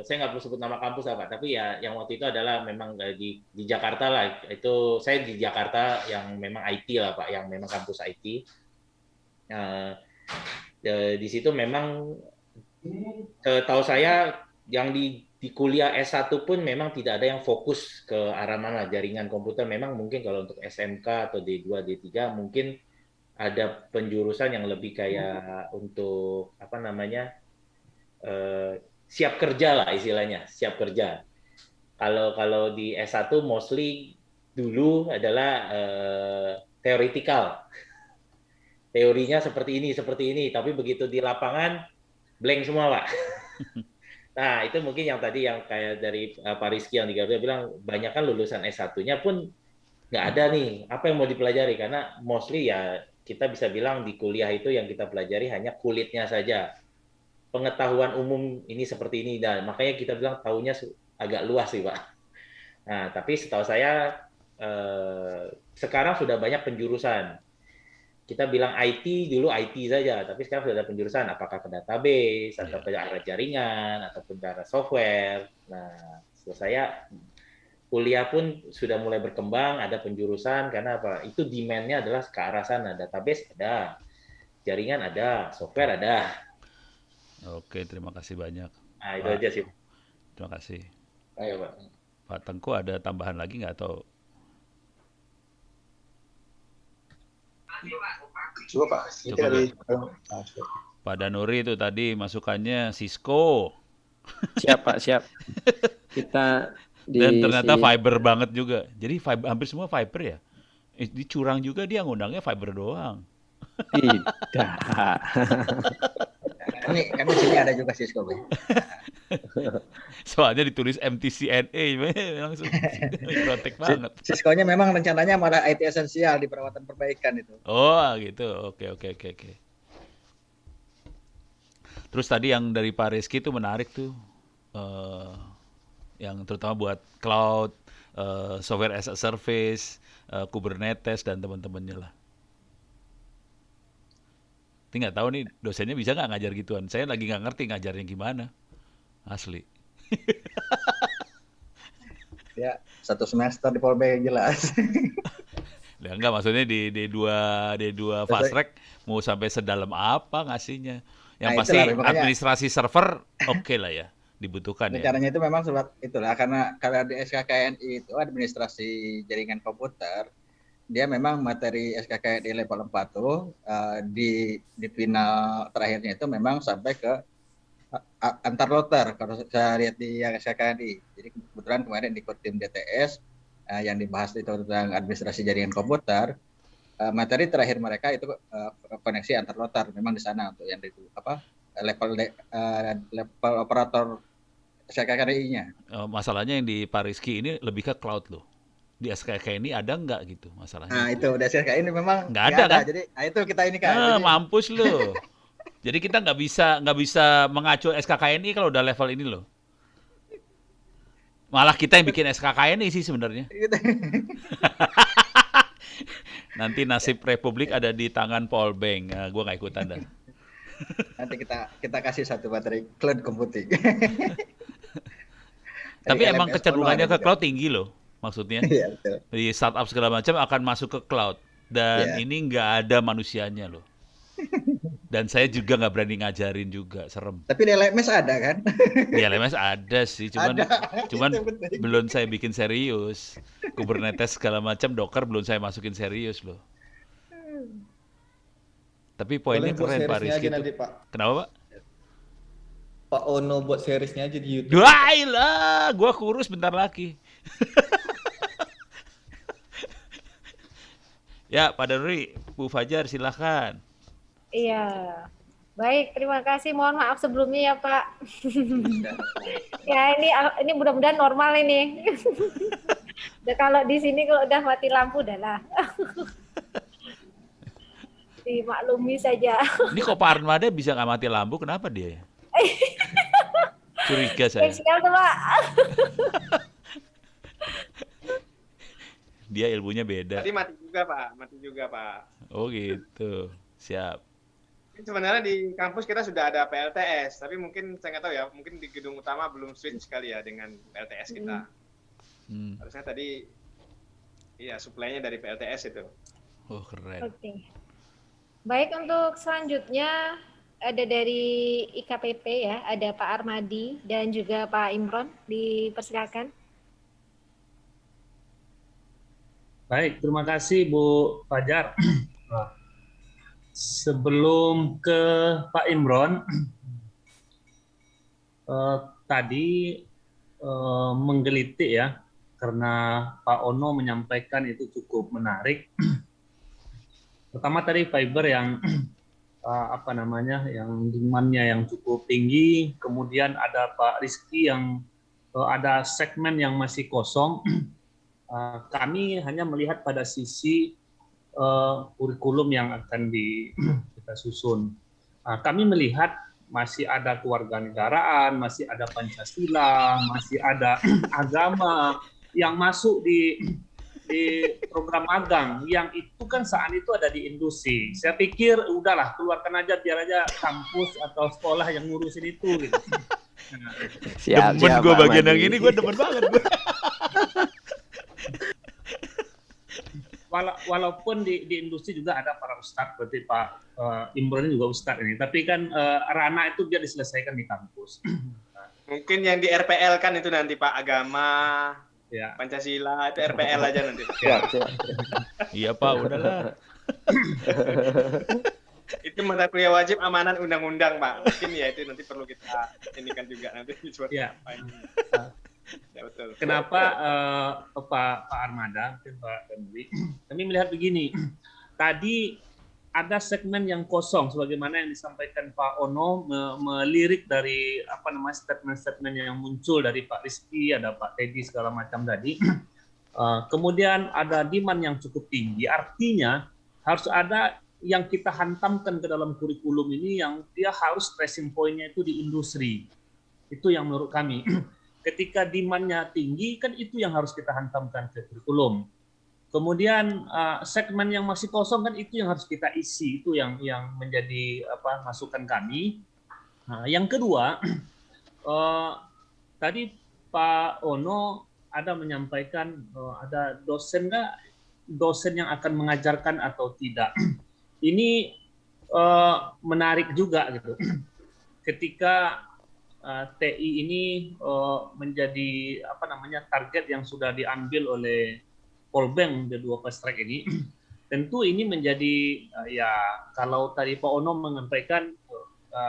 nggak perlu sebut nama kampus apa, tapi ya yang waktu itu adalah memang di Jakarta lah. Itu saya di Jakarta yang memang IT lah Pak, yang memang kampus IT. Di situ memang tahu saya yang di kuliah S1 pun memang tidak ada yang fokus ke arah mana jaringan komputer. Memang mungkin kalau untuk SMK atau D2, D3 mungkin ada penjurusan yang lebih kayak untuk apa namanya siap kerja lah istilahnya, siap kerja. Kalau di S1 mostly dulu adalah theoretical. Teorinya seperti ini, tapi begitu di lapangan blank semua, Pak. Nah, itu mungkin yang tadi yang kayak dari Pak Rizky yang dia bilang, banyak kan lulusan S1-nya pun nggak ada nih, apa yang mau dipelajari, karena mostly ya kita bisa bilang di kuliah itu yang kita pelajari hanya kulitnya saja. Pengetahuan umum ini seperti ini, dan makanya kita bilang tahunya agak luas sih, Pak. Nah, tapi setahu saya sekarang sudah banyak penjurusan. Kita bilang IT, dulu IT saja, tapi sekarang sudah ada penjurusan, apakah ke database, atau ke arah jaringan, ataupun ke arah software. Nah, setahu saya kuliah pun sudah mulai berkembang, ada penjurusan, karena apa? Itu demand-nya adalah ke arah sana. Database ada, jaringan ada, software ada. Oke, terima kasih banyak. Nah, itu aja sih. Terima kasih. Ayo, Pak. Pak Tengku ada tambahan lagi nggak atau? Coba Pak. Pak Danuri itu tadi masukannya Cisco. Siap Pak, siap. Kita Dan ternyata fiber banget juga. Jadi hampir semua fiber ya. Dicurang juga dia ngundangnya fiber doang. Tidak. Ini kan di sini ada juga Cisco, Bang. Soalnya ditulis MTCNA langsung protek banget. Cisco-nya memang rencananya mau ada IT esensial di perawatan perbaikan itu. Oh, gitu. Oke. Terus tadi yang dari Pak Rizky itu menarik tuh. Yang terutama buat cloud, software as a service, Kubernetes dan teman-temannya lah. Tapi nggak tahu nih dosennya bisa nggak ngajar gituan. Saya lagi nggak ngerti ngajarnya gimana. Asli. Ya, 1 semester di Polbank jelas. Ya enggak, maksudnya di D2 fast track mau sampai sedalam apa ngasihnya. Yang pasti itulah, administrasi server oke lah ya, dibutuhkan ya. Caranya itu memang sebab itulah, karena kalau di SKKNI itu administrasi jaringan komputer, dia memang materi SKKNI level 4 tuh di final terakhirnya itu memang sampai ke antar loter kalau saya lihat di yang SKKNI. Jadi kebetulan kemarin ikut tim DTS yang dibahas itu tentang administrasi jaringan komputer. Materi terakhir mereka itu koneksi antar loter, memang di sana untuk yang level operator SKKNI-nya. Masalahnya yang di Pak Rizky ini lebih ke cloud loh. Di SKKNI ada nggak gitu masalahnya? Nah itu udah SKKNI memang nggak ada kan? Jadi itu kita ini kan. Mampus loh. Jadi kita nggak bisa mengacu SKKNI kalau udah level ini loh. Malah kita yang bikin SKKNI sih sebenarnya. Nanti nasib Republik ada di tangan Polbank. Nah, gue nggak ikutan dah. Nanti kita kasih satu materi cloud computing. Tapi emang kecenderungannya ke cloud tinggi loh. Maksudnya iya, betul. Di startup segala macam akan masuk ke cloud. Dan ini nggak ada manusianya loh. Dan saya juga nggak berani ngajarin juga, serem. Tapi di LMS ada kan? Di LMS ada sih, cuman belum saya bikin serius. Kubernetes segala macam, Docker belum saya masukin serius loh. Tapi poinnya keren Pak Rizky itu. Kenapa Pak? Pak Ono buat seriesnya aja di YouTube. Lah, gua kurus bentar lagi. Ya, Pak Danuri, Bu Fajar silahkan. Iya, baik. Terima kasih. Mohon maaf sebelumnya ya Pak. Ya ini mudah-mudahan normal ini. Kalau di sini kalau udah mati lampu udah lah. Dimaklumi saja. Ini kok Pak Armada bisa nggak mati lampu? Kenapa dia? Curiga saya. Spesial tuh Pak. Dia ilmunya beda. Tadi mati juga Pak. Oh gitu, siap. Sebenarnya di kampus kita sudah ada PLTS, tapi mungkin saya nggak tahu ya, mungkin di gedung utama belum switch kali ya dengan PLTS kita. Harusnya tadi, iya suplainya dari PLTS itu. Oh keren. Oke. Baik, untuk selanjutnya ada dari IKPP ya, ada Pak Armadi dan juga Pak Imron, dipersilakan. Baik, terima kasih Bu Fajar. Sebelum ke Pak Imron, tadi menggelitik ya, karena Pak Ono menyampaikan itu cukup menarik. Pertama tadi fiber yang yang demand-nya yang cukup tinggi, kemudian ada Pak Rizky yang ada segmen yang masih kosong. Kami hanya melihat pada sisi kurikulum yang akan kita susun. Kami melihat masih ada kewarganegaraan, masih ada Pancasila, masih ada agama yang masuk di program magang, yang itu kan saat itu ada di industri. Saya pikir udahlah keluarkan aja, biar aja kampus atau sekolah yang ngurusin itu gitu. Demen gue bagian yang ini, gue demen banget. Walaupun di industri juga ada para ustadz, seperti Pak Imron juga ustadz ini, tapi kan ranah itu dia diselesaikan di kampus. Mungkin yang di RPL kan itu nanti Pak, agama, ya. Pancasila, itu RPL aja nanti. Iya Pak, udahlah. Itu mata kuliah wajib amanan undang-undang Pak. Mungkin ya itu nanti perlu kita inikan juga nanti. Ya. Ya, betul. Kenapa Pak Armada, Pak Dwi, kami melihat begini, tadi ada segmen yang kosong, sebagaimana yang disampaikan Pak Ono, melirik dari statement-statement yang muncul dari Pak Rizky, ada Pak Teddy segala macam tadi. Kemudian ada demand yang cukup tinggi, artinya harus ada yang kita hantamkan ke dalam kurikulum ini yang dia harus stressing point-nya itu di industri. Itu yang menurut kami. Ketika demand-nya tinggi, kan itu yang harus kita hantamkan ke kurikulum. Kemudian segmen yang masih kosong kan itu yang harus kita isi, itu yang menjadi masukan kami. Nah, yang kedua, tadi Pak Ono ada menyampaikan ada dosen yang akan mengajarkan atau tidak. Ini menarik juga gitu. Ketika TI ini menjadi target yang sudah diambil oleh Polbank di 2 fast track ini, tentu ini menjadi kalau tadi Pak Ono menyampaikan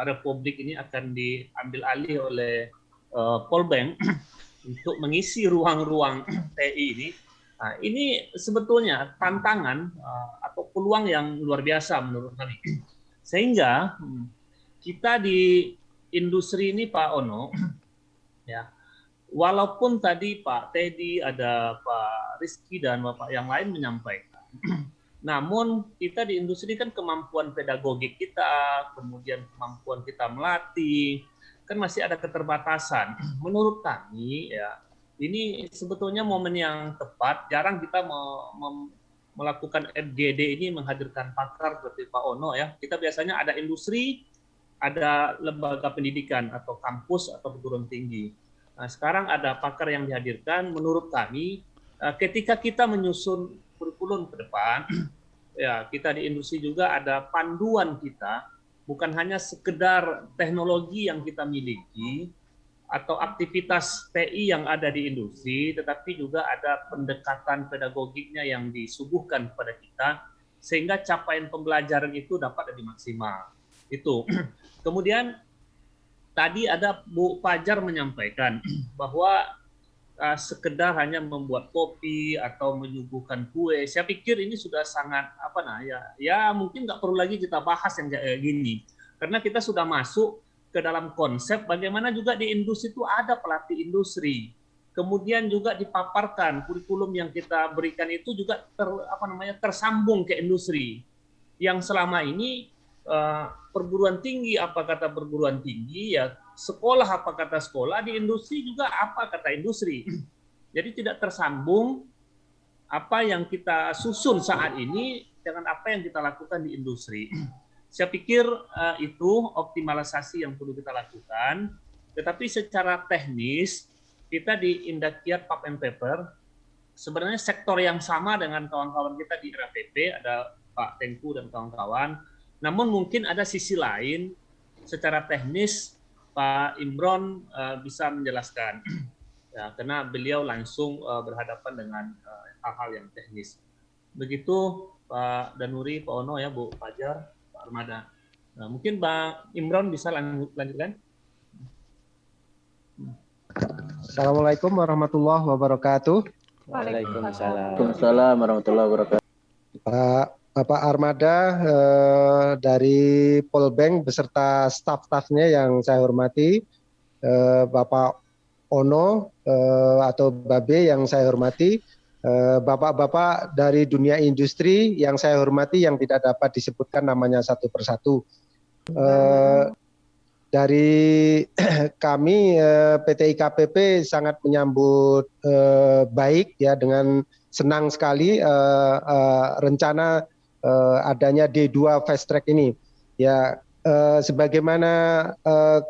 Republik ini akan diambil alih oleh Polbank untuk mengisi ruang-ruang TI ini. Nah, ini sebetulnya tantangan atau peluang yang luar biasa menurut kami. Sehingga kita di industri ini Pak Ono, ya, walaupun tadi Pak Teddy, ada Pak Rizky dan Bapak yang lain menyampaikan, namun kita di industri kan kemampuan pedagogik kita, kemudian kemampuan kita melatih, kan masih ada keterbatasan. Menurut kami, ya, ini sebetulnya momen yang tepat. Jarang kita melakukan FGD ini menghadirkan pakar seperti Pak Ono, ya. Kita biasanya ada industri, ada lembaga pendidikan atau kampus atau perguruan tinggi. Nah, sekarang ada pakar yang dihadirkan. Menurut kami, ketika kita menyusun kurikulum ke depan, ya kita di industri juga ada panduan kita, bukan hanya sekedar teknologi yang kita miliki atau aktivitas TI yang ada di industri, tetapi juga ada pendekatan pedagogiknya yang disuguhkan kepada kita, sehingga capaian pembelajaran itu dapat lebih maksimal. Itu. Kemudian tadi ada Bu Fajar menyampaikan bahwa sekedar hanya membuat kopi atau menyuguhkan kue. Saya pikir ini sudah sangat mungkin nggak perlu lagi kita bahas yang kayak gini, karena kita sudah masuk ke dalam konsep bagaimana juga di industri itu ada pelatih industri. Kemudian juga dipaparkan kurikulum yang kita berikan itu juga tersambung ke industri. Yang selama ini perguruan tinggi apa kata perguruan tinggi, ya sekolah apa kata sekolah, di industri juga apa kata industri. Jadi tidak tersambung, apa yang kita susun saat ini dengan apa yang kita lakukan di industri. Saya pikir itu optimalisasi yang perlu kita lakukan, tetapi secara teknis kita di Indakiat Pulp and Paper sebenarnya sektor yang sama dengan kawan-kawan kita di RAPP, ada Pak Tengku dan kawan-kawan. Namun mungkin ada sisi lain secara teknis Pak Imron bisa menjelaskan. Ya, karena beliau langsung berhadapan dengan hal-hal yang teknis. Begitu Pak Danuri, Pak Ono ya, Bu Fajar, Pak Armada. Nah, mungkin Bang Imron bisa lanjutkan. Assalamualaikum warahmatullahi wabarakatuh. Waalaikumsalam warahmatullahi wabarakatuh. Pak Armada dari Polbank beserta staf-stafnya yang saya hormati, Bapak Ono atau Babe yang saya hormati, bapak-bapak dari dunia industri yang saya hormati yang tidak dapat disebutkan namanya satu persatu. Dari kami PT IKPP sangat menyambut baik ya, dengan senang sekali rencana adanya D2 Fast Track ini. Ya, sebagaimana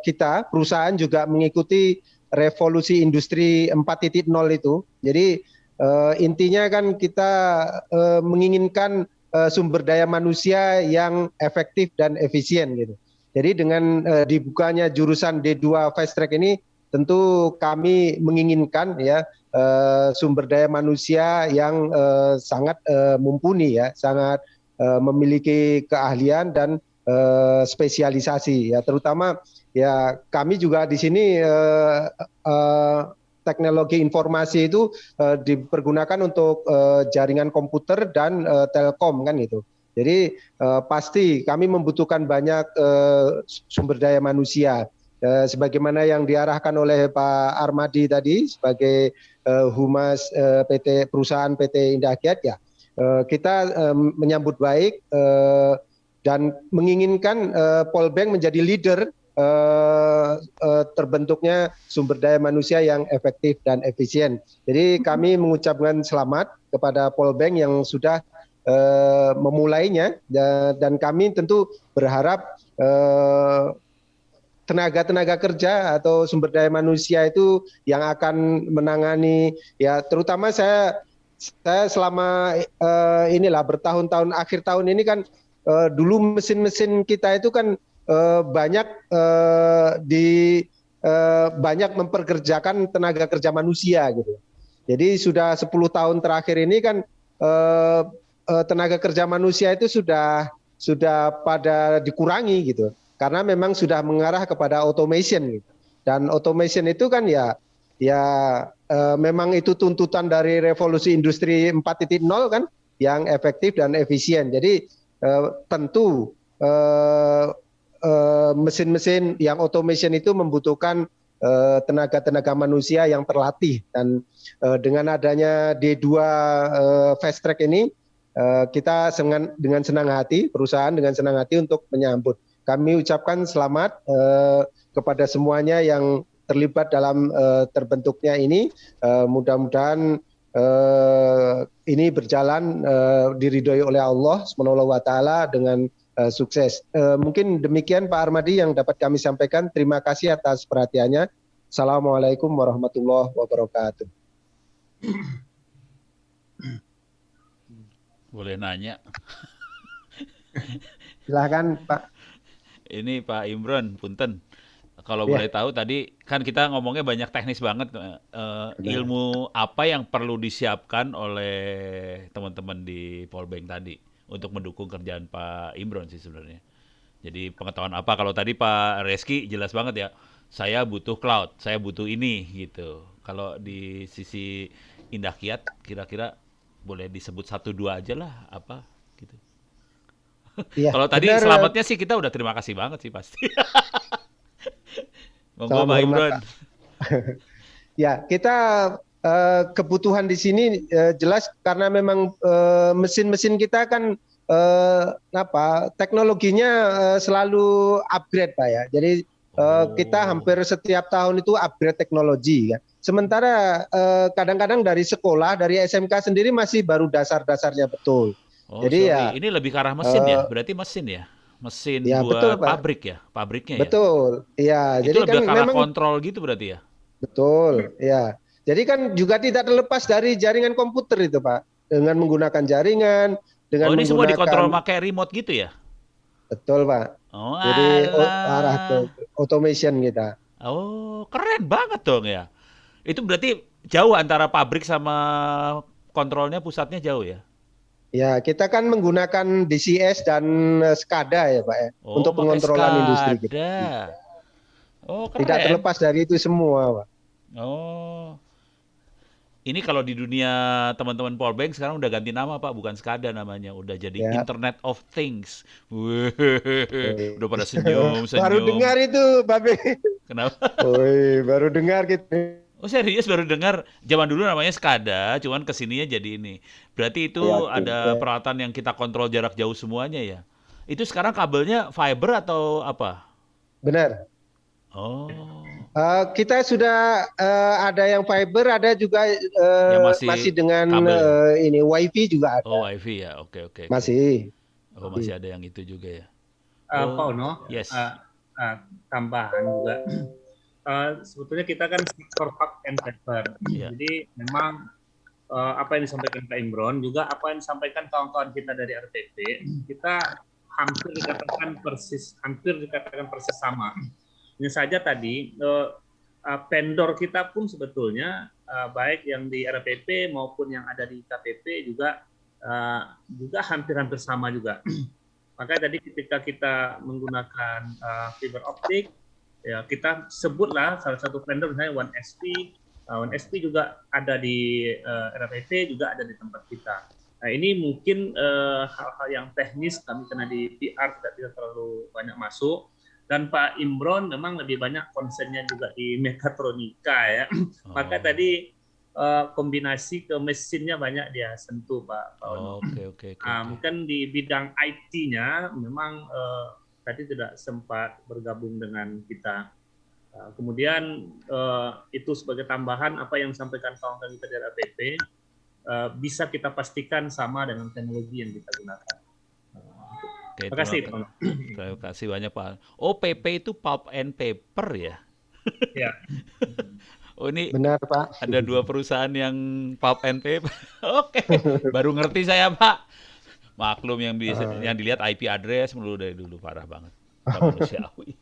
kita perusahaan juga mengikuti revolusi industri 4.0 itu. Jadi intinya kan kita menginginkan sumber daya manusia yang efektif dan efisien gitu. Jadi dengan dibukanya jurusan D2 Fast Track ini tentu kami menginginkan ya sumber daya manusia yang sangat mumpuni ya, sangat memiliki keahlian dan spesialisasi ya, terutama ya kami juga di sini teknologi informasi itu dipergunakan untuk jaringan komputer dan telkom kan gitu. Jadi pasti kami membutuhkan banyak sumber daya manusia. Sebagaimana yang diarahkan oleh Pak Armadi tadi sebagai Humas perusahaan PT Indakiat ya, kita menyambut baik dan menginginkan Polbank menjadi leader terbentuknya sumber daya manusia yang efektif dan efisien. Jadi kami mengucapkan selamat kepada Polbank yang sudah memulainya, dan kami tentu berharap tenaga kerja atau sumber daya manusia itu yang akan menangani ya, terutama saya selama inilah bertahun-tahun akhir tahun ini kan dulu mesin-mesin kita itu kan banyak banyak memperkerjakan tenaga kerja manusia gitu. Jadi sudah 10 tahun terakhir ini kan tenaga kerja manusia itu sudah pada dikurangi gitu, karena memang sudah mengarah kepada automation gitu. Dan automation itu kan ya memang itu tuntutan dari revolusi industri 4.0 kan, yang efektif dan efisien. Jadi tentu mesin-mesin yang automation itu membutuhkan tenaga manusia yang terlatih, dan dengan adanya D2 Fast Track ini kita dengan senang hati, perusahaan dengan senang hati untuk menyambut. Kami ucapkan selamat kepada semuanya yang terlibat dalam terbentuknya ini. Mudah-mudahan ini berjalan diridhoi oleh Allah SWT dengan sukses. Mungkin demikian Pak Armadi yang dapat kami sampaikan. Terima kasih atas perhatiannya. Assalamualaikum warahmatullahi wabarakatuh. Boleh nanya? Silakan Pak. Ini Pak Imron, punten. Kalau boleh tahu tadi kan kita ngomongnya banyak teknis banget. Ilmu apa yang perlu disiapkan oleh teman-teman di Polbank tadi untuk mendukung kerjaan Pak Imron sih sebenarnya. Jadi pengetahuan apa? Kalau tadi Pak Reski jelas banget ya. Saya butuh cloud, saya butuh ini gitu. Kalau di sisi Indakiat kira-kira boleh disebut 1-2 aja lah apa gitu. Ya, kalau tadi selamatnya sih kita udah terima kasih banget sih pasti. Monggo Pak Imron. Ya, kita kebutuhan di sini jelas karena memang mesin-mesin kita kan teknologinya selalu upgrade Pak ya. Jadi kita hampir setiap tahun itu upgrade teknologi ya. Sementara kadang-kadang dari sekolah, dari SMK sendiri masih baru dasar-dasarnya betul. Oh, Jadi ya, sorry. Ini lebih ke arah mesin ya? Berarti mesin ya? Mesin ya betul buat Pak, pabrik ya? Pabriknya ya? betul. Ya, Itu jadi lebih kan ke arah memang kontrol gitu berarti ya? betul. Ya, jadi kan juga tidak terlepas dari jaringan komputer itu Pak. Dengan menggunakan jaringan, dengan Oh, ini semua dikontrol menggunakan pakai remote gitu ya? betul Pak. Oh, Jadi arah alah. ke automation kita. Oh, keren banget dong ya. Itu berarti jauh antara pabrik sama kontrolnya pusatnya jauh ya? Ya, kita kan menggunakan DCS dan SCADA ya Pak ya, Oh, untuk pakai pengontrolan industri kita. SCADA. Oh, Tidak keren. terlepas dari itu semua Pak. Oh. Ini kalau di dunia teman-teman Polbank sekarang udah ganti nama Pak, bukan SCADA namanya, udah jadi Ya. Internet of Things. Wih, udah pada Baru senyum-senyum. dengar itu, Babe. Kenapa? Woi, baru dengar gitu. Oh serius baru dengar, zaman dulu namanya SCADA, cuman kesininya jadi ini. Berarti itu Iya, oke. ada peralatan yang kita kontrol jarak jauh semuanya ya. Itu sekarang kabelnya fiber atau apa? Benar. Oh, Kita sudah ada yang fiber, ada juga yang masih masih dengan kabel ya? ini WiFi juga ada. Oh WiFi ya, oke oke. Masih. Oh masih ada yang itu juga ya. Pak Oh, Ono, yes. tambahan juga. Sebetulnya kita kan sektor pulp and paper. Iya. Jadi memang apa yang disampaikan Pak Imron, juga apa yang disampaikan kawan-kawan kita dari RPP, kita hampir dikatakan persis sama. Ini saja tadi vendor kita pun sebetulnya baik yang di RPP maupun yang ada di KPP juga hampir-hamptir sama juga. Makanya tadi ketika kita menggunakan fiber optik, ya kita sebutlah salah satu vendor misalnya OneSP juga ada di RPP, juga ada di tempat kita. Nah ini mungkin hal-hal yang teknis kami karena di PR tidak terlalu banyak masuk. Dan Pak Imron memang lebih banyak konsennya juga di mekatronika ya. Maka tadi kombinasi ke mesinnya banyak dia sentuh Pak Ono. Oke. Mungkin di bidang IT-nya memang tadi tidak sempat bergabung dengan kita. Kemudian itu sebagai tambahan apa yang disampaikan kawan-kawan kita dari APP bisa kita pastikan sama dengan teknologi yang kita gunakan. Oke, Terima kasih Pak. Terima kasih banyak Pak. Oh PP itu pulp and paper ya? Ya. Oh ini benar Pak. Ada 2 perusahaan yang pulp and paper. Oke, baru ngerti saya Pak. Maklum yang yang dilihat IP address melulu dari dulu parah banget. Nggak manusiawi.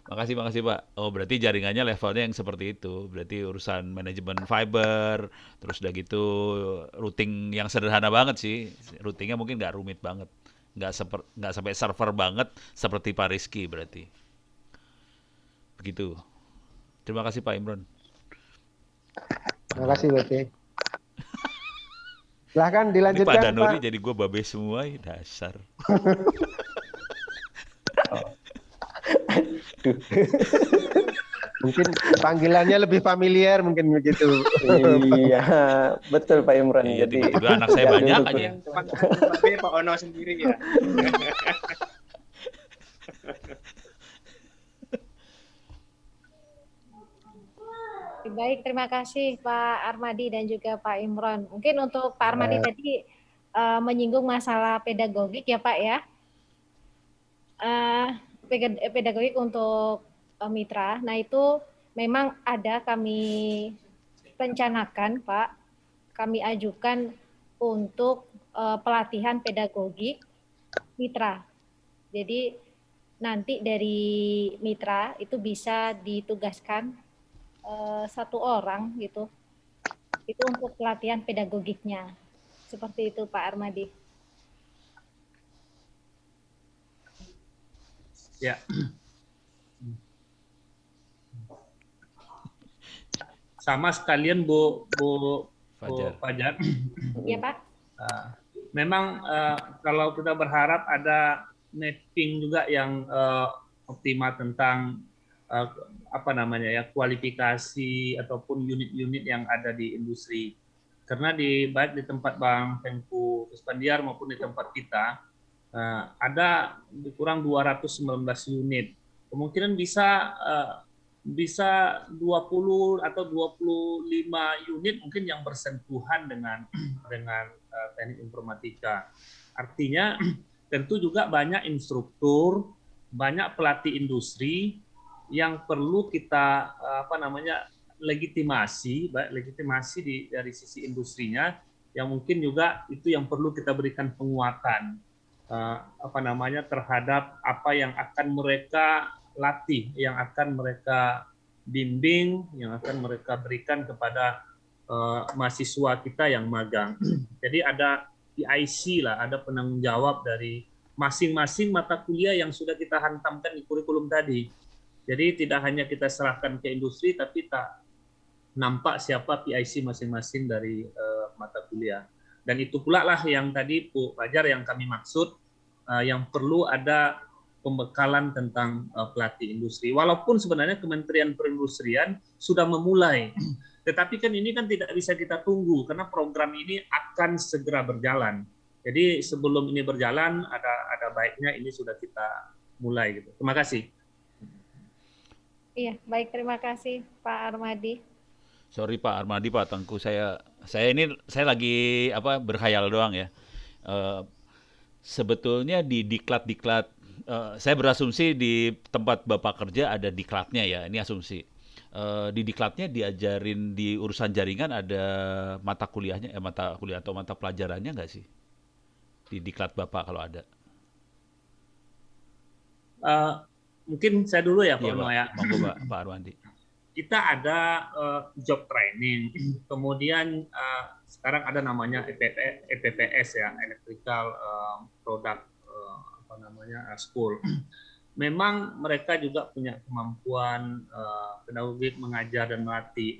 Makasih Pak. Oh berarti jaringannya levelnya yang seperti itu. Berarti urusan manajemen fiber, terus udah gitu routing yang sederhana banget sih. Routingnya mungkin nggak rumit banget, nggak sampai server banget seperti Pak Rizky berarti. Begitu. Terima kasih Pak Imron. Terima kasih Babe. Silahkan Ini dilanjutkan Pak Danuri Pak. jadi gue babe semua, dasar. Mungkin panggilannya lebih familiar mungkin begitu. Iya, betul Pak Imron. Iya, Jadi tiba-tiba anak saya banyak aja. Tapi Pak Ono sendiri ya. Baik, terima kasih Pak Armadi dan juga Pak Imron. Mungkin untuk Pak Armadi tadi menyinggung masalah pedagogik ya Pak ya. Pedagogik untuk mitra. Nah itu memang ada kami rencanakan Pak, kami ajukan untuk pelatihan pedagogik mitra. Jadi nanti dari mitra itu bisa ditugaskan 1 orang gitu. Itu untuk pelatihan pedagogiknya. Seperti itu Pak Armadi. Ya. Sama sekalian Bu Fajar. Iya Pak. Memang kalau kita berharap ada mapping juga yang optimal tentang kualifikasi ataupun unit-unit yang ada di industri. Karena baik di tempat Bang Tengku Kuspandiar maupun di tempat kita ada kurang 219 unit. Kemungkinan bisa bisa 20 atau 25 unit mungkin yang bersentuhan dengan teknik informatika. Artinya tentu juga banyak instruktur, banyak pelatih industri yang perlu kita legitimasi dari sisi industrinya, yang mungkin juga itu yang perlu kita berikan penguatan terhadap apa yang akan mereka latih, yang akan mereka bimbing, yang akan mereka berikan kepada mahasiswa kita yang magang. Jadi ada PIC lah, ada penanggung jawab dari masing-masing mata kuliah yang sudah kita hantamkan di kurikulum tadi. Jadi tidak hanya kita serahkan ke industri, tapi tak nampak siapa PIC masing-masing dari mata kuliah. Dan itu pula lah yang tadi Bu Fajar yang kami maksud, yang perlu ada pembekalan tentang pelatih industri. Walaupun sebenarnya Kementerian Perindustrian sudah memulai, tetapi kan ini kan tidak bisa kita tunggu karena program ini akan segera berjalan. Jadi sebelum ini berjalan ada baiknya ini sudah kita mulai gitu. Terima kasih. Iya, baik, terima kasih Pak Armadi. Sorry Pak Armadi, Pak Tengku, saya lagi berkhayal doang ya. Sebetulnya di diklat, saya berasumsi di tempat Bapak kerja ada diklatnya ya, ini asumsi. Di diklatnya diajarin di urusan jaringan ada mata kuliah atau mata pelajarannya nggak sih? Di diklat Bapak kalau ada. Mungkin saya dulu ya Pak Ono ya. Monggo Pak Arwandi. Kita ada job training, kemudian sekarang ada namanya EPPS ya, Electrical Product School. Memang mereka juga punya kemampuan pedagogik mengajar dan melatih.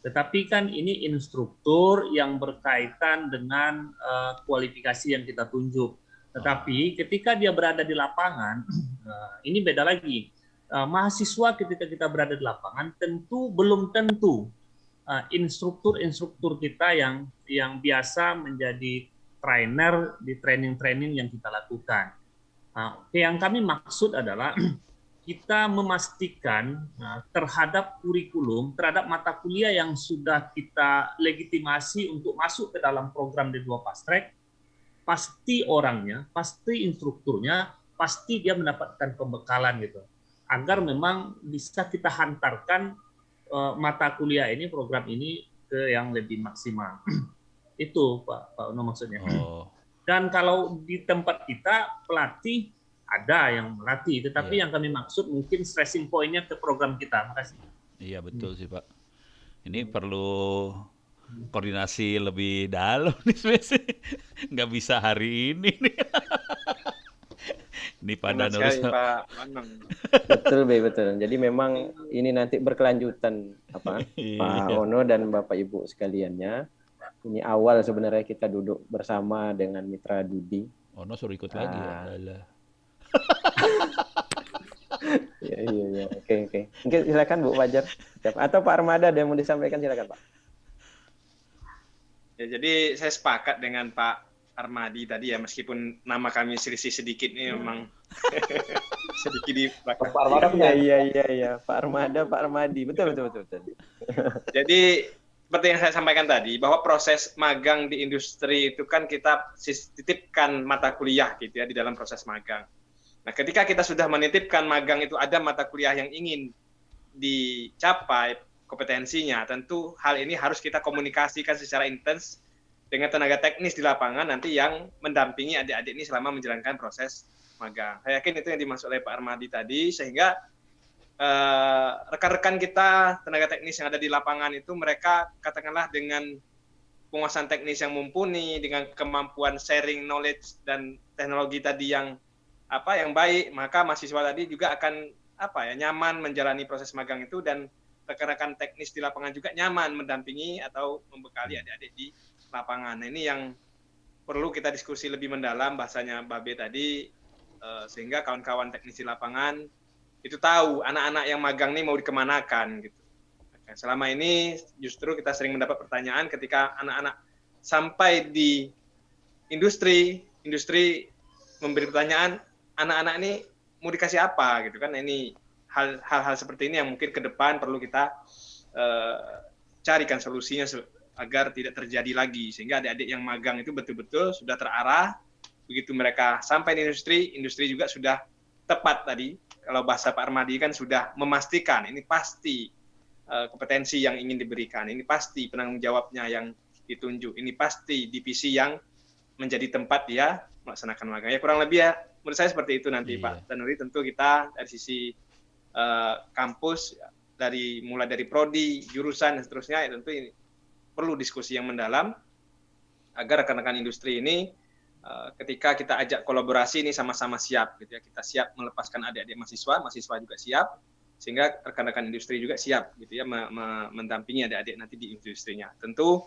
Tetapi kan ini instruktur yang berkaitan dengan kualifikasi yang kita tunjuk. Tetapi ketika dia berada di lapangan, ini beda lagi. Mahasiswa ketika kita berada di lapangan belum tentu instruktur kita yang biasa menjadi trainer di training yang kita lakukan. Yang kami maksud adalah kita memastikan terhadap kurikulum, terhadap mata kuliah yang sudah kita legitimasi untuk masuk ke dalam program D2 Fast Track, pasti orangnya, pasti instrukturnya, pasti dia mendapatkan pembekalan gitu. Agar memang bisa kita hantarkan mata kuliah ini, program ini ke yang lebih maksimal. Itu Pak Ono maksudnya. Dan kalau di tempat kita pelatih ada yang melatih, tetapi yang kami maksud mungkin stressing point-nya ke program kita. Makasih. Iya betul sih Pak. Ini perlu koordinasi lebih dalam nih sebenarnya. Nggak bisa hari ini nih. Ini pada sekali, Pak Manong. Betul. Jadi memang ini nanti berkelanjutan Pak Ono dan Bapak Ibu sekaliannya. Ini awal sebenarnya kita duduk bersama dengan Mitra Dudi. Ono suruh ikut lagi ya. Iya. Oke. Mungkin silakan Bu Fajar. Atau Pak Armada ada yang mau disampaikan, silakan Pak. Ya, jadi saya sepakat dengan Pak Armadi tadi ya, meskipun nama kami selisih sedikit nih memang sedikit di belakang. Pak Armada iya. Pak Armadi. Betul. Jadi seperti yang saya sampaikan tadi, bahwa proses magang di industri itu kan kita titipkan mata kuliah gitu ya di dalam proses magang. Nah, ketika kita sudah menitipkan magang itu ada mata kuliah yang ingin dicapai kompetensinya, tentu hal ini harus kita komunikasikan secara intens dengan tenaga teknis di lapangan nanti yang mendampingi adik-adik ini selama menjalankan proses magang. Saya yakin itu yang dimaksud oleh Pak Armadi tadi, sehingga rekan-rekan kita tenaga teknis yang ada di lapangan itu mereka katakanlah dengan penguasaan teknis yang mumpuni, dengan kemampuan sharing knowledge dan teknologi tadi yang baik, maka mahasiswa tadi juga akan nyaman menjalani proses magang itu, dan rekan-rekan teknis di lapangan juga nyaman mendampingi atau membekali adik-adik di lapangan. Nah, ini yang perlu kita diskusi lebih mendalam, bahasanya Babe tadi, sehingga kawan-kawan teknis di lapangan itu tahu anak-anak yang magang ini mau dikemanakan gitu. Selama ini justru kita sering mendapat pertanyaan ketika anak-anak sampai di industri memberi pertanyaan, anak-anak ini mau dikasih apa gitu kan. Ini hal-hal seperti ini yang mungkin ke depan perlu kita carikan solusinya agar tidak terjadi lagi, sehingga adik-adik yang magang itu betul-betul sudah terarah. Begitu mereka sampai di industri juga sudah tepat tadi. Kalau bahasa Pak Armadi kan sudah memastikan ini pasti kompetensi yang ingin diberikan, ini pasti penanggung jawabnya yang ditunjuk, ini pasti divisi yang menjadi tempat dia melaksanakan magang. Ya kurang lebih ya menurut saya seperti itu nanti Pak Danuri. Tentu kita dari sisi kampus, mulai dari prodi, jurusan dan seterusnya, ya tentu ini perlu diskusi yang mendalam agar rekan-rekan industri ini ketika kita ajak kolaborasi ini sama-sama siap gitu ya. Kita siap melepaskan adik-adik mahasiswa juga siap, sehingga rekan-rekan industri juga siap gitu ya mendampingi adik-adik nanti di industrinya. Tentu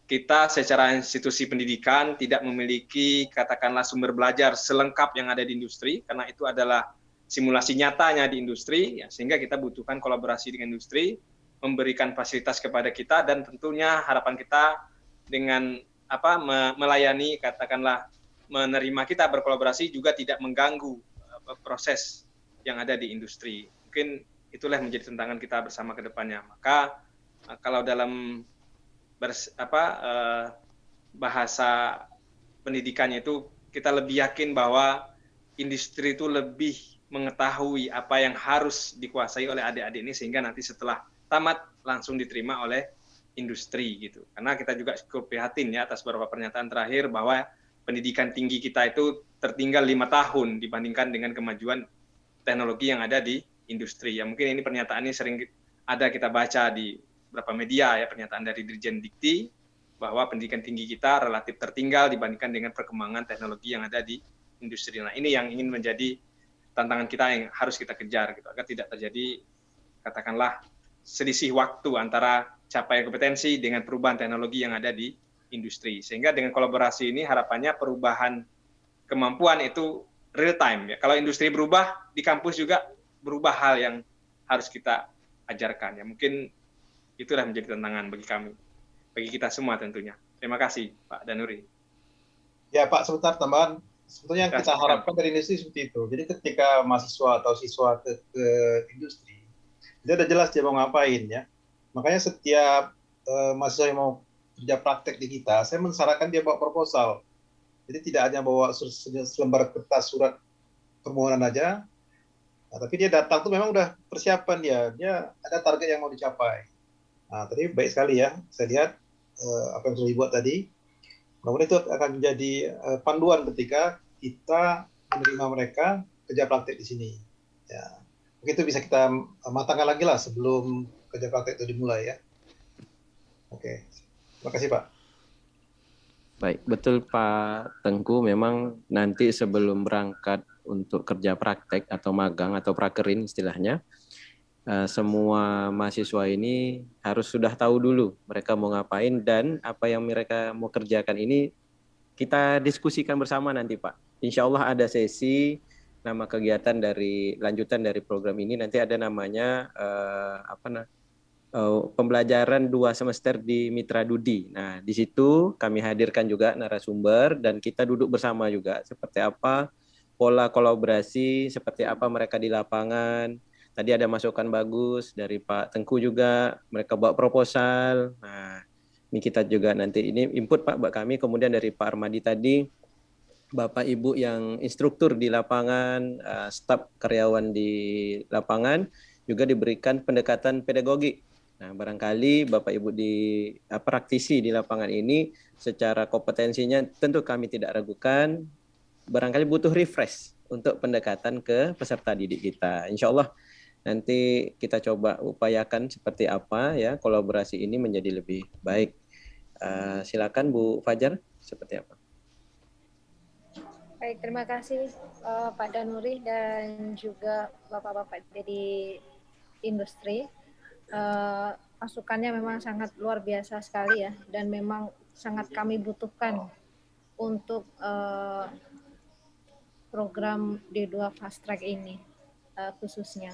kita secara institusi pendidikan tidak memiliki katakanlah sumber belajar selengkap yang ada di industri, karena itu adalah simulasi nyatanya di industri ya, sehingga kita butuhkan kolaborasi dengan industri, memberikan fasilitas kepada kita, dan tentunya harapan kita dengan melayani, katakanlah menerima kita berkolaborasi juga tidak mengganggu proses yang ada di industri. Mungkin itulah yang menjadi tantangan kita bersama ke depannya. Maka kalau dalam bahasa pendidikannya itu kita lebih yakin bahwa industri itu lebih mengetahui apa yang harus dikuasai oleh adik-adik ini, sehingga nanti setelah tamat langsung diterima oleh industri gitu. Karena kita juga cukup prihatin ya atas beberapa pernyataan terakhir bahwa pendidikan tinggi kita itu tertinggal 5 tahun dibandingkan dengan kemajuan teknologi yang ada di industri. Ya mungkin ini pernyataan ini sering ada kita baca di beberapa media ya, pernyataan dari Dirjen Dikti bahwa pendidikan tinggi kita relatif tertinggal dibandingkan dengan perkembangan teknologi yang ada di industri. Nah, ini yang ingin menjadi tantangan kita yang harus kita kejar gitu, agar tidak terjadi katakanlah selisih waktu antara capaian kompetensi dengan perubahan teknologi yang ada di industri. Sehingga dengan kolaborasi ini harapannya perubahan kemampuan itu real time ya. Kalau industri berubah, di kampus juga berubah hal yang harus kita ajarkan ya. Mungkin itulah menjadi tantangan bagi kami, bagi kita semua tentunya. Terima kasih Pak Danuri. Ya Pak, sebentar tambahan. Sebetulnya yang kita harapkan dari industri seperti itu. Jadi ketika mahasiswa atau siswa ke industri, dia udah jelas dia mau ngapain ya. Makanya setiap mahasiswa yang mau kerja praktek di kita, saya mensarankan dia bawa proposal. Jadi tidak hanya bawa selembar kertas surat permohonan aja, nah, tapi dia datang tuh memang udah persiapan dia ada target yang mau dicapai. Nah, tadi baik sekali ya, saya lihat apa yang sudah dibuat tadi. Namun itu akan menjadi panduan ketika kita menerima mereka kerja praktek di sini. Ya, begitu bisa kita matangkan lagi lah sebelum kerja praktek itu dimulai ya. Oke. Terima kasih Pak. Baik, betul Pak Tengku, memang nanti sebelum berangkat untuk kerja praktek atau magang atau prakerin istilahnya, semua mahasiswa ini harus sudah tahu dulu mereka mau ngapain dan apa yang mereka mau kerjakan ini kita diskusikan bersama nanti Pak. Insya Allah ada sesi nama kegiatan dari lanjutan dari program ini, nanti ada namanya pembelajaran 2 semester di Mitra Dudi. Nah, di situ kami hadirkan juga narasumber dan kita duduk bersama juga seperti apa pola kolaborasi, seperti apa mereka di lapangan. Tadi ada masukan bagus dari Pak Tengku juga, mereka buat proposal. Nah, ini kita juga nanti ini input Pak buat kami, kemudian dari Pak Armadi tadi, Bapak Ibu yang instruktur di lapangan, staf karyawan di lapangan juga diberikan pendekatan pedagogik. Nah, barangkali Bapak Ibu di praktisi di lapangan ini secara kompetensinya tentu kami tidak ragukan, barangkali butuh refresh untuk pendekatan ke peserta didik kita. Insya Allah nanti kita coba upayakan seperti apa ya kolaborasi ini menjadi lebih baik. Silakan Bu Fajar, seperti apa? Baik, terima kasih Pak Danuri dan juga Bapak-Bapak dari industri. Masukannya memang sangat luar biasa sekali ya, dan memang sangat kami butuhkan untuk program D2 Fast Track ini khususnya.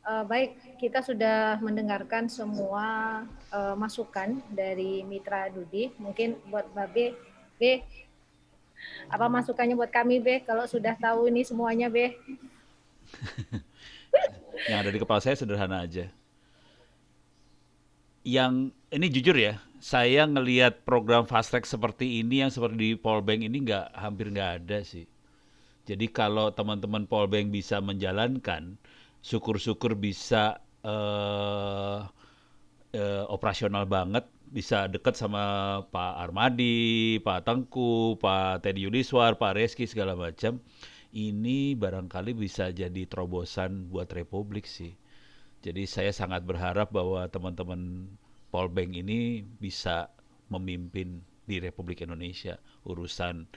Baik, kita sudah mendengarkan semua masukan dari Mitra Dudi. Mungkin buat Mbak B, apa masukannya buat kami B? Kalau sudah tahu ini semuanya B? Yang ada di kepala saya sederhana aja. Yang ini jujur ya, saya ngelihat program fast track seperti ini yang seperti di Polbank ini hampir nggak ada sih. Jadi kalau teman-teman Polbank bisa menjalankan, syukur-syukur bisa operasional banget, bisa dekat sama Pak Armadi, Pak Tengku, Pak Teddy Yudiswar, Pak Reski segala macam. Ini barangkali bisa jadi terobosan buat Republik sih. Jadi saya sangat berharap bahwa teman-teman Polbank ini bisa memimpin di Republik Indonesia urusan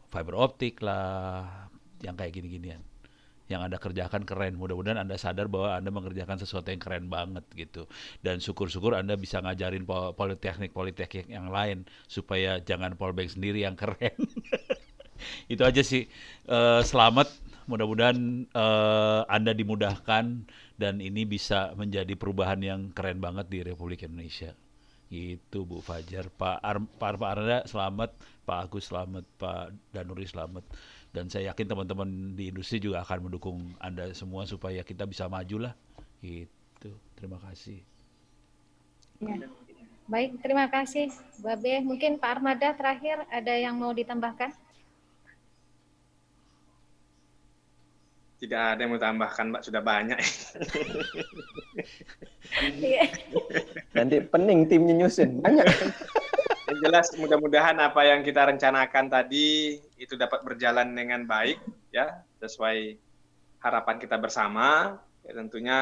fiber optik lah, yang kayak gini-ginian. Yang Anda kerjakan keren. Mudah-mudahan Anda sadar bahwa Anda mengerjakan sesuatu yang keren banget gitu. Dan syukur-syukur Anda bisa ngajarin politeknik yang lain supaya jangan Polbank sendiri yang keren. Itu aja sih. Selamat. Mudah-mudahan Anda dimudahkan dan ini bisa menjadi perubahan yang keren banget di Republik Indonesia. Gitu Bu Fajar. Pak Arda selamat, Pak Agus selamat, Pak Danuri selamat. Dan saya yakin teman-teman di industri juga akan mendukung Anda semua supaya kita bisa maju lah. Gitu. Terima kasih. Ya. Baik, terima kasih Babe. Mungkin Pak Armada terakhir ada yang mau ditambahkan? Tidak ada yang mau tambahkan, Mbak, sudah banyak. Nanti pening timnya nyusun, banyak. Yang jelas mudah-mudahan apa yang kita rencanakan tadi itu dapat berjalan dengan baik, ya, sesuai harapan kita bersama. Ya, tentunya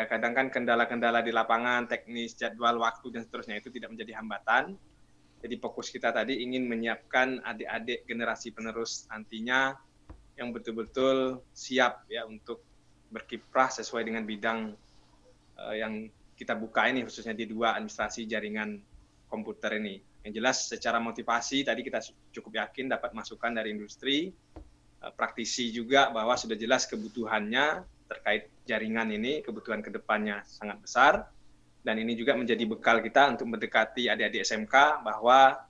kadang kan kendala-kendala di lapangan, teknis, jadwal, waktu dan seterusnya itu tidak menjadi hambatan. Jadi fokus kita tadi ingin menyiapkan adik-adik generasi penerus nantinya yang betul-betul siap ya untuk berkiprah sesuai dengan bidang yang kita buka ini, khususnya di 2 administrasi jaringan komputer ini. Yang jelas secara motivasi tadi kita cukup yakin dapat masukan dari industri, praktisi juga bahwa sudah jelas kebutuhannya terkait jaringan ini, kebutuhan kedepannya sangat besar, dan ini juga menjadi bekal kita untuk mendekati adik-adik SMK bahwa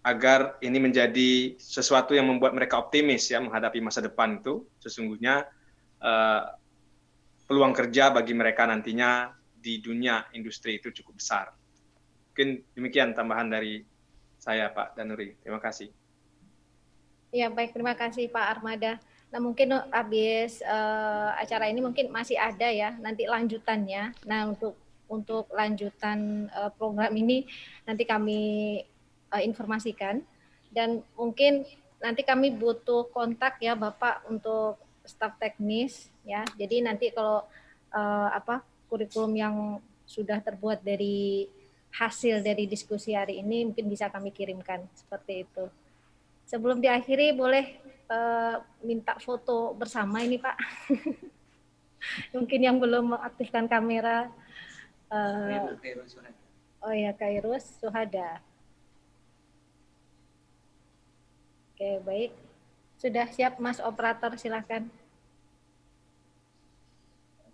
agar ini menjadi sesuatu yang membuat mereka optimis ya menghadapi masa depan itu. Sesungguhnya peluang kerja bagi mereka nantinya di dunia industri itu cukup besar. Mungkin demikian tambahan dari saya Pak Danuri. Terima kasih. Ya baik, terima kasih Pak Armada. Nah mungkin habis acara ini mungkin masih ada ya nanti lanjutannya. Nah untuk lanjutan program ini nanti kami informasikan, dan mungkin nanti kami butuh kontak ya Bapak untuk staf teknis ya. Jadi nanti kalau kurikulum yang sudah terbuat dari hasil dari diskusi hari ini mungkin bisa kami kirimkan seperti itu. Sebelum diakhiri boleh minta foto bersama ini Pak. Mungkin yang belum mengaktifkan kamera. Oh ya, Kairus Suhada. Oke, baik. Sudah siap Mas Operator, silakan.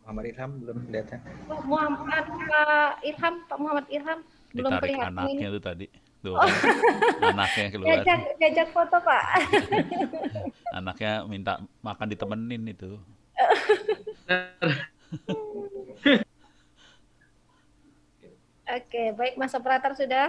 Muhammad Ilham belum datang. Pak Muhammad Ilham belum Ditarik kelihatan anaknya ini. tuh tadi. Tuh, anaknya keluar. Diajak foto Pak. Anaknya minta makan ditemenin itu. Oke, baik Mas Operator sudah.